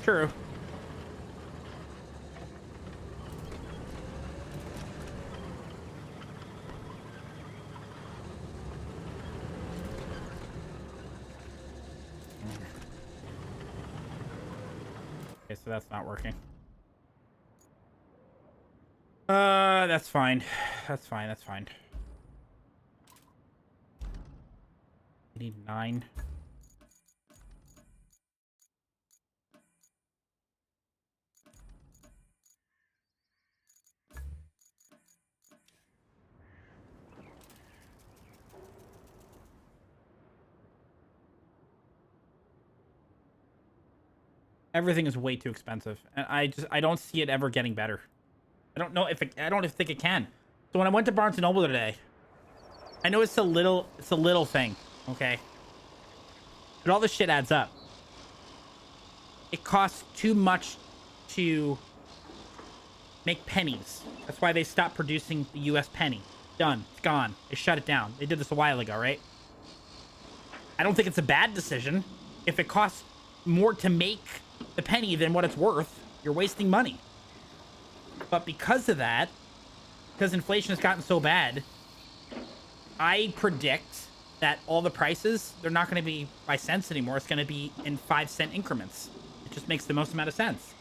True. Okay, so that's not working. That's fine. That's fine. That's fine. We need 9. Everything is way too expensive, and I don't see it ever getting better. I don't think it can. So when I went to Barnes & Noble today, I know it's a little thing, okay? But all this shit adds up. It costs too much to make pennies. That's why they stopped producing the US penny. Done. It's gone. They shut it down. They did this a while ago, right? I don't think it's a bad decision. If it costs more to make the penny than what it's worth, you're wasting money. But because of that, because inflation has gotten so bad, I predict that all the prices, they're not going to be by cents anymore. It's going to be in 5-cent increments. It just makes the most amount of sense.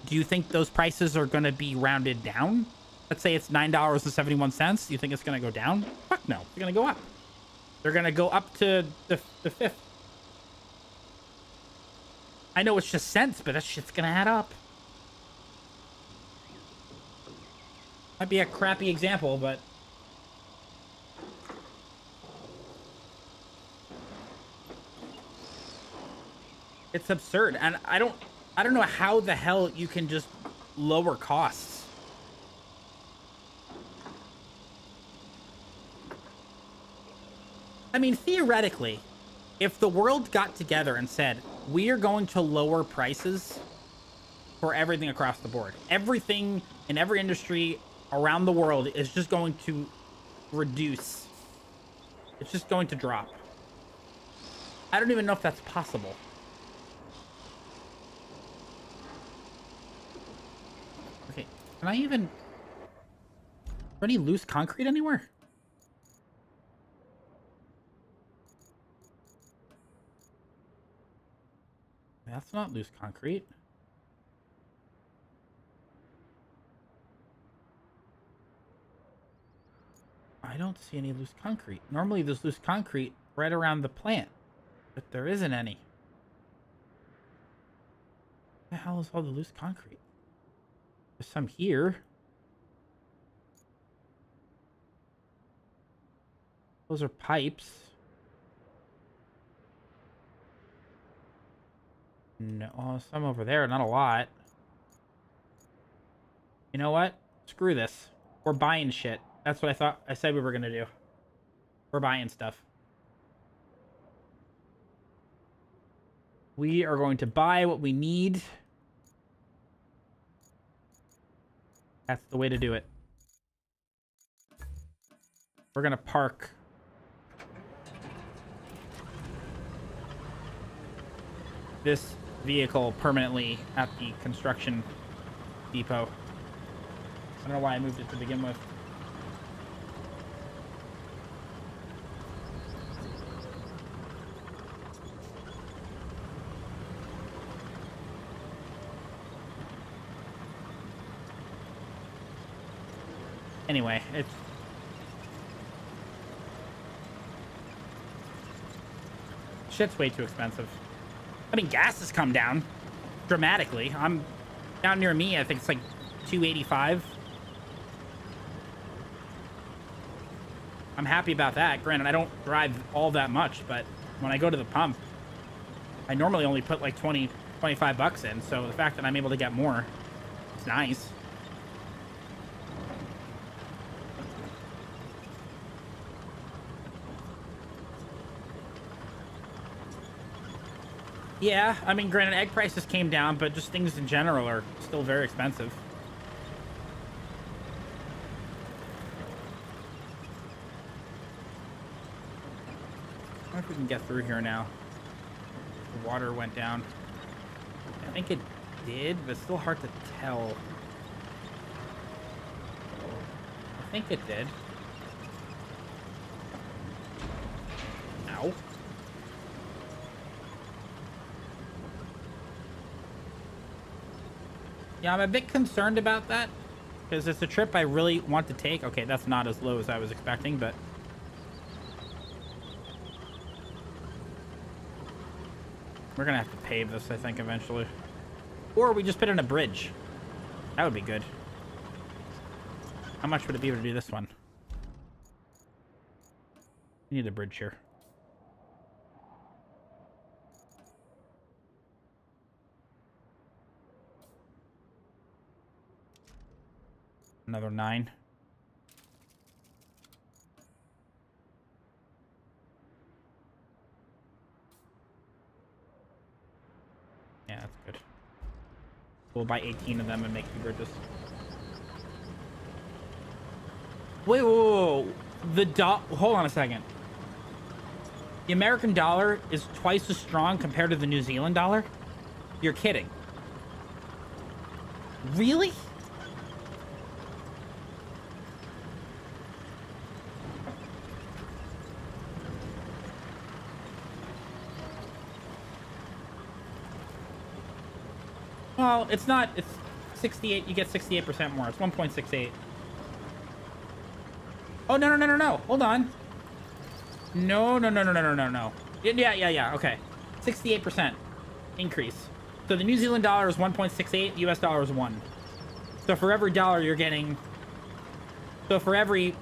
Do you think those prices are going to be rounded down? Let's say it's $9.71. Do you think it's going to go down? Fuck no. They're going to go up. They're going to go up to the fifth. I know it's just cents, but that shit's going to add up. Might be a crappy example, but... it's absurd. And I don't know how the hell you can just lower costs. I mean, theoretically, if the world got together and said, we are going to lower prices for everything across the board, everything in every industry around the world is just going to reduce. It's just going to drop. I don't even know if that's possible. Okay, can I even... is there any loose concrete anywhere? That's not loose concrete. I don't see any loose concrete. Normally there's loose concrete right around the plant, but there isn't any. What the hell is all the loose concrete? There's some here. Those are pipes. No, some over there, not a lot. You know what? Screw this. We're buying shit. That's what I said we were gonna do. We're buying stuff. We are going to buy what we need. That's the way to do it. We're gonna park this vehicle permanently at the construction depot. I don't know why I moved it to begin with. Anyway, it's... shit's way too expensive. I mean, gas has come down dramatically. I'm down near me, I think it's like $2.85. I'm happy about that. Granted, I don't drive all that much, but when I go to the pump, I normally only put like 20, 25 bucks in. So the fact that I'm able to get more, it's nice. Yeah, I mean, granted, egg prices came down, but just things in general are still very expensive. I wonder if we can get through here now. The water went down. I think it did, but it's still hard to tell. I think it did. Ow. Yeah, I'm a bit concerned about that, because it's a trip I really want to take. Okay, that's not as low as I was expecting, but... we're gonna have to pave this, I think, eventually. Or we just put in a bridge. That would be good. How much would it be to do this one? We need a bridge here. Another 9. Yeah, that's good. We'll buy 18 of them and make 2 bridges. Wait, whoa. Hold on a second. The American dollar is twice as strong compared to the New Zealand dollar? You're kidding. Really? Well, it's not. It's 68. You get 68% more. It's 1.68. Oh, no, no, no, no, no. Hold on. No, no, no, no, no, no, no, no. Yeah. Okay. 68% increase. So the New Zealand dollar is 1.68. US dollar is 1. So for every dollar you're getting... So for every...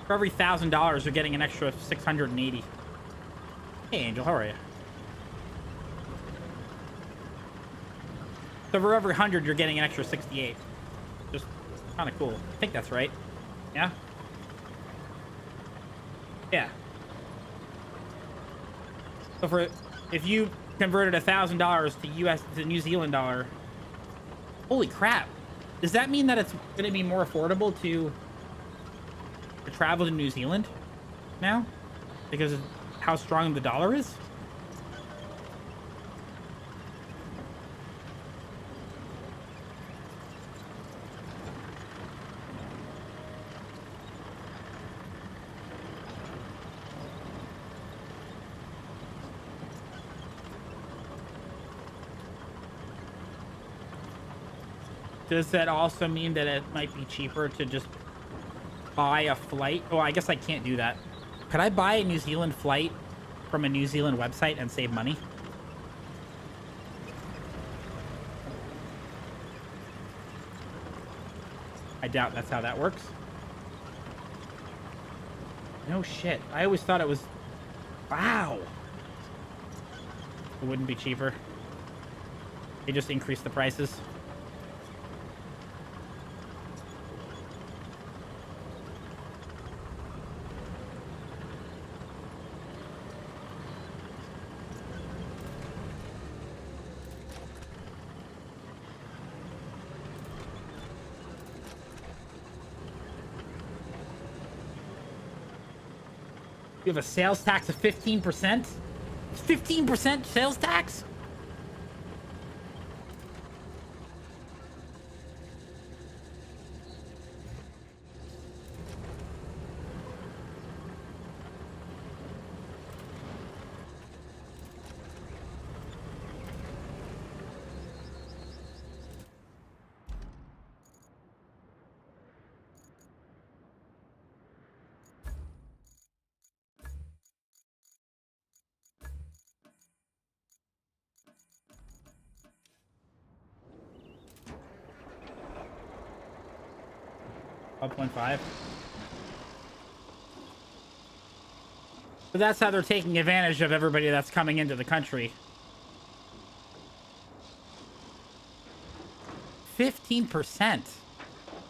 For every $1,000, you're getting an extra 680. Hey, Angel, how are you? So for every 100, you're getting an extra 68. Just kind of cool. I think that's right. Yeah? Yeah. So for... If you converted $1,000 to US to New Zealand dollar... Holy crap. Does that mean that it's going to be more affordable to travel to New Zealand now because of how strong the dollar is? Does that also mean that it might be cheaper to just buy a flight? Oh, I guess I can't do that. Could I buy a New Zealand flight from a New Zealand website and save money? I doubt that's how that works. No shit. I always thought it was... Wow. It wouldn't be cheaper. They just increased the prices. You have a sales tax of 15%? 15% sales tax? $12.5. But that's how they're taking advantage of everybody that's coming into the country. 15%.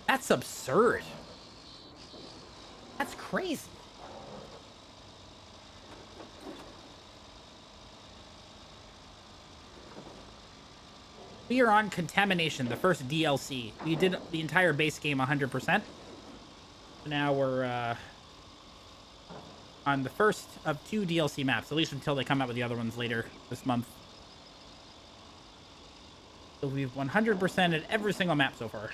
That's absurd. That's crazy. We are on Contamination, the first DLC. We did the entire base game 100%. Now we're on the first of 2 DLC maps, at least until they come out with the other ones later this month. So we've 100%ed every single map so far.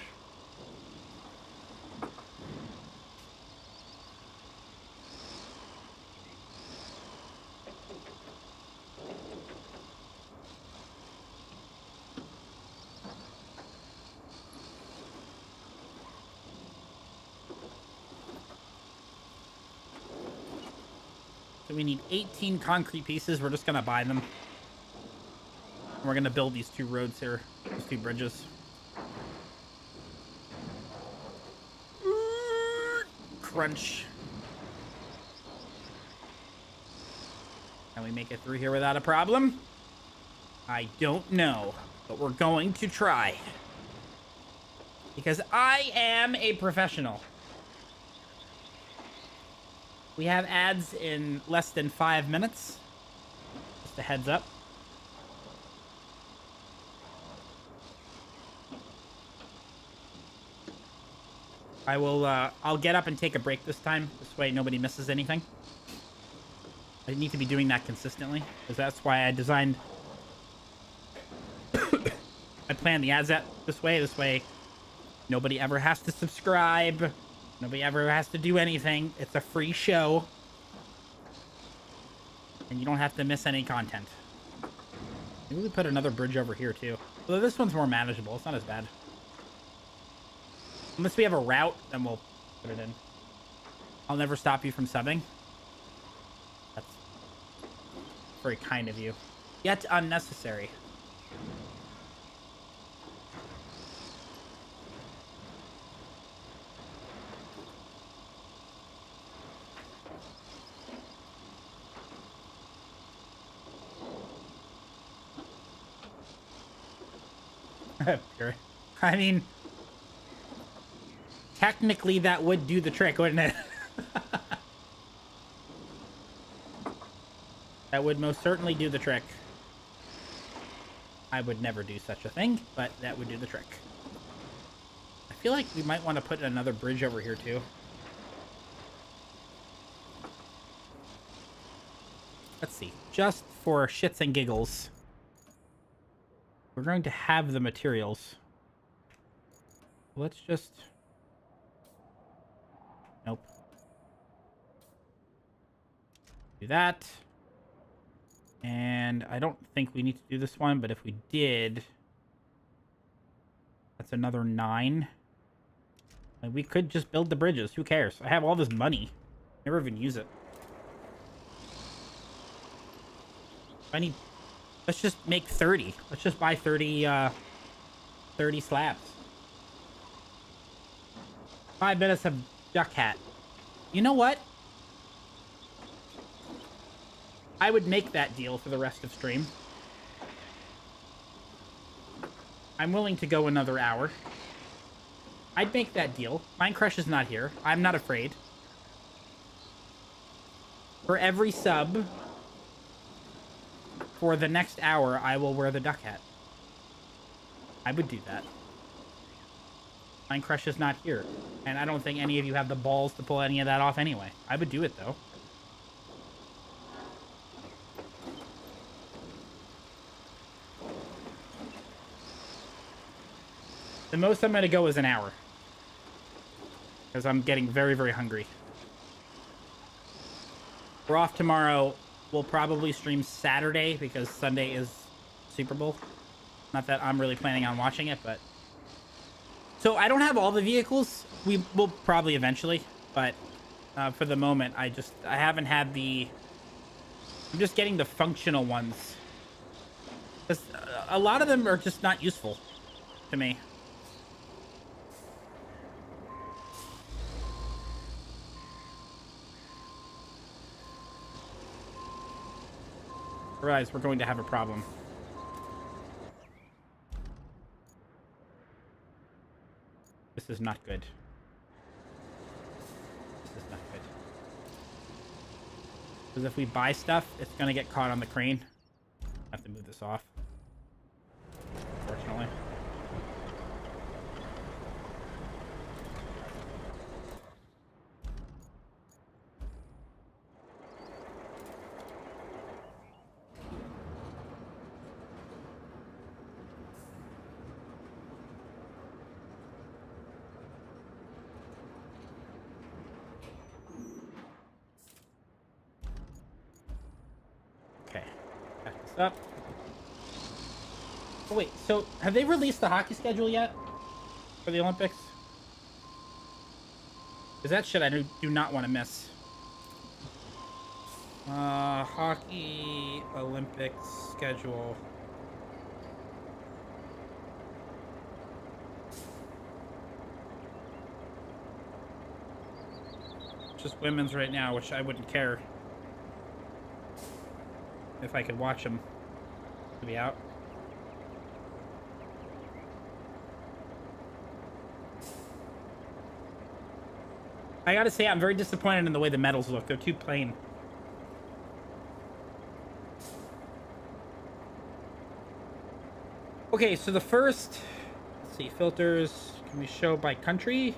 So we need 18 concrete pieces. We're just going to buy them. And we're going to build these 2 roads here. These 2 bridges. Crunch. Can we make it through here without a problem? I don't know, but we're going to try. Because I am a professional. We have ads in less than 5 minutes. Just a heads up. I'll get up and take a break this time. This way nobody misses anything. I need to be doing that consistently, because that's why I designed... I planned the ads out this way. This way, nobody ever has to subscribe. Nobody ever has to do anything. It's a free show. And you don't have to miss any content. Maybe we put another bridge over here, too. Although this one's more manageable. It's not as bad. Unless we have a route, then we'll put it in. I'll never stop you from subbing. That's very kind of you. Yet unnecessary. I mean, technically that would do the trick, wouldn't it? That would most certainly do the trick. I would never do such a thing, but that would do the trick. I feel like we might want to put another bridge over here too. Let's see, just for shits and giggles. We're going to have the materials. Let's just... Nope. Do that. And I don't think we need to do this one, but if we did... That's another 9. And we could just build the bridges. Who cares? I have all this money. Never even use it. I need... Let's just make 30. Let's just buy 30 slabs. 5 minutes of duck hat. You know what? I would make that deal for the rest of stream. I'm willing to go another hour. I'd make that deal. Minecrush is not here. I'm not afraid. For every sub... For the next hour, I will wear the duck hat. I would do that. Minecrush is not here. And I don't think any of you have the balls to pull any of that off anyway. I would do it, though. The most I'm going to go is an hour. Because I'm getting very, very hungry. We're off tomorrow. We'll probably stream Saturday because Sunday is Super Bowl. Not that I'm really planning on watching it, but... So I don't have all the vehicles. We will probably eventually, but for the moment, I haven't had the... I'm just getting the functional ones. Because a lot of them are just not useful to me. Otherwise, we're going to have a problem. This is not good. This is not good. Because if we buy stuff, it's going to get caught on the crane. I have to move this off. Unfortunately. Up. Oh wait, so have they released the hockey schedule yet for the Olympics? Because that shit I do not want to miss. Hockey Olympics schedule. Just women's right now, which I wouldn't care if I could watch them to be out. I gotta say, I'm very disappointed in the way the medals look. They're too plain. Okay, so the first... Let's see, filters. Can we show by country?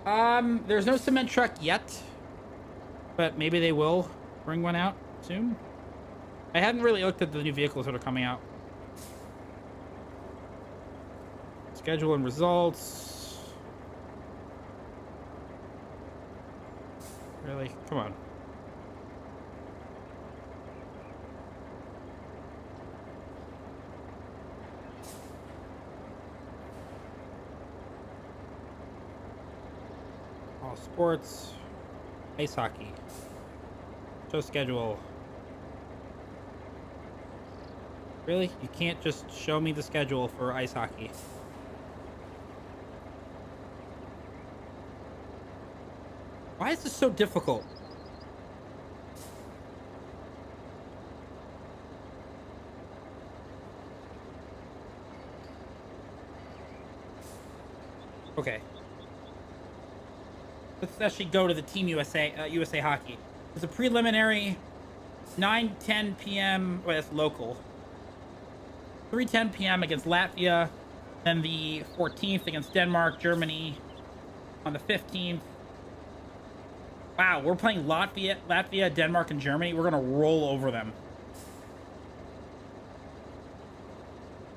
There's no cement truck yet, but maybe they will bring one out soon. I hadn't really looked at the new vehicles that are coming out. Schedule and results. Really? Come on. All sports. Ice hockey. Show schedule. Really? You can't just show me the schedule for ice hockey. Why is this so difficult? Okay. Let's actually go to the Team USA, USA Hockey. It's a preliminary 9:10 p.m. Well, that's local. 3:10 p.m. against Latvia. Then the 14th against Denmark, Germany. On the 15th. Wow, we're playing Latvia, Denmark, and Germany. We're gonna roll over them.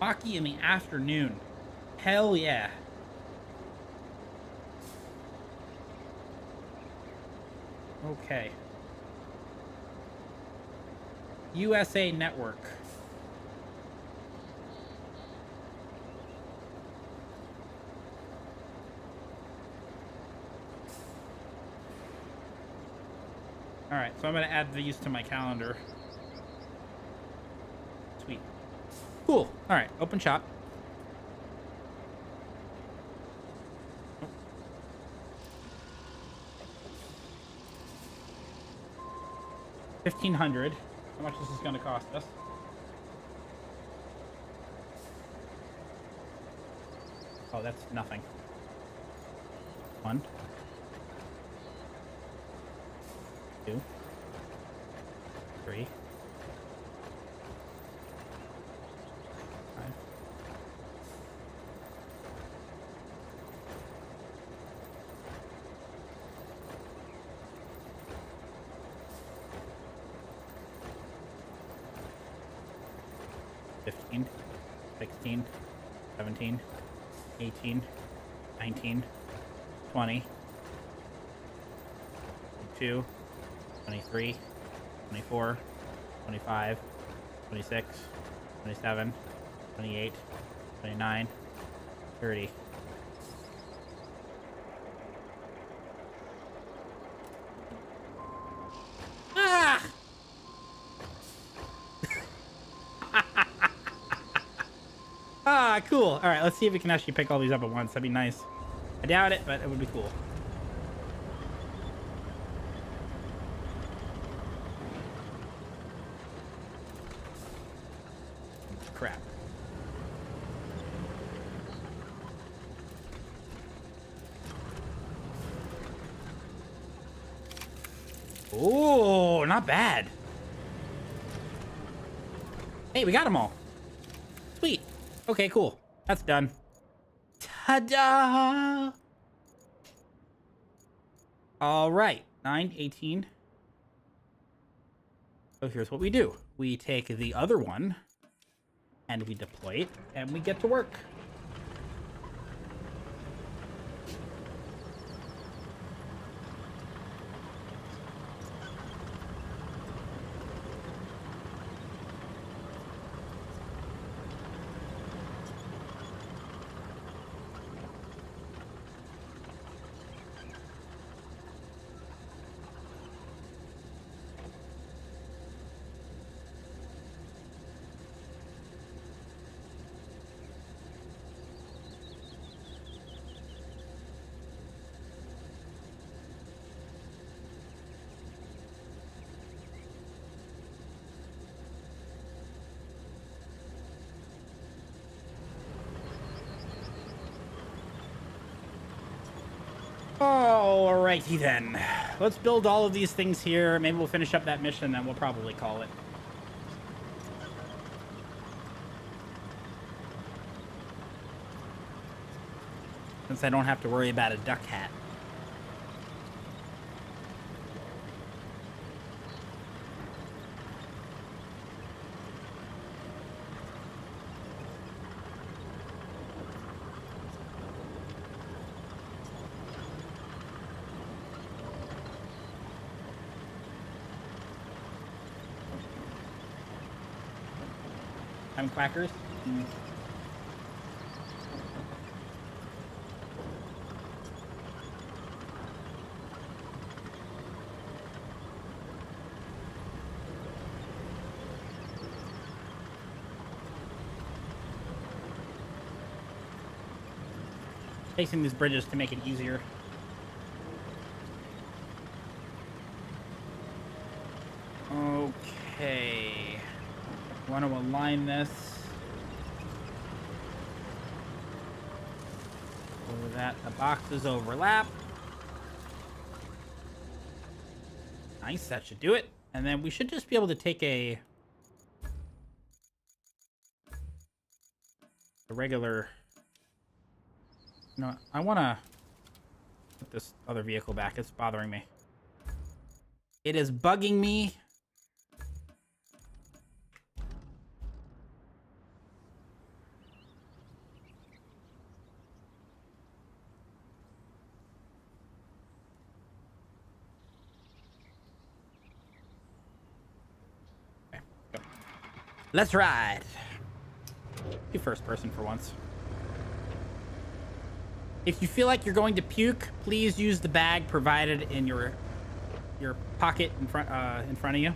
Hockey in the afternoon. Hell yeah. Okay. USA Network. Alright, so I'm going to add these to my calendar. Sweet. Cool. Alright, open shop. 1,500. How much is this going to cost us? Oh, that's nothing. 1, 2, 3, 5. $15, $16, $17, $18, $19, $20, $22, $23, $24, $25, $26, $27, $28, $29, $30. Ah! Ah, cool. All right, let's see if we can actually pick all these up at once. That'd be nice. I doubt it, but it would be cool. Crap. Oh, not bad. Hey, we got them all. Sweet. Okay, cool. That's done. Ta-da! All right, 9:18. So here's what we do. We take the other one, and we deploy it, and we get to work. Alrighty then. Let's build all of these things here. Maybe we'll finish up that mission, then we'll probably call it. Since I don't have to worry about a duck hat. I'm quackers. Mm. Facing these bridges to make it easier. Okay. Want to align this so that the boxes overlap. Nice, that should do it. And then we should just be able to take a regular... No, I want to put this other vehicle back. It's bothering me. It is bugging me. Okay, go. Let's ride. Be first person for once. If you feel like you're going to puke, please use the bag provided in your pocket in front of you.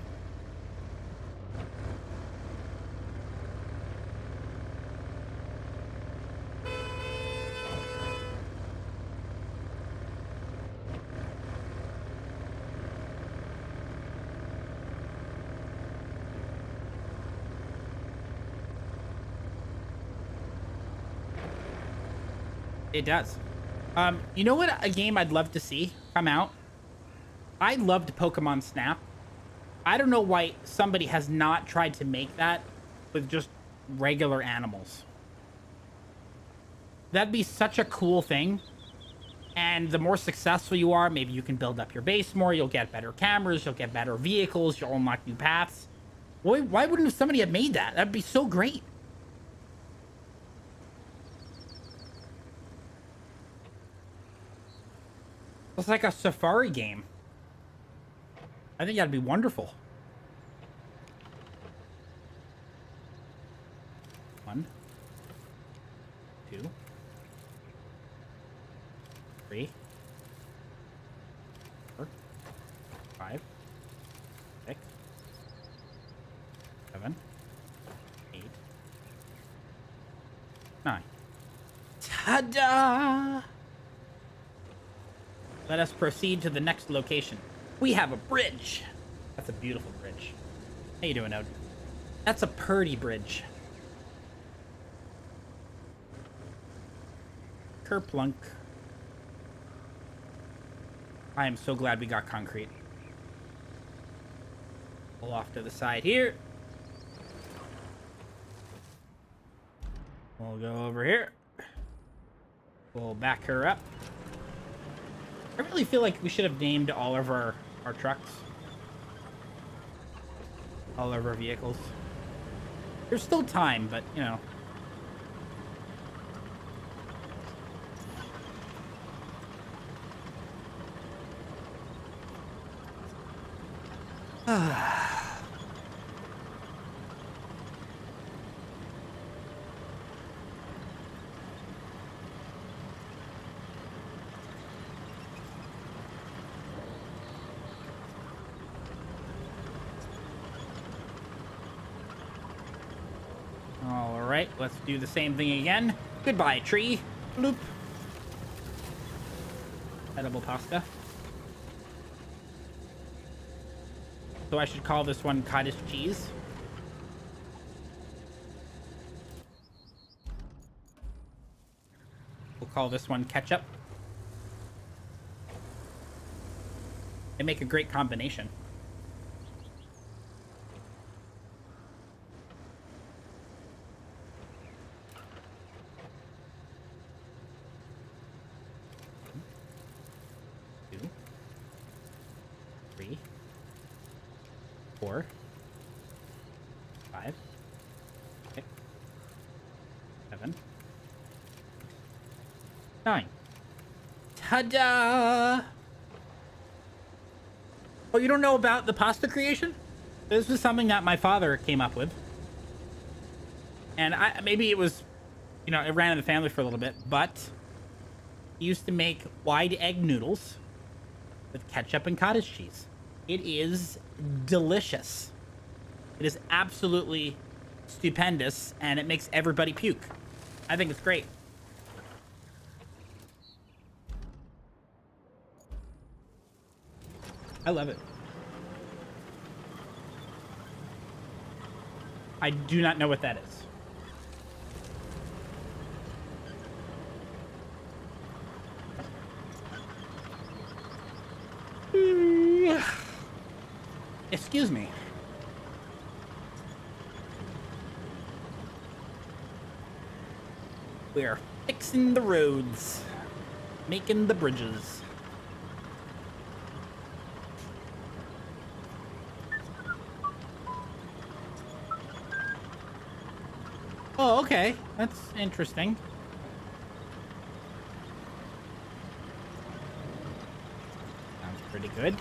It does. You know what a game I'd love to see come out? I loved Pokemon Snap. I don't know why somebody has not tried to make that with just regular animals. That'd be such a cool thing. And the more successful you are, maybe you can build up your base more, you'll get better cameras, you'll get better vehicles, you'll unlock new paths. Why wouldn't somebody have made that? That'd be so great. It's like a safari game. I think that'd be wonderful. 1, 2, 3, 4, 5, 6, 7, 8, 9. Ta-da! Let us proceed to the next location. We have a bridge. That's a beautiful bridge. How you doing, Ode? That's a purdy bridge. Kerplunk. I am so glad we got concrete. Pull off to the side here. We'll go over here. We'll back her up. I really feel like we should have named all of our trucks. All of our vehicles. There's still time, but, you know. Alright, let's do the same thing again. Goodbye, tree. Bloop. Edible pasta. So I should call this one cottage cheese. We'll call this one ketchup. They make a great combination. Four, 5, 6, 7, 9. Ta-da! Oh, you don't know about the pasta creation? This was something that my father came up with. And maybe it was, it ran in the family for a little bit, but he used to make wide egg noodles with ketchup and cottage cheese. It is delicious. It is absolutely stupendous, and it makes everybody puke. I think it's great. I love it. I do not know what that is. Excuse me. We're fixing the roads, making the bridges. Oh, okay. That's interesting. Sounds pretty good.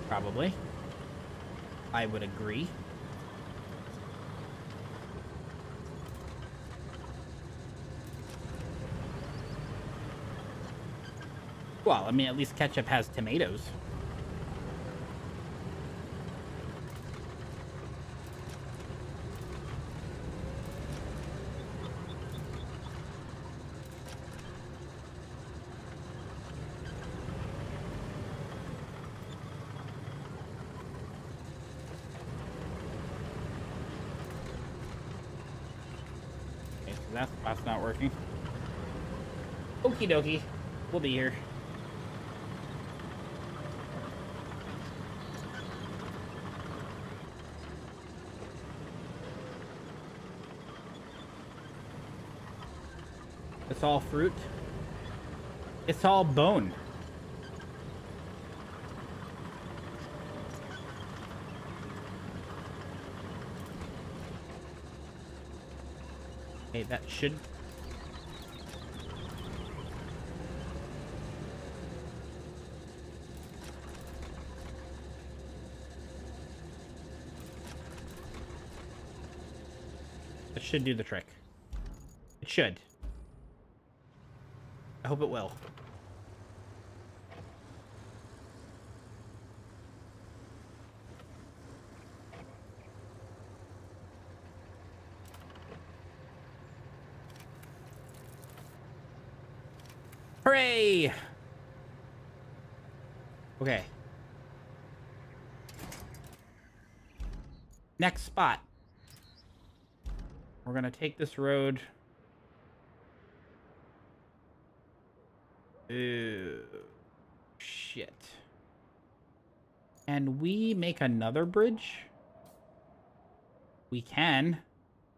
Probably. I would agree. Well, I mean, at least ketchup has tomatoes. Okay, so that's not working. Okie dokie. We'll be here. It's all fruit. It's all bone. Okay, that should... That should do the trick. It should. I hope it will. Hooray! Okay. Next spot. We're gonna take this road. Ooh, shit. Can we make another bridge? We can.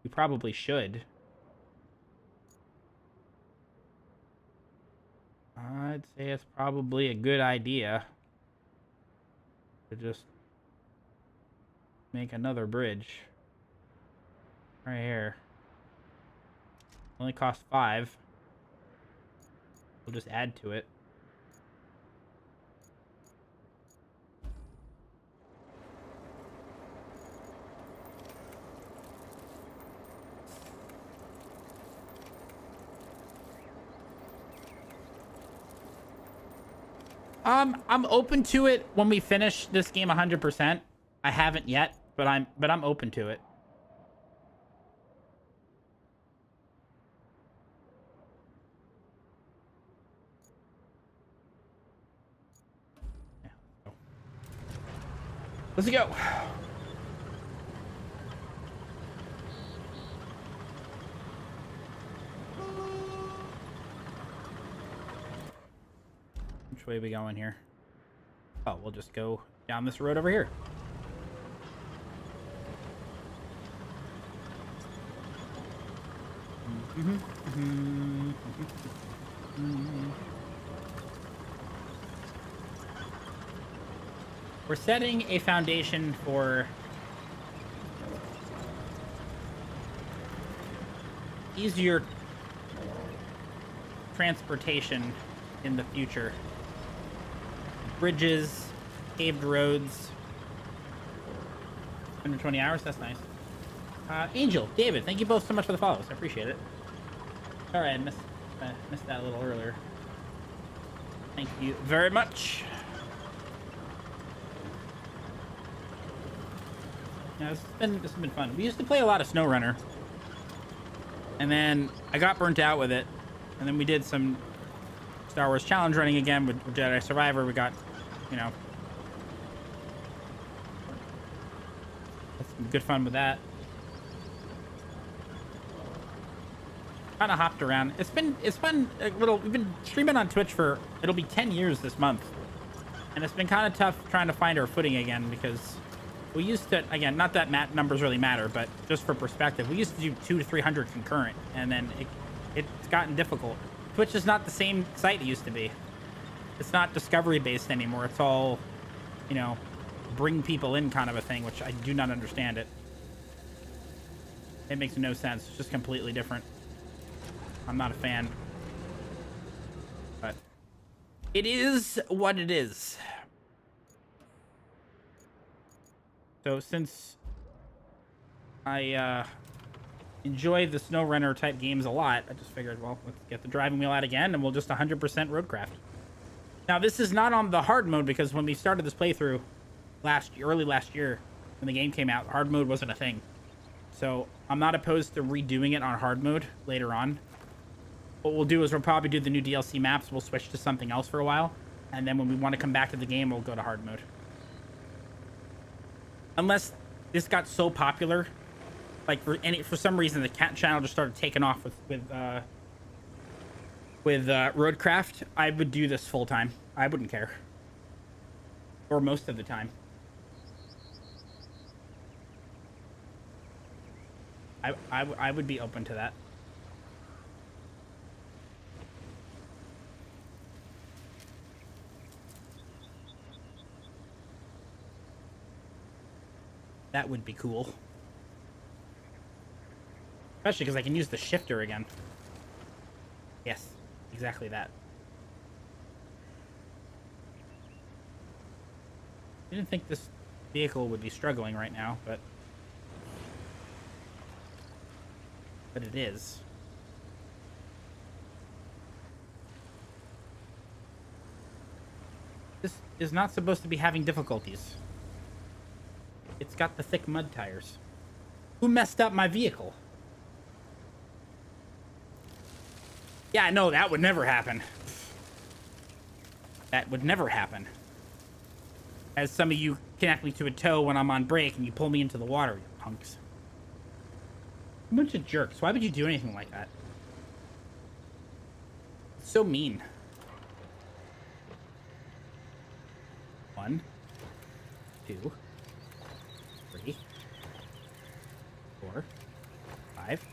We probably should. I'd say it's probably a good idea to just make another bridge. Right here. Only costs 5. We'll just add to it. I'm open to it when we finish this game 100%. I haven't yet, but I'm open to it. Let's go. Which way are we going here? Oh, we'll just go down this road over here. We're setting a foundation for easier transportation in the future. Bridges, paved roads. 120 hours, that's nice. Angel, David, thank you both so much for the follows. I appreciate it. Sorry, I missed that a little earlier. Thank you very much. Yeah, this has been fun. We used to play a lot of SnowRunner. And then I got burnt out with it. And then we did some Star Wars challenge running again with Jedi Survivor. We got, you know, had some good fun with that. Kind of hopped around. It's been a little. We've been streaming on Twitch for, it'll be 10 years this month, and it's been kind of tough trying to find our footing again because we used to, again, not that numbers really matter, but just for perspective, we used to do 200 to 300 concurrent, and then it's gotten difficult. Twitch is not the same site it used to be. It's not discovery based anymore. It's all, you know, bring people in kind of a thing, which I do not understand it. It makes no sense. It's just completely different. I'm not a fan. But it is what it is. So since I enjoy the SnowRunner type games a lot, I just figured, well, let's get the driving wheel out again and we'll just 100% RoadCraft. Now, this is not on the hard mode because when we started this playthrough early last year, when the game came out, hard mode wasn't a thing. So I'm not opposed to redoing it on hard mode later on. What we'll do is we'll probably do the new DLC maps. We'll switch to something else for a while. And then when we want to come back to the game, we'll go to hard mode. Unless this got so popular, like for some reason the cat channel just started taking off with RoadCraft, I would do this full time. I wouldn't care. Or most of the time. I would be open to that. That would be cool. Especially because I can use the shifter again. Yes, exactly that. I didn't think this vehicle would be struggling right now, but it is. This is not supposed to be having difficulties. It's got the thick mud tires. Who messed up my vehicle? Yeah, no, that would never happen. That would never happen. As some of you connect me to a tow when I'm on break and you pull me into the water, you punks. A bunch of jerks. Why would you do anything like that? It's so mean. 1, 2, 3, 4, 5.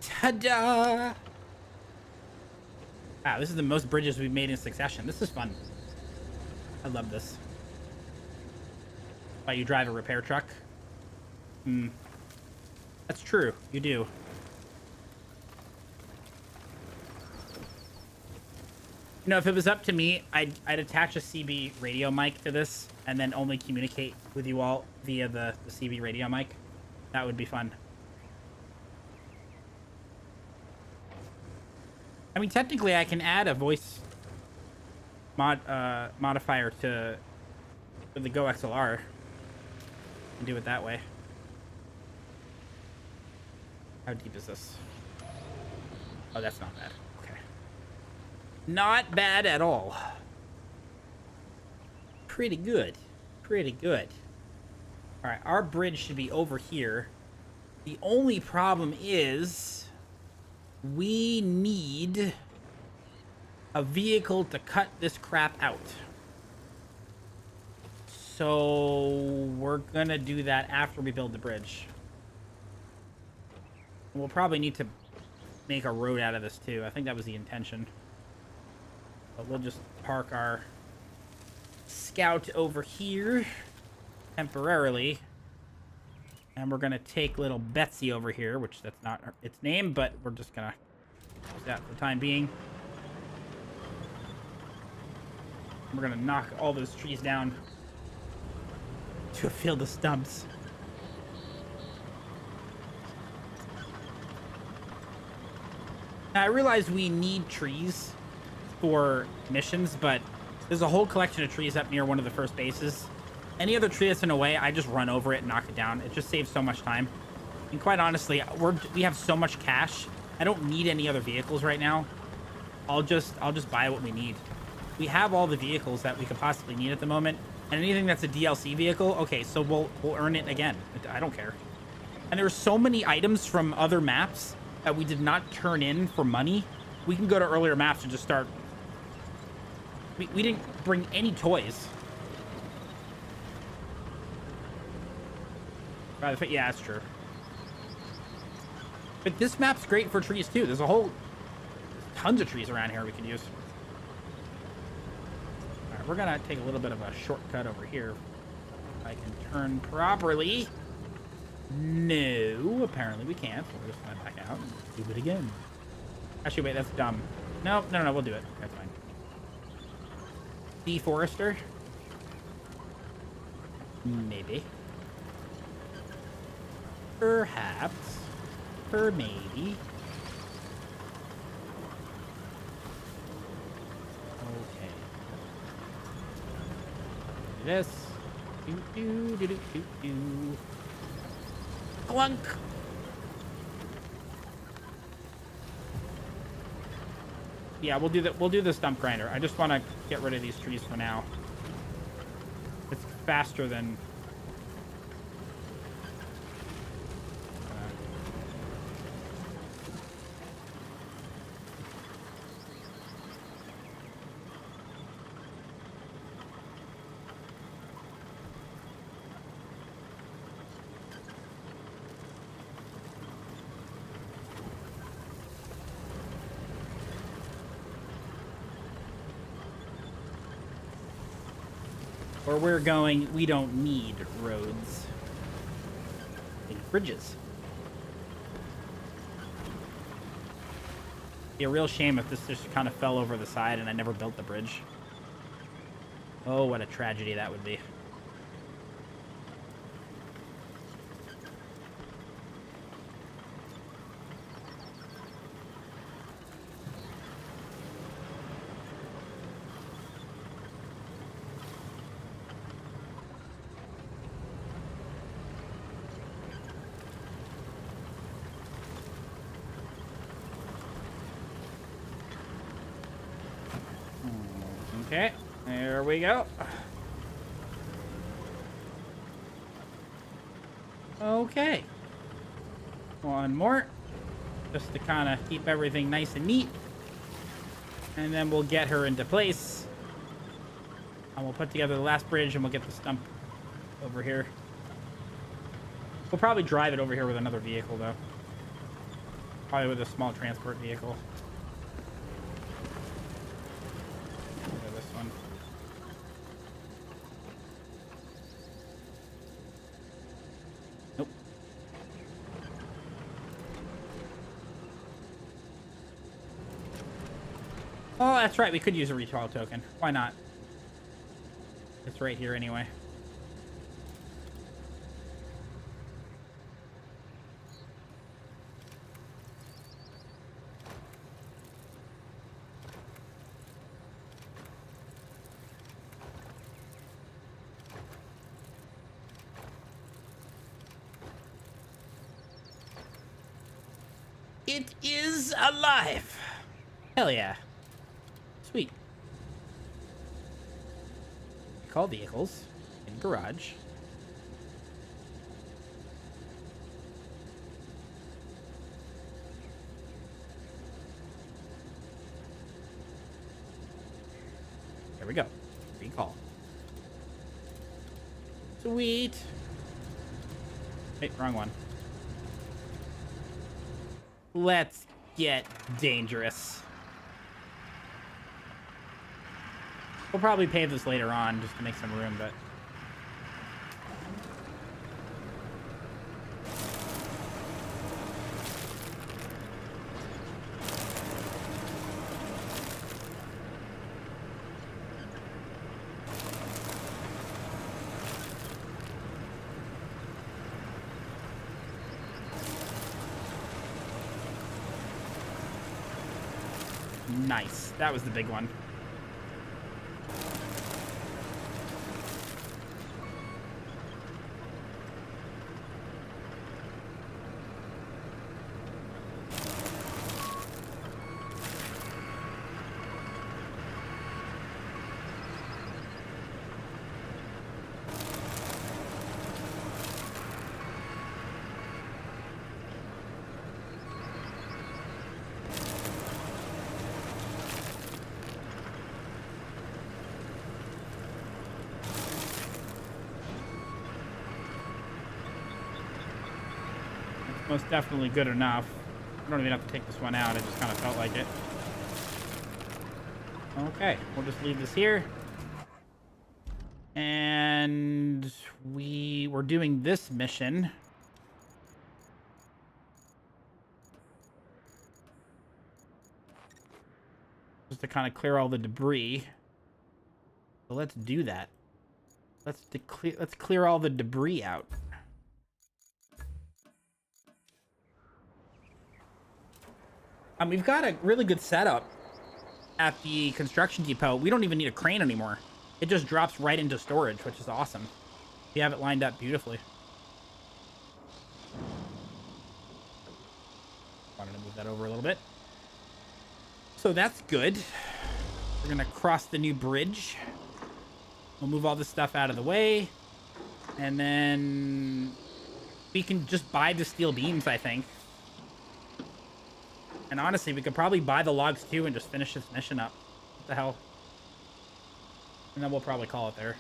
Ta-da! Wow, this is the most bridges we've made in succession. This is fun. I love this. Why, you drive a repair truck? That's true. You do. You know, if it was up to me, I'd attach a CB radio mic to this and then only communicate with you all via the CB radio mic. That would be fun. I mean, technically, I can add a voice modifier to the Go XLR and do it that way. How deep is this? Oh, that's not bad. Okay. Not bad at all. Pretty good. Pretty good. All right, our bridge should be over here. The only problem is we need a vehicle to cut this crap out. So we're gonna do that after we build the bridge. We'll probably need to make a road out of this too. I think that was the intention. But we'll just park our Scout over here temporarily. And we're gonna take little Betsy over here, which that's not its name, but we're just gonna Use that for the time being. We're gonna knock all those trees down to a field of stumps. Now, I realize we need trees for missions, but there's a whole collection of trees up near one of the first bases. Any other tree that's in a way, I just run over it and knock it down. It just saves so much time. And quite honestly, we have so much cash. I don't need any other vehicles right now. I'll just buy what we need. We have all the vehicles that we could possibly need at the moment. And anything that's a DLC vehicle, okay, so we'll earn it again. I don't care. And there's so many items from other maps that we did not turn in for money. We can go to earlier maps and just start. We didn't bring any toys. Yeah, that's true. But this map's great for trees too. There's tons of trees around here we can use. All right, we're gonna take a little bit of a shortcut over here. If I can turn properly. No, apparently we can't. So we're just gonna back out and do it again. Actually, wait, that's dumb. No, we'll do it. That's fine. Deforester? Maybe. Perhaps. Maybe. Okay. Do this. Do. Clunk. Yeah, we'll do the stump grinder. I just want to get rid of these trees for now. It's faster than where we're going, we don't need roads. We need bridges. Be a real shame if this just kind of fell over the side and I never built the bridge. Oh, what a tragedy that would be. Okay, there we go. Okay. One more. Just to kind of keep everything nice and neat. And then we'll get her into place. And we'll put together the last bridge and we'll get the stump over here. We'll probably drive it over here with another vehicle, though. Probably with a small transport vehicle. Nope. Oh, that's right. We could use a recall token. Why not? It's right here anyway. It is alive. Hell yeah. Sweet. Call vehicles in garage. There we go. Recall. Sweet. Hey, wrong one. Let's get dangerous. We'll probably pave this later on just to make some room, but... Nice. That was the big one. Most definitely good enough. I don't even have to take this one out. I just kind of felt like it. Okay, we'll just leave this here. And we're doing this mission. Just to kind of clear all the debris. So let's do that. Let's clear all the debris out. We've got a really good setup at the construction depot. We don't even need a crane anymore. It just drops right into storage, which is awesome. We have it lined up beautifully. Wanted to move that over a little bit. So that's good. We're gonna cross the new bridge. We'll move all this stuff out of the way. And then we can just buy the steel beams, I think. And honestly, we could probably buy the logs too and just finish this mission up. What the hell? And then we'll probably call it there.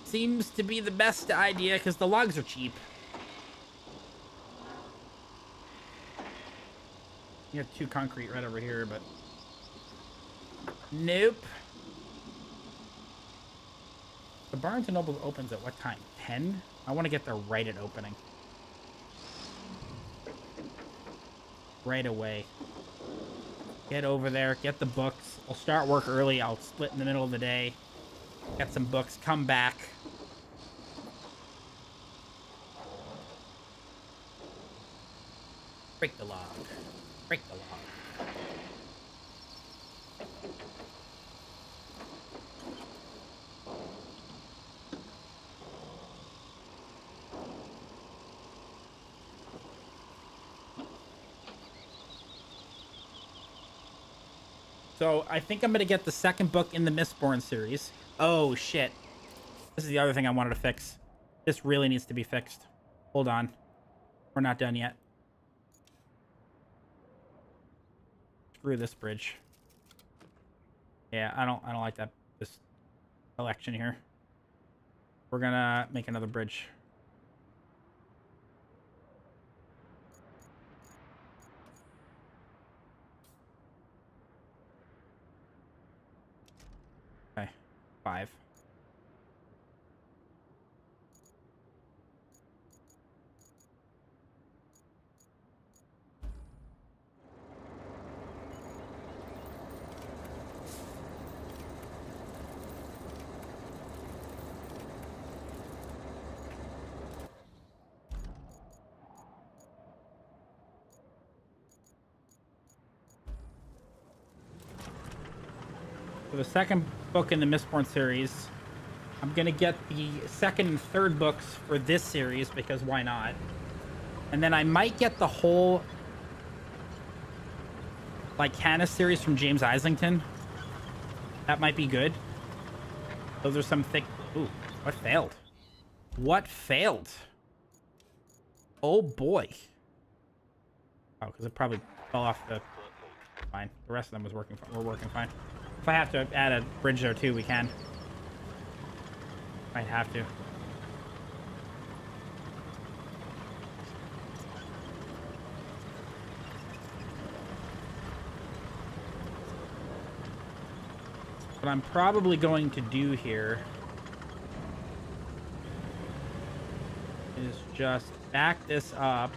Seems to be the best idea because the logs are cheap. You have 2 concrete right over here, but... Nope. The Barnes & Noble opens at what time? 10? I want to get there right at opening. Right away. Get over there, get the books. I'll start work early. I'll split in the middle of the day. Get some books, come back. Break the log. Break the log. So I think I'm going to get the second book in the Mistborn series. Oh, shit. This is the other thing I wanted to fix. This really needs to be fixed. Hold on. We're not done yet. Screw this bridge. Yeah, I don't like that, this collection here. We're going to make another bridge. Okay, 5. For the second book in the Mistborn series, I'm going to get the second and third books for this series, because why not? And then I might get the whole, like, Hannah series from James Islington. That might be good. Those are some thick... Ooh, what failed? What failed? Oh, boy. Oh, because it probably fell off the... Fine. The rest of them was working. We're working fine. If I have to add a bridge there too, we can. Might have to. What I'm probably going to do here is just back this up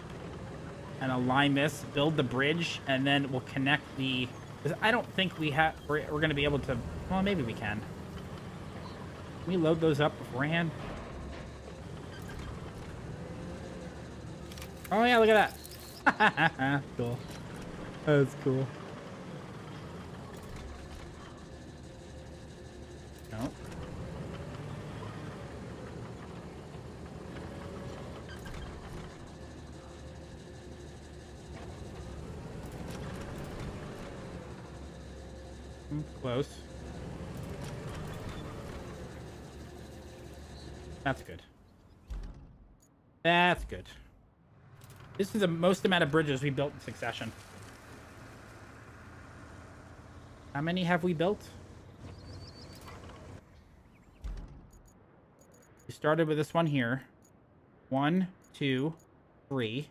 and align this, build the bridge, and then we'll connect the... Because I don't think we have... We're going to be able to... Well, maybe we can. Can we load those up beforehand? Oh, yeah, look at that. Cool. That's cool. No. Close. That's good. That's good. This is the most amount of bridges we built in succession. How many have we built? We started with this one here. 1, 2, 3,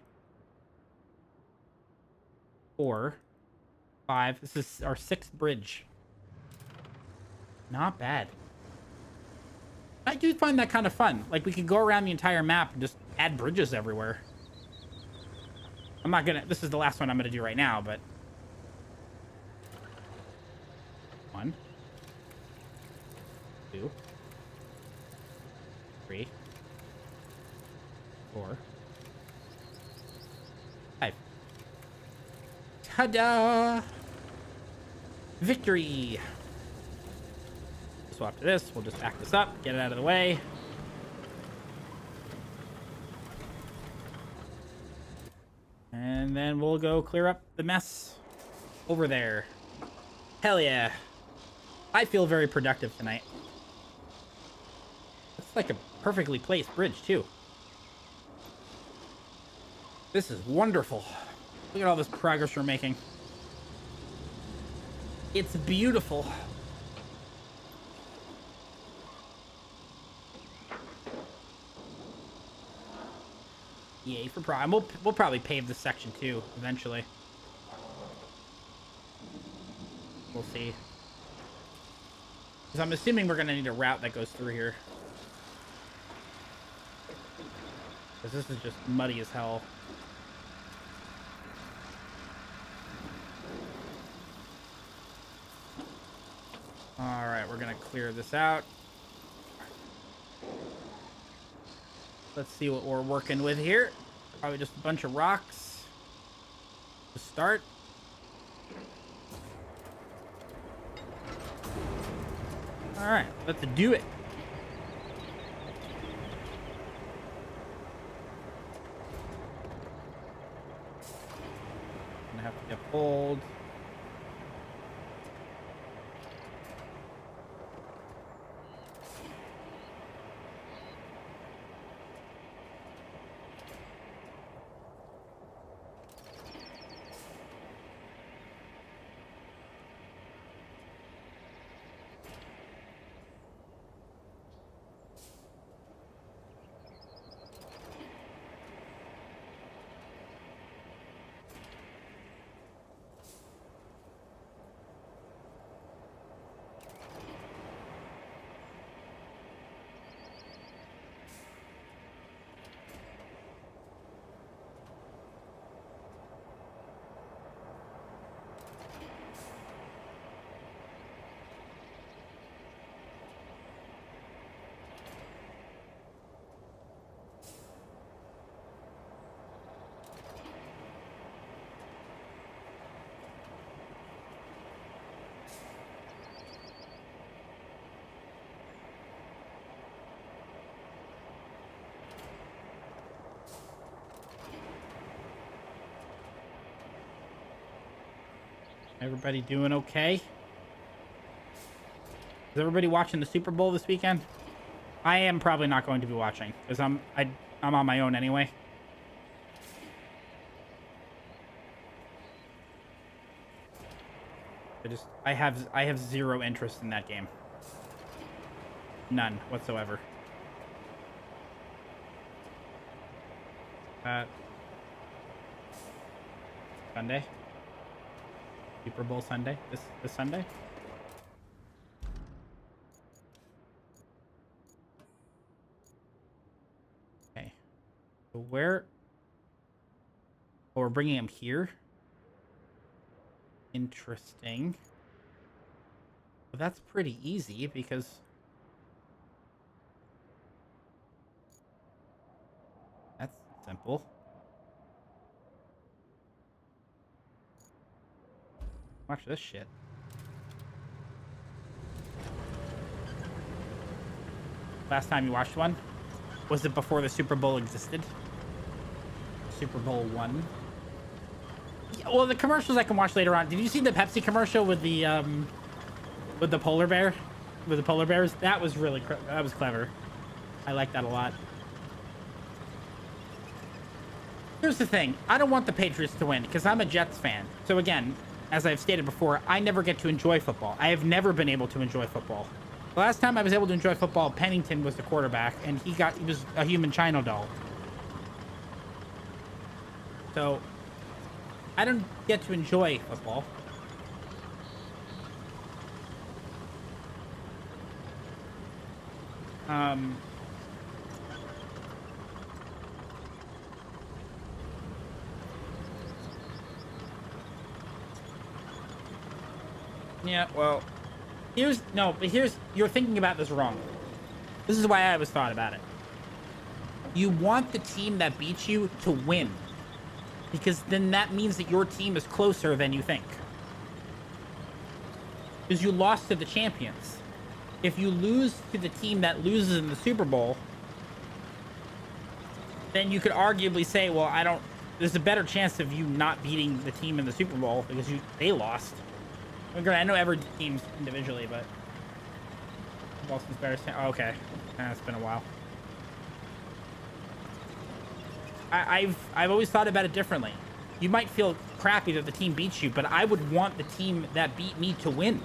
4, 5. This is our 6th bridge. Not bad. I do find that kind of fun. Like, we could go around the entire map and just add bridges everywhere. I'm not gonna... This is the last one I'm gonna do right now, but... 1, 2, 3, 4, 5. Ta-da! Victory! Swap to this. We'll just back this up, get it out of the way. And then we'll go clear up the mess over there. Hell yeah. I feel very productive tonight. It's like a perfectly placed bridge, too. This is wonderful. Look at all this progress we're making. It's beautiful. Yay for prime. We'll probably pave this section too eventually. We'll see. Because I'm assuming we're gonna need a route that goes through here. Because this is just muddy as hell. All right, we're gonna clear this out. Let's see what we're working with here. Probably just a bunch of rocks to start. All right, let's do it. Gonna have to get pulled. Everybody doing okay? Is everybody watching the Super Bowl this weekend? I am probably not going to be watching because I'm on my own anyway. I have zero interest in that game. None whatsoever. Sunday? Super Bowl Sunday? This Sunday? Okay. So where... Oh, we're bringing him here? Interesting. Well, that's pretty easy because... That's simple. Watch this shit. Last time you watched one? Was it before the Super Bowl existed? Super Bowl 1? Yeah, well, the commercials I can watch later on. Did you see the Pepsi commercial with the polar bear? With the polar bears? That was really that was clever. I like that a lot. Here's the thing. I don't want the Patriots to win because I'm a Jets fan. So again, as I've stated before, I never get to enjoy football. I have never been able to enjoy football. The last time I was able to enjoy football, Pennington was the quarterback, and he was a human China doll. So, I don't get to enjoy football. Yeah, well, you're thinking about this wrong. This is why I always thought about it. You want the team that beats you to win, because then that means that your team is closer than you think. Because you lost to the champions. If you lose to the team that loses in the Super Bowl, then you could arguably say, well, there's a better chance of you not beating the team in the Super Bowl because they lost. I know every team's individually, but Boston's better. Oh, okay, it's been a while. I've always thought about it differently. You might feel crappy that the team beats you, but I would want the team that beat me to win,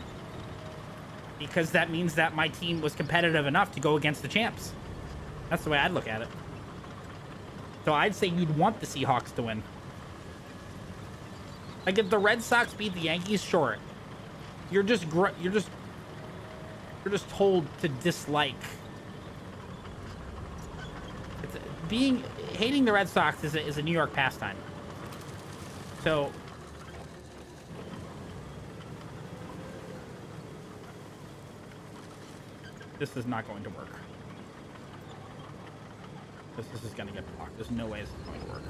because that means that my team was competitive enough to go against the champs. That's the way I'd look at it. So I'd say you'd want the Seahawks to win. Like if the Red Sox beat the Yankees, sure. You're just told to dislike. Hating the Red Sox is a New York pastime. So this is not going to work. This is going to get blocked. There's no way this is going to work.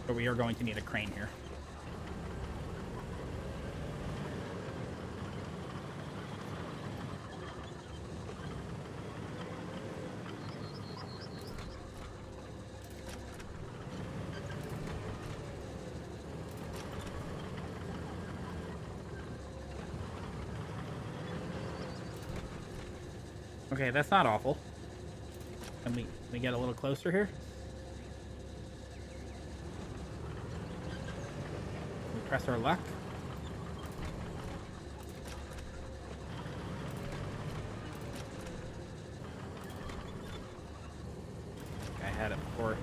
So we are going to need a crane here. Okay, that's not awful. Can we get a little closer here? Press our luck. I had it before.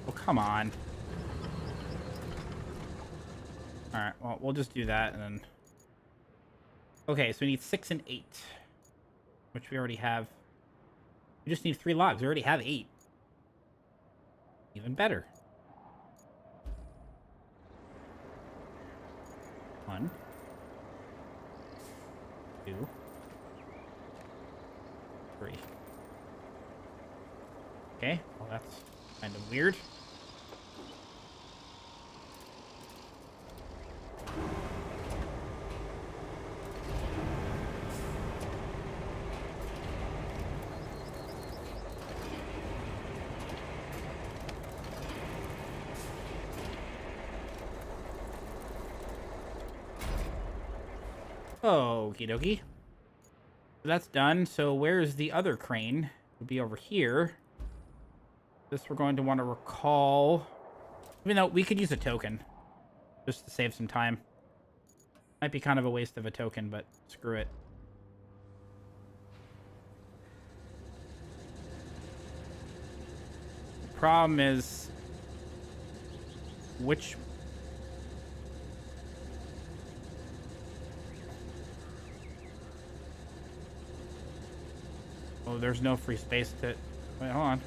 Oh, come on. Alright, well, we'll just do that and then... Okay, so we need 6 and 8. Which we already have. We just need 3 logs. We already have 8. Even better. 1, 2, 3. Okay, well that's kind of weird. Okie dokie. So that's done. So where's the other crane? It would be over here. This we're going to want to recall. Even though we could use a token. Just to save some time. Might be kind of a waste of a token, but screw it. The problem is... which... Oh, there's no free space to... Wait, hold on.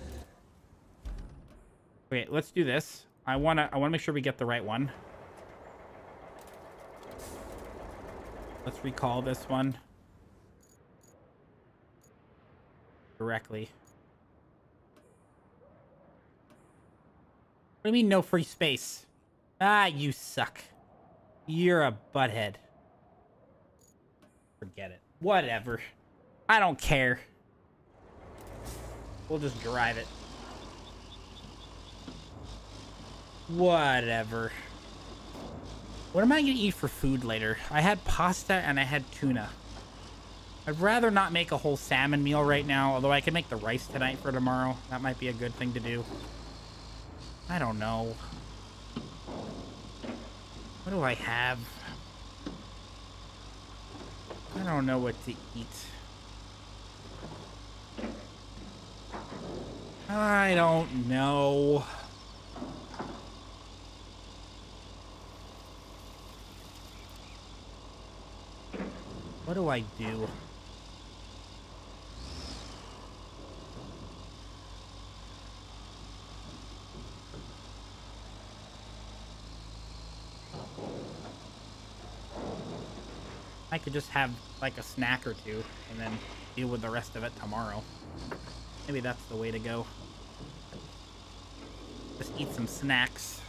Wait, let's do this. I wanna make sure we get the right one. Let's recall this one directly. What do you mean no free space? Ah, you suck. You're a butthead. Forget it. Whatever. I don't care. We'll just drive it. Whatever. What am I gonna eat for food later? I had pasta and I had tuna. I'd rather not make a whole salmon meal right now, although I could make the rice tonight for tomorrow. That might be a good thing to do. I don't know. What do I have? I don't know what to eat. I don't know. What do I do? I could just have like a snack or two and then deal with the rest of it tomorrow. Maybe that's the way to go. Just eat some snacks.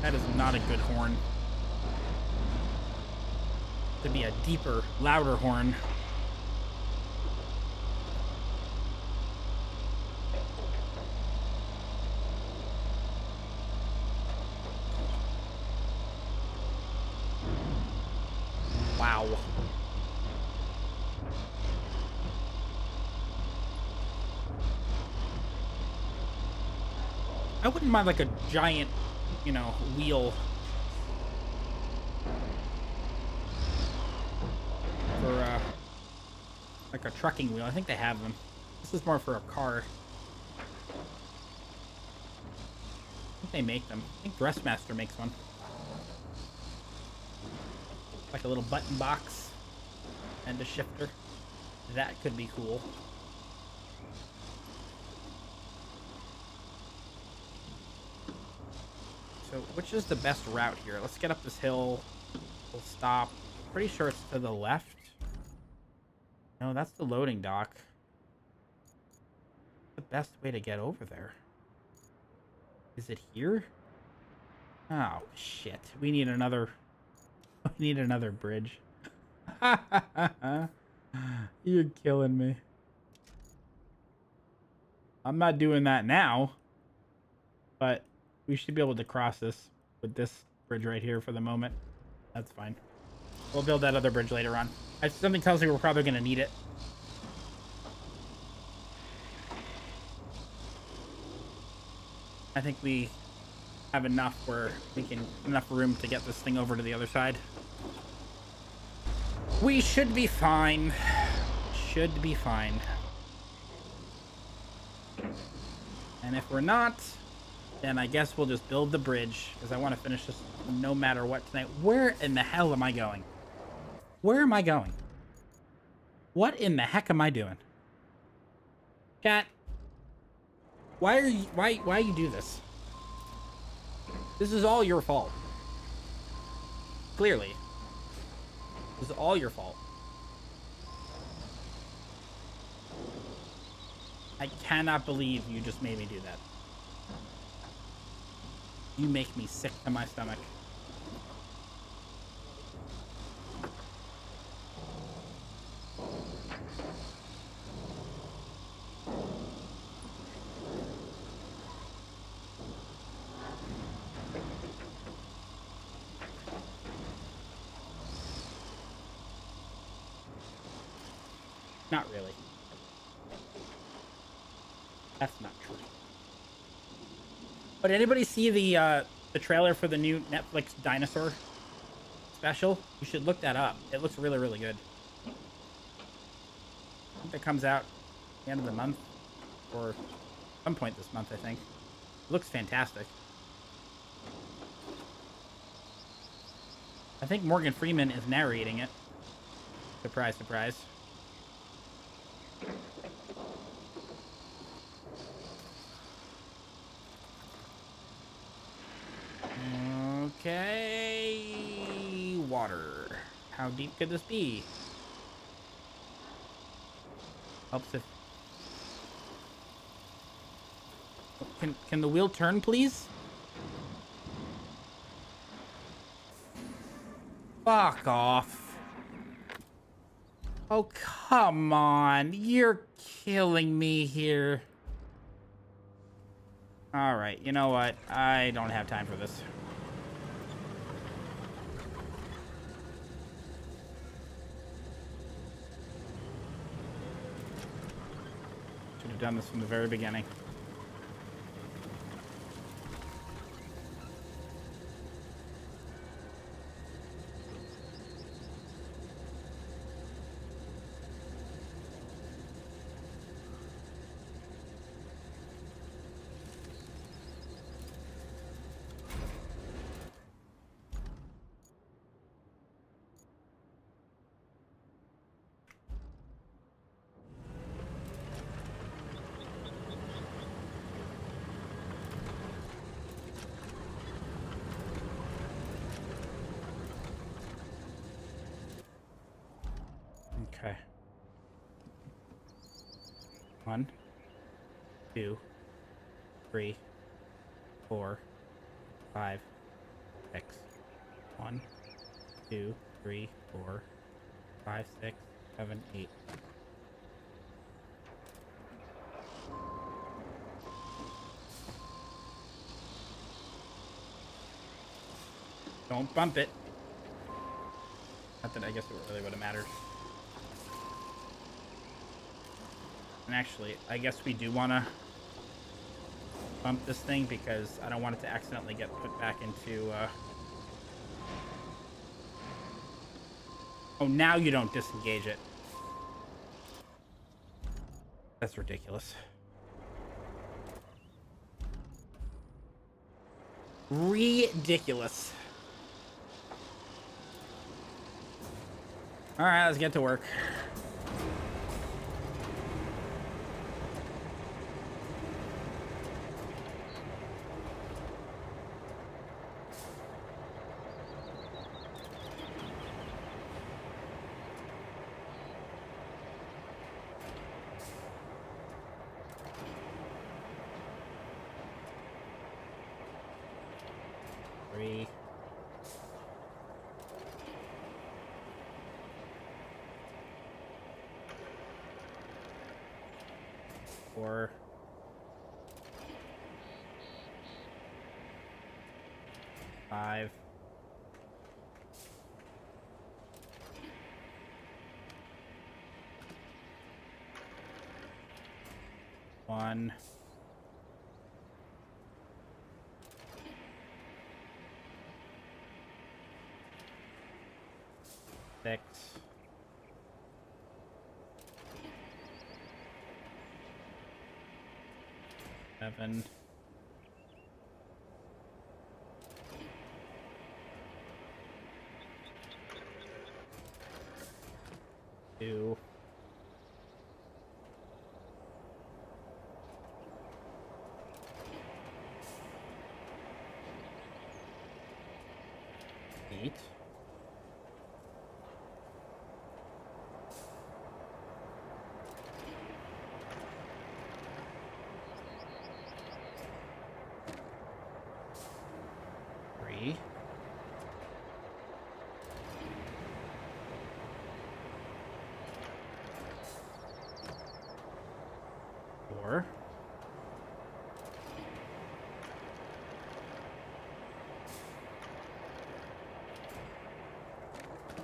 That is not a good horn. To be a deeper, louder horn. Wow. I wouldn't mind like a giant, you know, wheel for like a trucking wheel. I think they have them. This is more for a car. I think they make them. I think Dressmaster makes one. Like a little button box and a shifter. That could be cool. So, which is the best route here? Let's get up this hill. We'll stop. Pretty sure it's to the left. No, that's the loading dock. The best way to get over there. Is it here? Oh, shit. We need another... We need another bridge. You're killing me. I'm not doing that now. But we should be able to cross this with this bridge right here for the moment. That's fine. We'll build that other bridge later on. Something tells me we're probably going to need it. I think we have enough where we can enough room to get this thing over to the other side. We should be fine. Should be fine. And if we're not, then I guess we'll just build the bridge because I want to finish this no matter what tonight. Where in the hell am I going? Where am I going? What in the heck am I doing? Chat. Why you do this? This is all your fault. Clearly. This is all your fault. I cannot believe you just made me do that. You make me sick to my stomach. Not really. That's not true. But anybody see the trailer for the new Netflix dinosaur special? You should look that up. It looks really, really good. I think that comes out at the end of the month or some point this month, I think. It looks fantastic. I think Morgan Freeman is narrating it. Surprise, surprise. Okay, water. How deep could this be? Helps if... Can the wheel turn, please? Fuck off. Oh, come on. You're killing me here. Alright, you know what? I don't have time for this. Should have done this from the very beginning. Okay. 1, 2, 3, 4, 5, 6. 1, 2, 3, 4, 5, 6, 7, 8. Don't bump it. Not that I guess it really would have mattered. And actually, I guess we do want to bump this thing because I don't want it to accidentally get put back into... Oh, now you don't disengage it. That's ridiculous. Ridiculous. All right, let's get to work. Three. 4. 5. 1. 6. 7. 2. 8. 3. 4.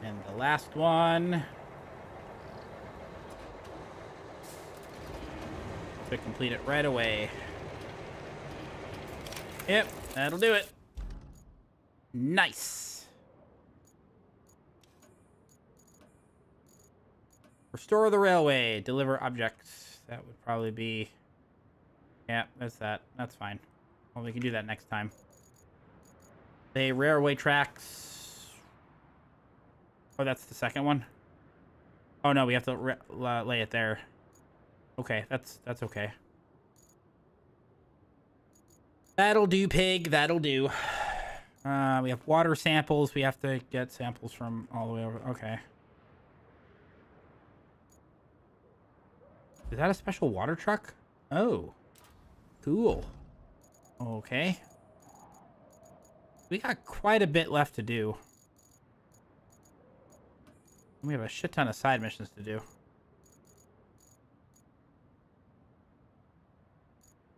And the last one. to complete it right away. Yep, that'll do it. Nice. Restore the railway. Deliver objects. That would probably be... Yeah, that's that. That's fine. Well, we can do that next time. The railway tracks. Oh, that's the second one. Oh no, we have to lay it there. Okay, that's okay. That'll do, pig. That'll do. We have water samples. We have to get samples from all the way over. Okay. Is that a special water truck? Oh. Cool. Okay. We got quite a bit left to do. We have a shit ton of side missions to do.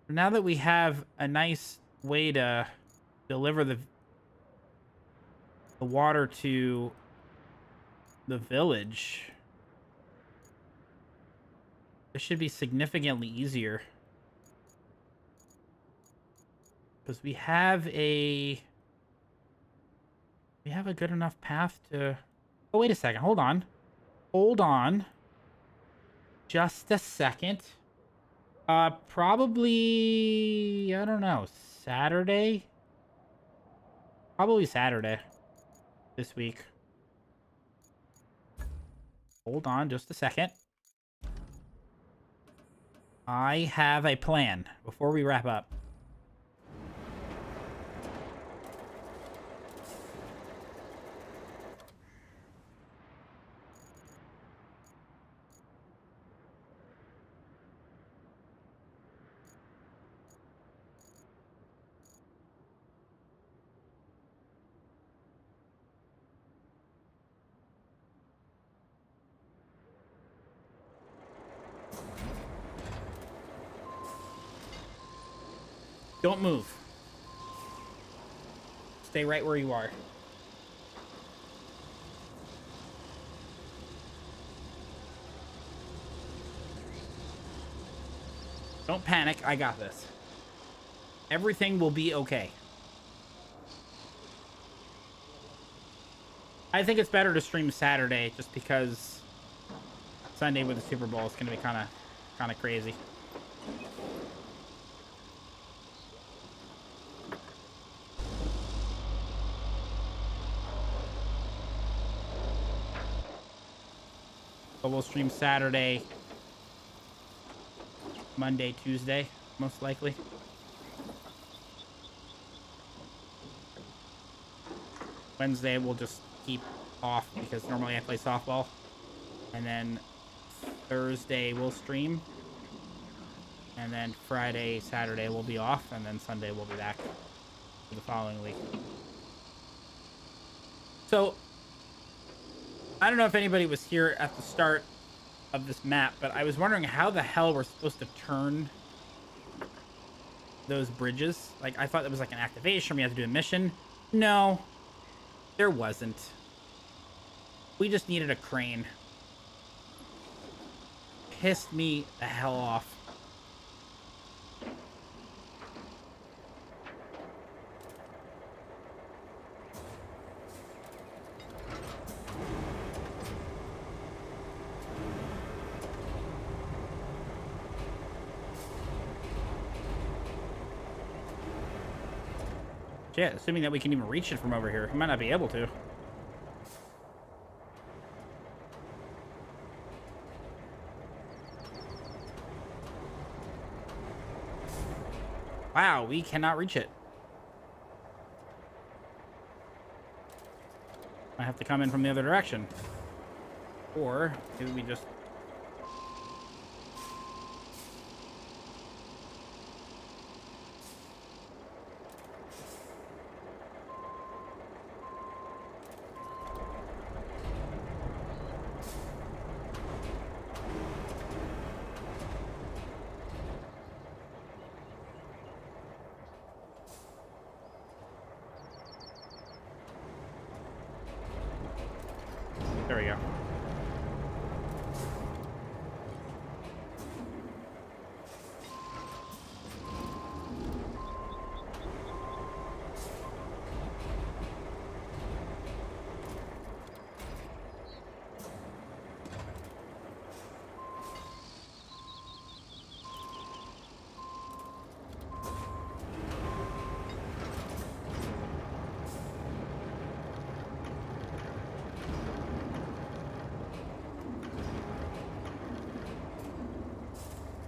Now that we have a nice way to deliver the water to the village, this should be significantly easier. Because we have a good enough path to... Oh, wait a second. Hold on. Hold on. Just a second. Probably... I don't know. Saturday? Probably Saturday. This week. Hold on just a second. I have a plan before we wrap up. Don't move. Stay right where you are. Don't panic. I got this. Everything will be okay. I think it's better to stream Saturday just because Sunday with the Super Bowl is going to be kind of crazy. But we'll stream Saturday, Monday, Tuesday, most likely. Wednesday we'll just keep off because normally I play softball. And then Thursday we'll stream. And then Friday, Saturday we'll be off. And then Sunday we'll be back for the following week. So... I don't know if anybody was here at the start of this map, but I was wondering how the hell we're supposed to turn those bridges. Like, I thought it was like an activation, we had to do a mission. No, there wasn't. We just needed a crane. Pissed me the hell off. Yeah, assuming that we can even reach it from over here. We might not be able to. Wow, we cannot reach it. I have to come in from the other direction. Or maybe we just... There we go.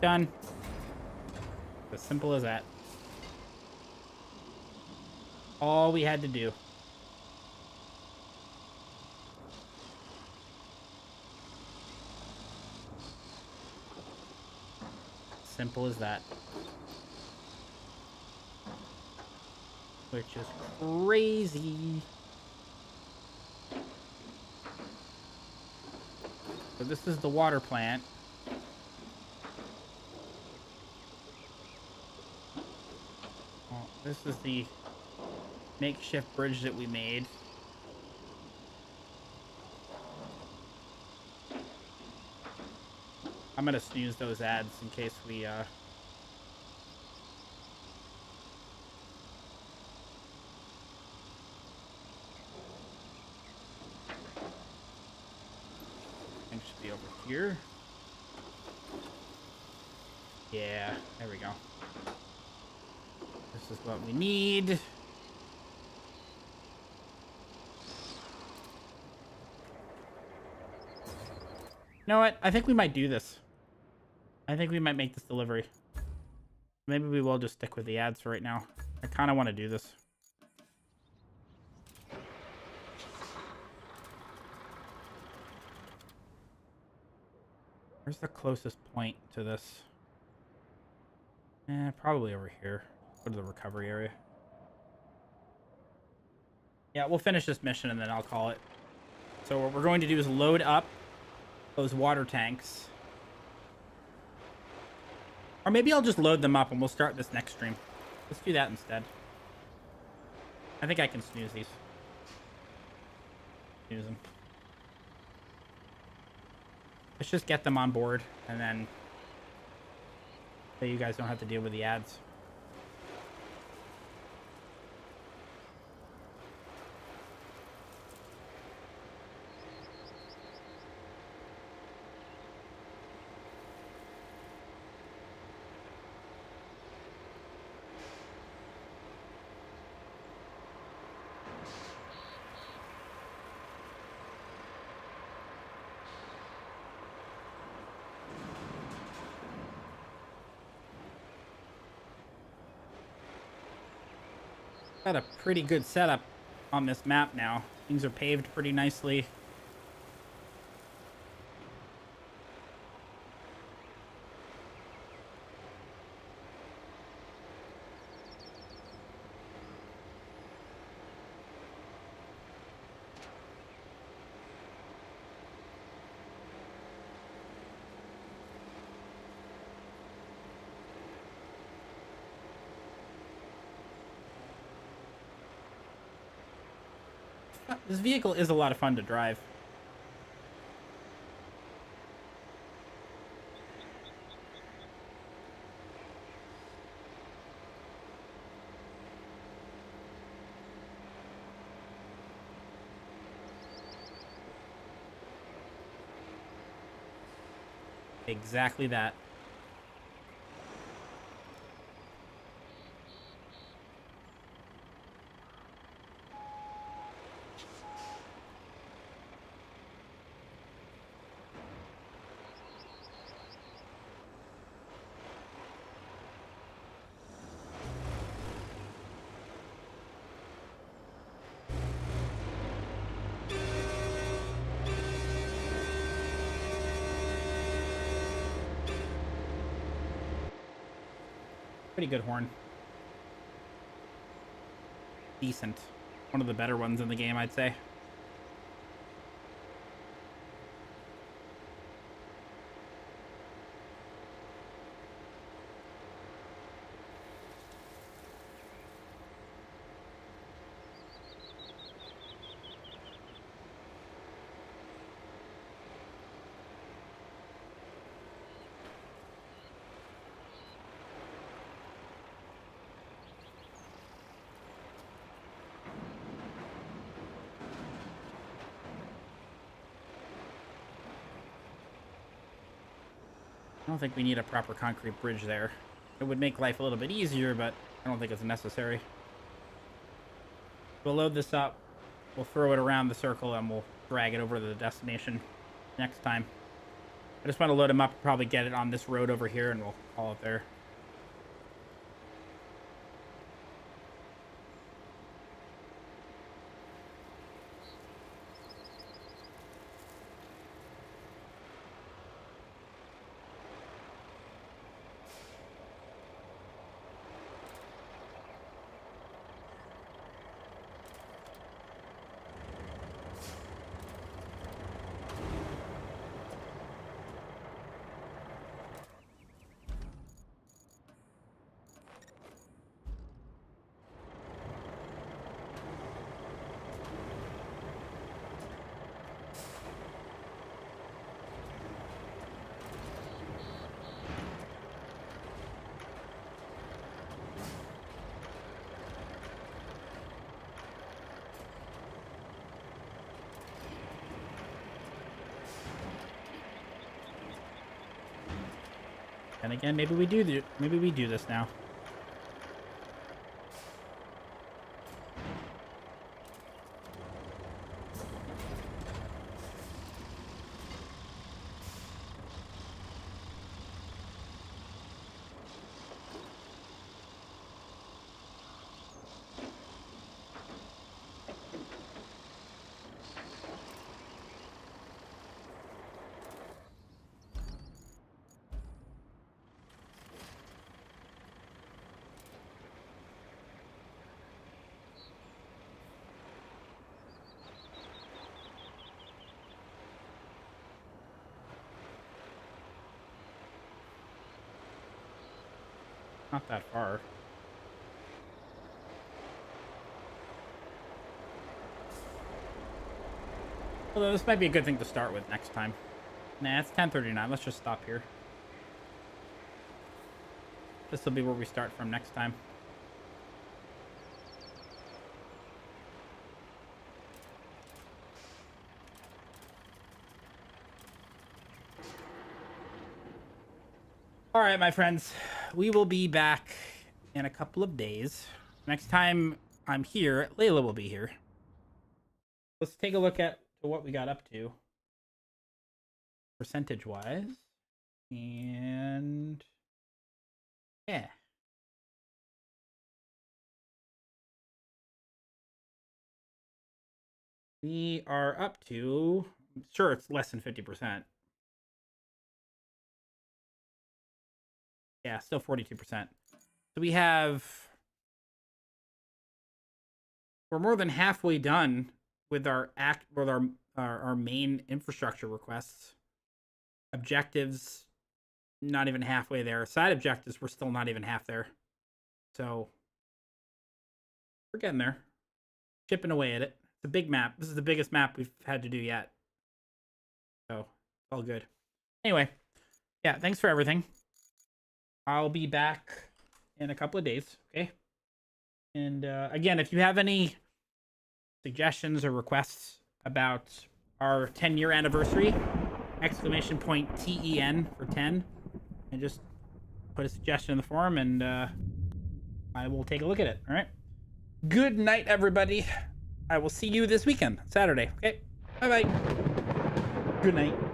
Done. As simple as that. All we had to do. Simple as that. Which is crazy. So this is the water plant. Well, this is the makeshift bridge that we made. I'm gonna snooze those ads in case we It should be over here. Yeah, there we go. This is what we need. You know what? I think we might do this. I think we might make this delivery. Maybe we will just stick with the ads for right now. I kind of want to do this. Where's the closest point to this? Probably over here. Go to the recovery area. Yeah, we'll finish this mission and then I'll call it. So what we're going to do is load up those water tanks. Or maybe I'll just load them up and we'll start this next stream. Let's do that instead. I think I can snooze these. Snooze them. Let's just get them on board and then so you guys don't have to deal with the ads. Got a pretty good setup on this map now. Things are paved pretty nicely. This vehicle is a lot of fun to drive. Exactly that. Pretty good horn. Decent. One of the better ones in the game, I'd say. I don't think we need a proper concrete bridge there. It would make life a little bit easier, but I don't think it's necessary. We'll load this up, we'll throw it around the circle, and we'll drag it over to the destination next time. I just want to load him up, probably get it on this road over here, and we'll call it there. And again, maybe we do this now. Not that far. Although this might be a good thing to start with next time. Nah, it's 10:39. Let's just stop here. This will be where we start from next time. All right, my friends, we will be back in a couple of days. Next time I'm here, Layla will be here. Let's take a look at what we got up to percentage-wise. And yeah. We are up to, I'm sure it's less than 50%. Yeah, still 42%. So we're more than halfway done with our main infrastructure requests. Objectives, not even halfway there. Side objectives, we're still not even half there. So we're getting there. Chipping away at it. It's a big map. This is the biggest map we've had to do yet. So all good. Anyway, yeah, thanks for everything. I'll be back in a couple of days, okay? And again, if you have any suggestions or requests about our 10-year anniversary, exclamation point TEN for 10, and just put a suggestion in the forum, and I will take a look at it, all right? Good night, everybody. I will see you this weekend, Saturday, okay? Bye-bye. Good night.